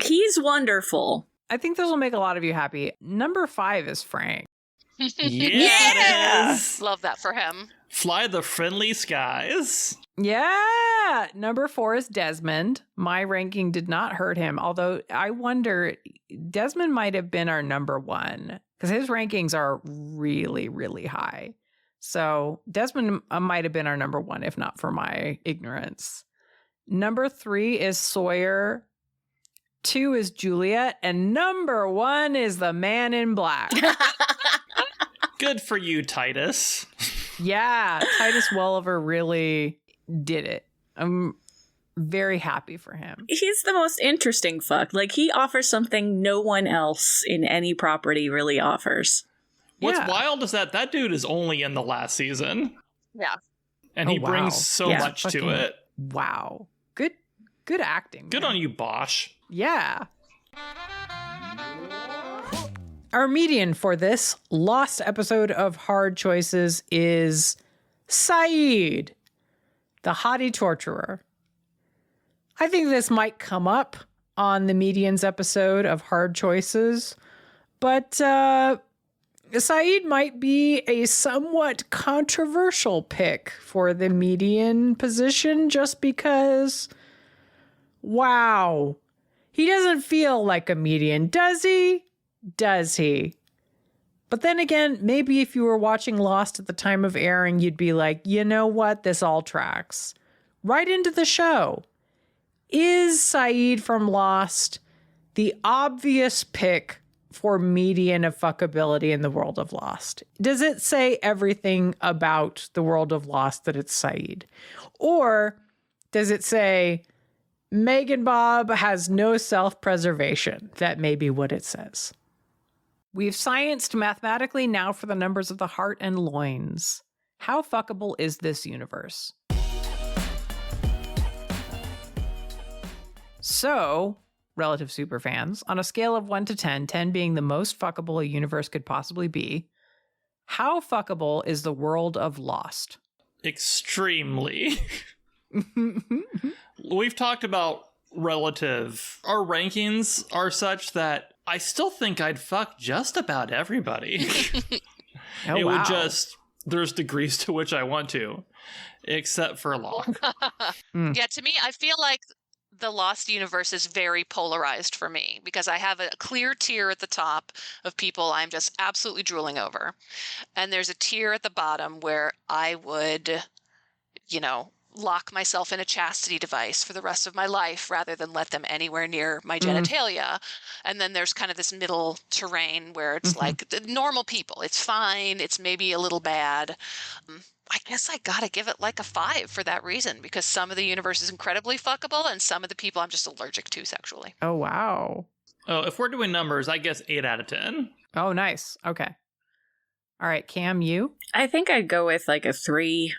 He's wonderful. I think this will make a lot of you happy. Number 5 is Frank. Yeah, it is. Love that for him. Fly the friendly skies. Yeah. Number 4 is Desmond. My ranking did not hurt him, although I wonder, Desmond might have been our number 1 because his rankings are really, really high. So Desmond might have been our number 1, if not for my ignorance. Number 3 is Sawyer. 2 is Juliet. And number 1 is the Man in Black. Good for you, Titus. Yeah, Titus Welliver really did it. I'm very happy for him. He's the most interesting fuck. Like, he offers something no one else in any property really offers. What's Yeah. wild is that dude is only in the last season. Yeah. And Oh, he wow. brings so Yeah, much to fucking- it. Wow. Good acting. Good man. on you, Bosch. Yeah. Our median for this lost episode of Hard Choices is Saeed, the haughty torturer. I think this might come up on the medians episode of Hard Choices, but Saeed might be a somewhat controversial pick for the median position just because, wow, he doesn't feel like a median, does he? Does he? But then again, maybe if you were watching Lost at the time of airing, you'd be like, you know what? This all tracks. Right into the show. Is Saeed from Lost the obvious pick for median of fuckability in the world of Lost? Does it say everything about the world of Lost that it's Saeed? Or does it say Megan Bob has no self-preservation? That may be what it says. We've scienced mathematically now for the numbers of the heart and loins. How fuckable is this universe? So, relative superfans, on a scale of 1 to 10, 10 being the most fuckable a universe could possibly be, how fuckable is the world of Lost? Extremely. We've talked about relative. Our rankings are such that I still think I'd fuck just about everybody. Oh, It wow. would just, there's degrees to which I want to, except for Locke. Yeah, to me, I feel like the Lost universe is very polarized for me because I have a clear tier at the top of people I'm just absolutely drooling over. And there's a tier at the bottom where I would, lock myself in a chastity device for the rest of my life rather than let them anywhere near my genitalia. And then there's kind of this middle terrain where it's like the normal people. It's fine. It's maybe a little bad. I guess I gotta give it like a 5 for that reason, because some of the universe is incredibly fuckable and some of the people I'm just allergic to sexually. Oh, wow. Oh, if we're doing numbers, I guess 8 out of 10. Oh, nice. Okay. All right, Cam, you? I think I'd go with like a 3.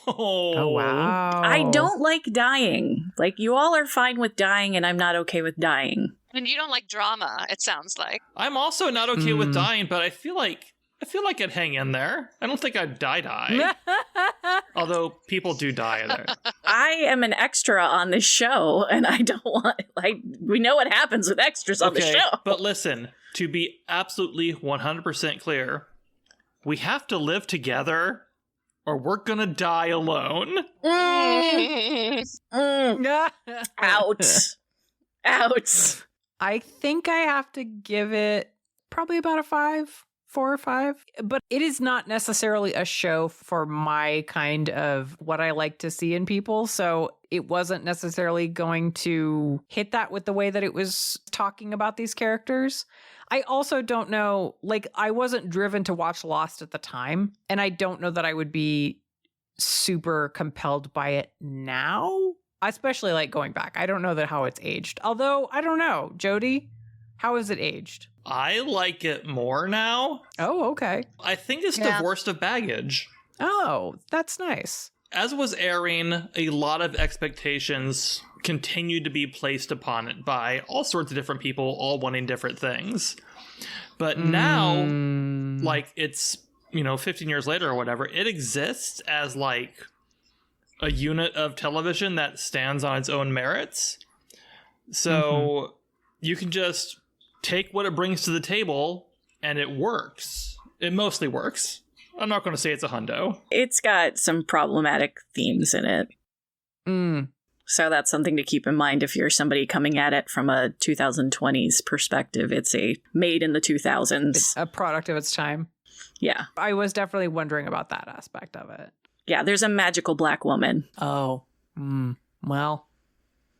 Oh, wow. I don't like dying. Like, you all are fine with dying, and I'm not okay with dying. And you don't like drama, it sounds like. I'm also not okay with dying, but I feel like I'd hang in there. I don't think I'd die. Although people do die there. I am an extra on this show, and I don't want, we know what happens with extras on the show. But listen, to be absolutely 100% clear, we have to live together or we're gonna die alone. Out. Out. I think I have to give it probably about a 5, 4 or 5. But it is not necessarily a show for my kind of what I like to see in people. So it wasn't necessarily going to hit that with the way that it was talking about these characters. I also don't know, I wasn't driven to watch Lost at the time. And I don't know that I would be super compelled by it now. Especially going back. I don't know how it's aged. Although, I don't know. Jody, how is it aged? I like it more now. Oh, okay. I think it's divorced of baggage. Oh, that's nice. As was airing, a lot of expectations continued to be placed upon it by all sorts of different people, all wanting different things. But now, it's, 15 years later or whatever, it exists as a unit of television that stands on its own merits. So you can just take what it brings to the table and it works. It mostly works. I'm not going to say it's a hundo. It's got some problematic themes in it. So that's something to keep in mind if you're somebody coming at it from a 2020s perspective. It's a made in the 2000s. It's a product of its time. Yeah. I was definitely wondering about that aspect of it. Yeah, there's a magical black woman. Oh. Well,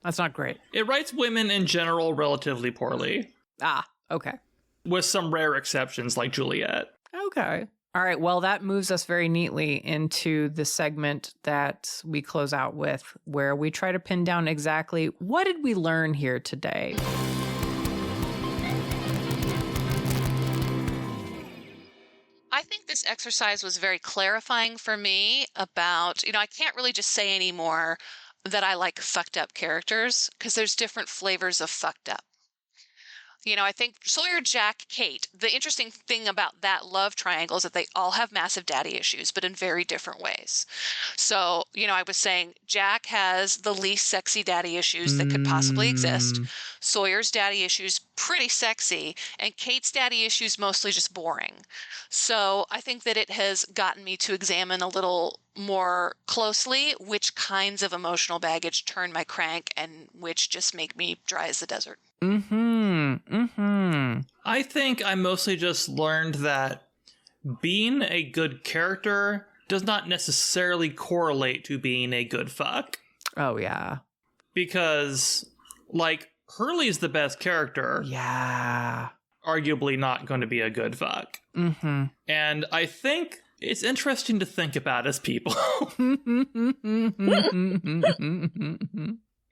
that's not great. It writes women in general relatively poorly. Ah, okay. With some rare exceptions like Juliet. Okay. All right. Well, that moves us very neatly into the segment that we close out with, where we try to pin down exactly what did we learn here today. I think this exercise was very clarifying for me about, I can't really just say anymore that I like fucked up characters because there's different flavors of fucked up. I think Sawyer, Jack, Kate, the interesting thing about that love triangle is that they all have massive daddy issues, but in very different ways. So, I was saying Jack has the least sexy daddy issues that could possibly exist. Sawyer's daddy issues, pretty sexy, and Kate's daddy issues, mostly just boring. So I think that it has gotten me to examine a little more closely which kinds of emotional baggage turn my crank and which just make me dry as the desert. I think I mostly just learned that being a good character does not necessarily correlate to being a good fuck. Oh, yeah. Because, Hurley's the best character. Yeah. Arguably not going to be a good fuck. And I think it's interesting to think about as people.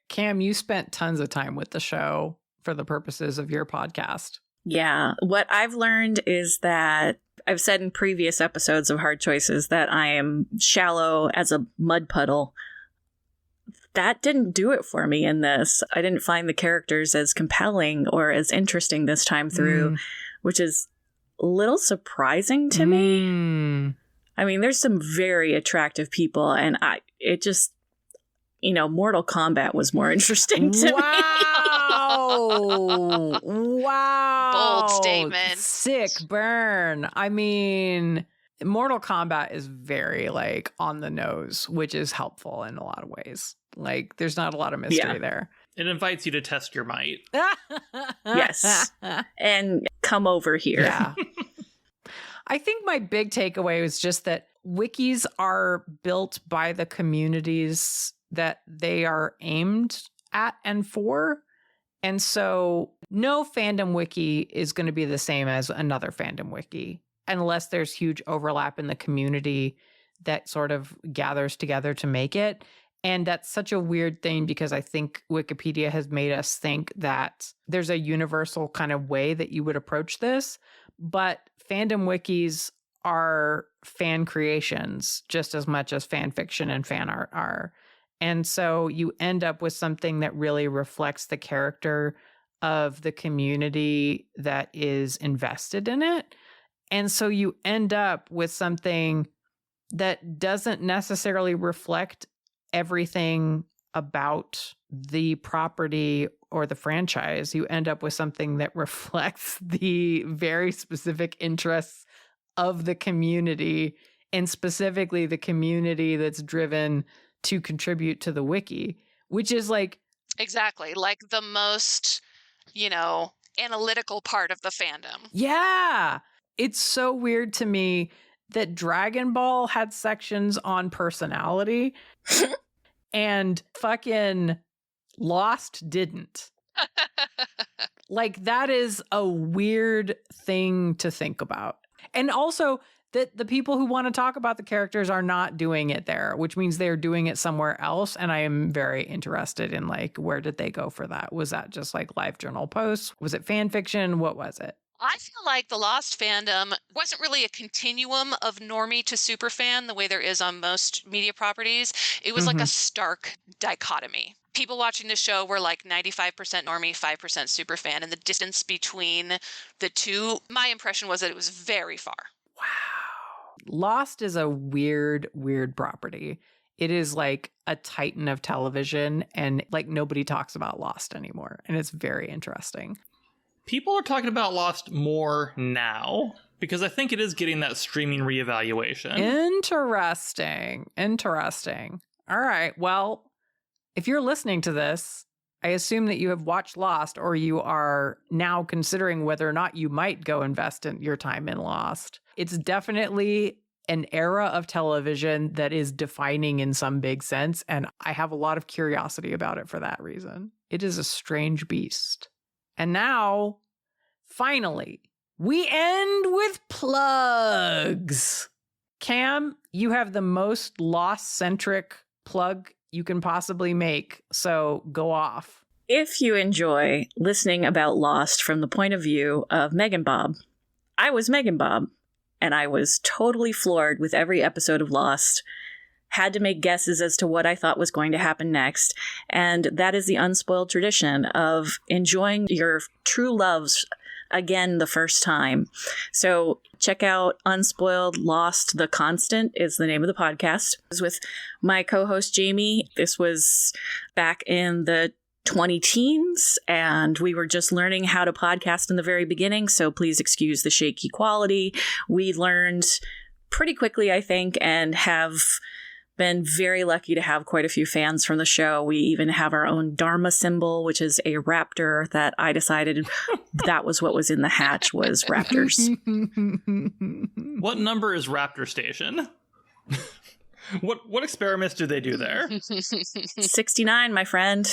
Cam, you spent tons of time with the show for the purposes of your podcast. Yeah. What I've learned is that I've said in previous episodes of Hard Choices that I am shallow as a mud puddle. That didn't do it for me in this. I didn't find the characters as compelling or as interesting this time through, which is a little surprising to me. I mean, there's some very attractive people, and Mortal Kombat was more interesting to me. Wow. Bold statement. Sick burn. I mean, Mortal Kombat is very on the nose, which is helpful in a lot of ways. There's not a lot of mystery there. It invites you to test your might. Yes. And come over here. Yeah. I think my big takeaway was just that wikis are built by the communities that they are aimed at and for. And so no fandom wiki is going to be the same as another fandom wiki, unless there's huge overlap in the community that sort of gathers together to make it. And that's such a weird thing because I think Wikipedia has made us think that there's a universal kind of way that you would approach this. But fandom wikis are fan creations just as much as fan fiction and fan art are. And so you end up with something that really reflects the character of the community that is invested in it. And so you end up with something that doesn't necessarily reflect everything about the property or the franchise. You end up with something that reflects the very specific interests of the community, and specifically the community that's driven to contribute to the wiki, which is exactly the most, analytical part of the fandom. Yeah. It's so weird to me that Dragon Ball had sections on personality and fucking Lost didn't. That is a weird thing to think about. And also that the people who want to talk about the characters are not doing it there, which means they're doing it somewhere else. And I am very interested in where did they go for that? Was that just live journal posts? Was it fan fiction? What was it? I feel like the Lost fandom wasn't really a continuum of normie to superfan the way there is on most media properties. It was a stark dichotomy. People watching the show were 95% normie, 5% superfan, and the distance between the two, my impression was that it was very far. Wow. Lost is a weird, weird property. It is a titan of television, and nobody talks about Lost anymore. And it's very interesting. People are talking about Lost more now because I think it is getting that streaming reevaluation. Interesting. All right. Well, if you're listening to this, I assume that you have watched Lost, or you are now considering whether or not you might go invest in your time in Lost. It's definitely an era of television that is defining in some big sense, and I have a lot of curiosity about it for that reason. It is a strange beast. And now, finally, we end with plugs. Cam, you have the most Lost-centric plug you can possibly make, so go off. If you enjoy listening about Lost from the point of view of Megan Bob, I was Megan Bob, and I was totally floored with every episode of Lost. had to make guesses as to what I thought was going to happen next. And that is the unspoiled tradition of enjoying your true loves again the first time. So check out Unspoiled Lost the Constant is the name of the podcast. It was with my co-host Jamie. This was back in the 20-teens, and we were just learning how to podcast in the very beginning, so please excuse the shaky quality. We learned pretty quickly, I think, and have been very lucky to have quite a few fans from the show. We even have our own Dharma symbol, which is a raptor that I decided that was what was in the hatch, was raptors. What number is Raptor Station? What experiments do they do there? 69, my friend.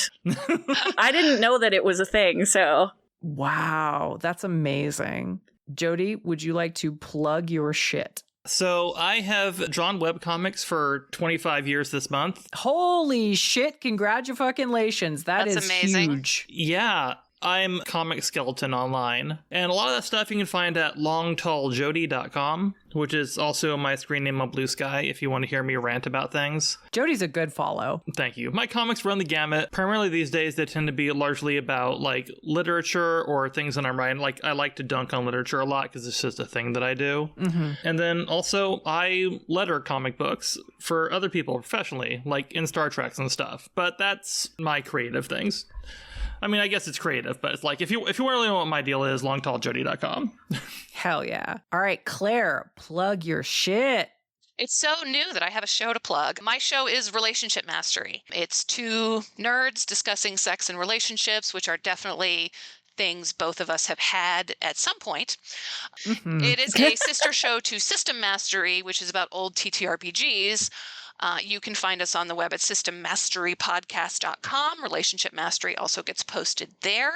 I didn't know that it was a thing, so. Wow, that's amazing. Jody, would you like to plug your shit? So I have drawn webcomics for 25 years this month. Holy shit, congratulations. That's amazing. Huge. Yeah, I'm Comic Skeleton online. And a lot of that stuff you can find at longtalljody.com, which is also my screen name on Blue Sky if you want to hear me rant about things. Jody's a good follow. Thank you. My comics run the gamut. Primarily these days, they tend to be largely about like literature or things that I'm writing. Like I like to dunk on literature a lot because it's just a thing that I do. Mm-hmm. And then also I letter comic books for other people professionally, like in Star Treks and stuff. But that's my creative things. I mean, I guess it's creative, but it's like, if you want to really know what my deal is, longtalljody.com. Hell yeah. All right, Claire, plug your shit. It's so new that I have a show to plug. My show is Relationship Mastery. It's two nerds discussing sex and relationships, which are definitely things both of us have had at some point. Mm-hmm. It is a sister show to System Mastery, which is about old TTRPGs. You can find us on the web at systemmasterypodcast.com. Relationship Mastery also gets posted there.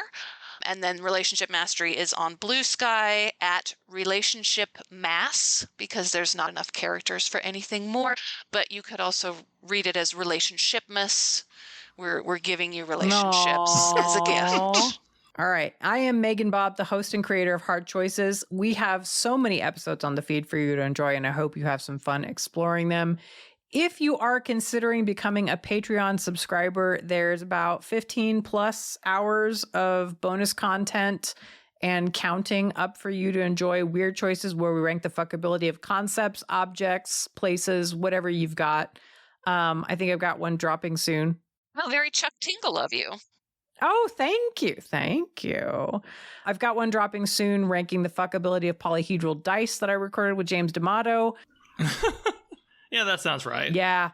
And then Relationship Mastery is on Blue Sky at Relationship Mass, because there's not enough characters for anything more. But you could also read it as Relationshipmas. We're giving you relationships as a gift. All right. I am Megan Bob, the host and creator of Hard Choices. We have so many episodes on the feed for you to enjoy, and I hope you have some fun exploring them. If you are considering becoming a Patreon subscriber, there's about 15 plus hours of bonus content and counting up for you to enjoy. Weird Choices, where we rank the fuckability of concepts, objects, places, whatever you've got. I think I've got one dropping soon. Oh, very Chuck Tingle of you. Oh, thank you. Thank you. I've got one dropping soon ranking the fuckability of polyhedral dice that I recorded with James D'Amato. Yeah, that sounds right. Yeah,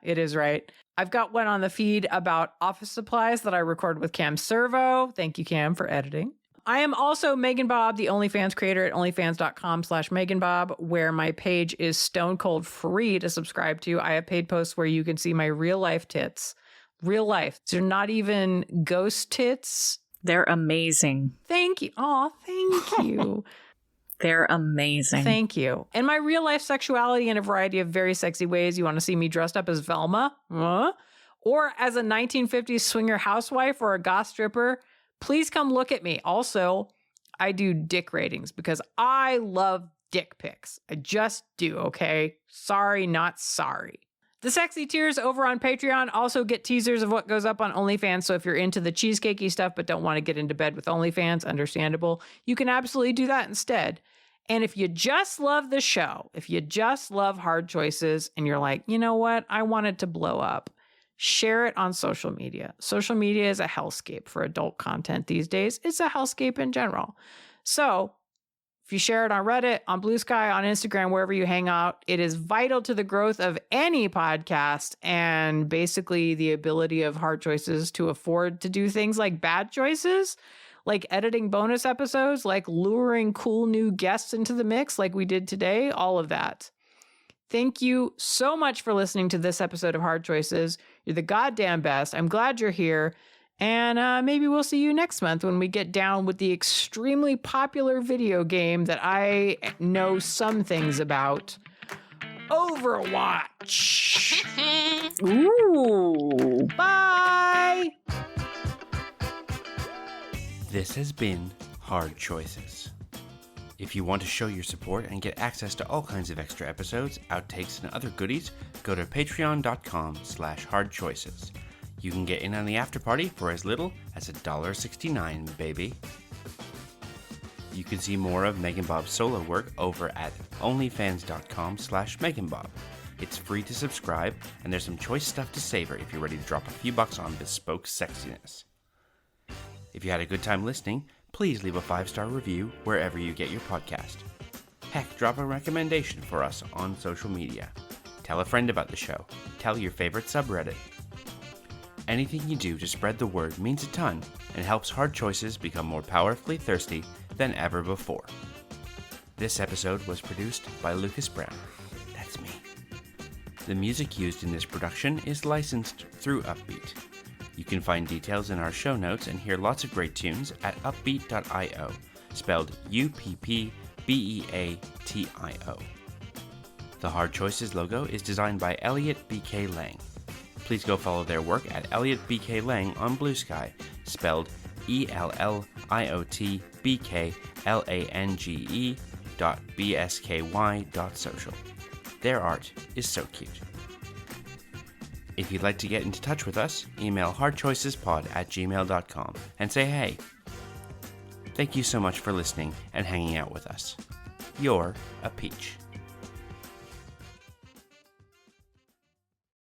it is right. I've got one on the feed about office supplies that I recorded with Cam Servo. Thank you, Cam, for editing. I am also Megan Bob, the OnlyFans creator at onlyfans.com/MeganBob, where my page is stone cold free to subscribe to. I have paid posts where you can see my real life tits. Real life. They're not even ghost tits. They're amazing. Thank you. Oh, thank you. They're amazing. Thank you. And my real life sexuality in a variety of very sexy ways. You want to see me dressed up as Velma? Or as a 1950s swinger housewife or a goth stripper? Please come look at me. Also, I do dick ratings because I love dick pics. I just do, okay? Sorry, not sorry. The sexy tiers over on Patreon also get teasers of what goes up on OnlyFans, so if you're into the cheesecakey stuff but don't want to get into bed with OnlyFans, understandable, you can absolutely do that instead. And if you just love the show, if you just love Hard Choices, and you're like, you know what, I want it to blow up, share it on social media. Social media is a hellscape for adult content these days. It's a hellscape in general. So if you share it on Reddit, on Blue Sky, on Instagram, wherever you hang out, it is vital to the growth of any podcast and basically the ability of Hard Choices to afford to do things like bad choices, like editing bonus episodes, like luring cool new guests into the mix like we did today, all of that. Thank you so much for listening to this episode of Hard Choices. You're the goddamn best. I'm glad you're here. And maybe we'll see you next month when we get down with the extremely popular video game that I know some things about. Overwatch. Ooh. Bye. This has been Hard Choices. If you want to show your support and get access to all kinds of extra episodes, outtakes, and other goodies, go to patreon.com/hardchoices. You can get in on the after party for as little as $1.69, baby. You can see more of Megan Bob's solo work over at onlyfans.com/meganbob. It's free to subscribe, and there's some choice stuff to savor if you're ready to drop a few bucks on bespoke sexiness. If you had a good time listening, please leave a 5-star review wherever you get your podcast. Heck, drop a recommendation for us on social media. Tell a friend about the show. Tell your favorite subreddit. Anything you do to spread the word means a ton and helps Hard Choices become more powerfully thirsty than ever before. This episode was produced by Lucas Brown. That's me. The music used in this production is licensed through Uppbeat. You can find details in our show notes and hear lots of great tunes at uppbeat.io, spelled UPPBEATIO. The Hard Choices logo is designed by Elliot B.K. Lang. Please go follow their work at Elliot B.K. Lang on Blue Sky, spelled ELLIOTBKLANGE.BSKY.social. Their art is so cute. If you'd like to get into touch with us, email hardchoicespod@gmail.com and say hey. Thank you so much for listening and hanging out with us. You're a peach.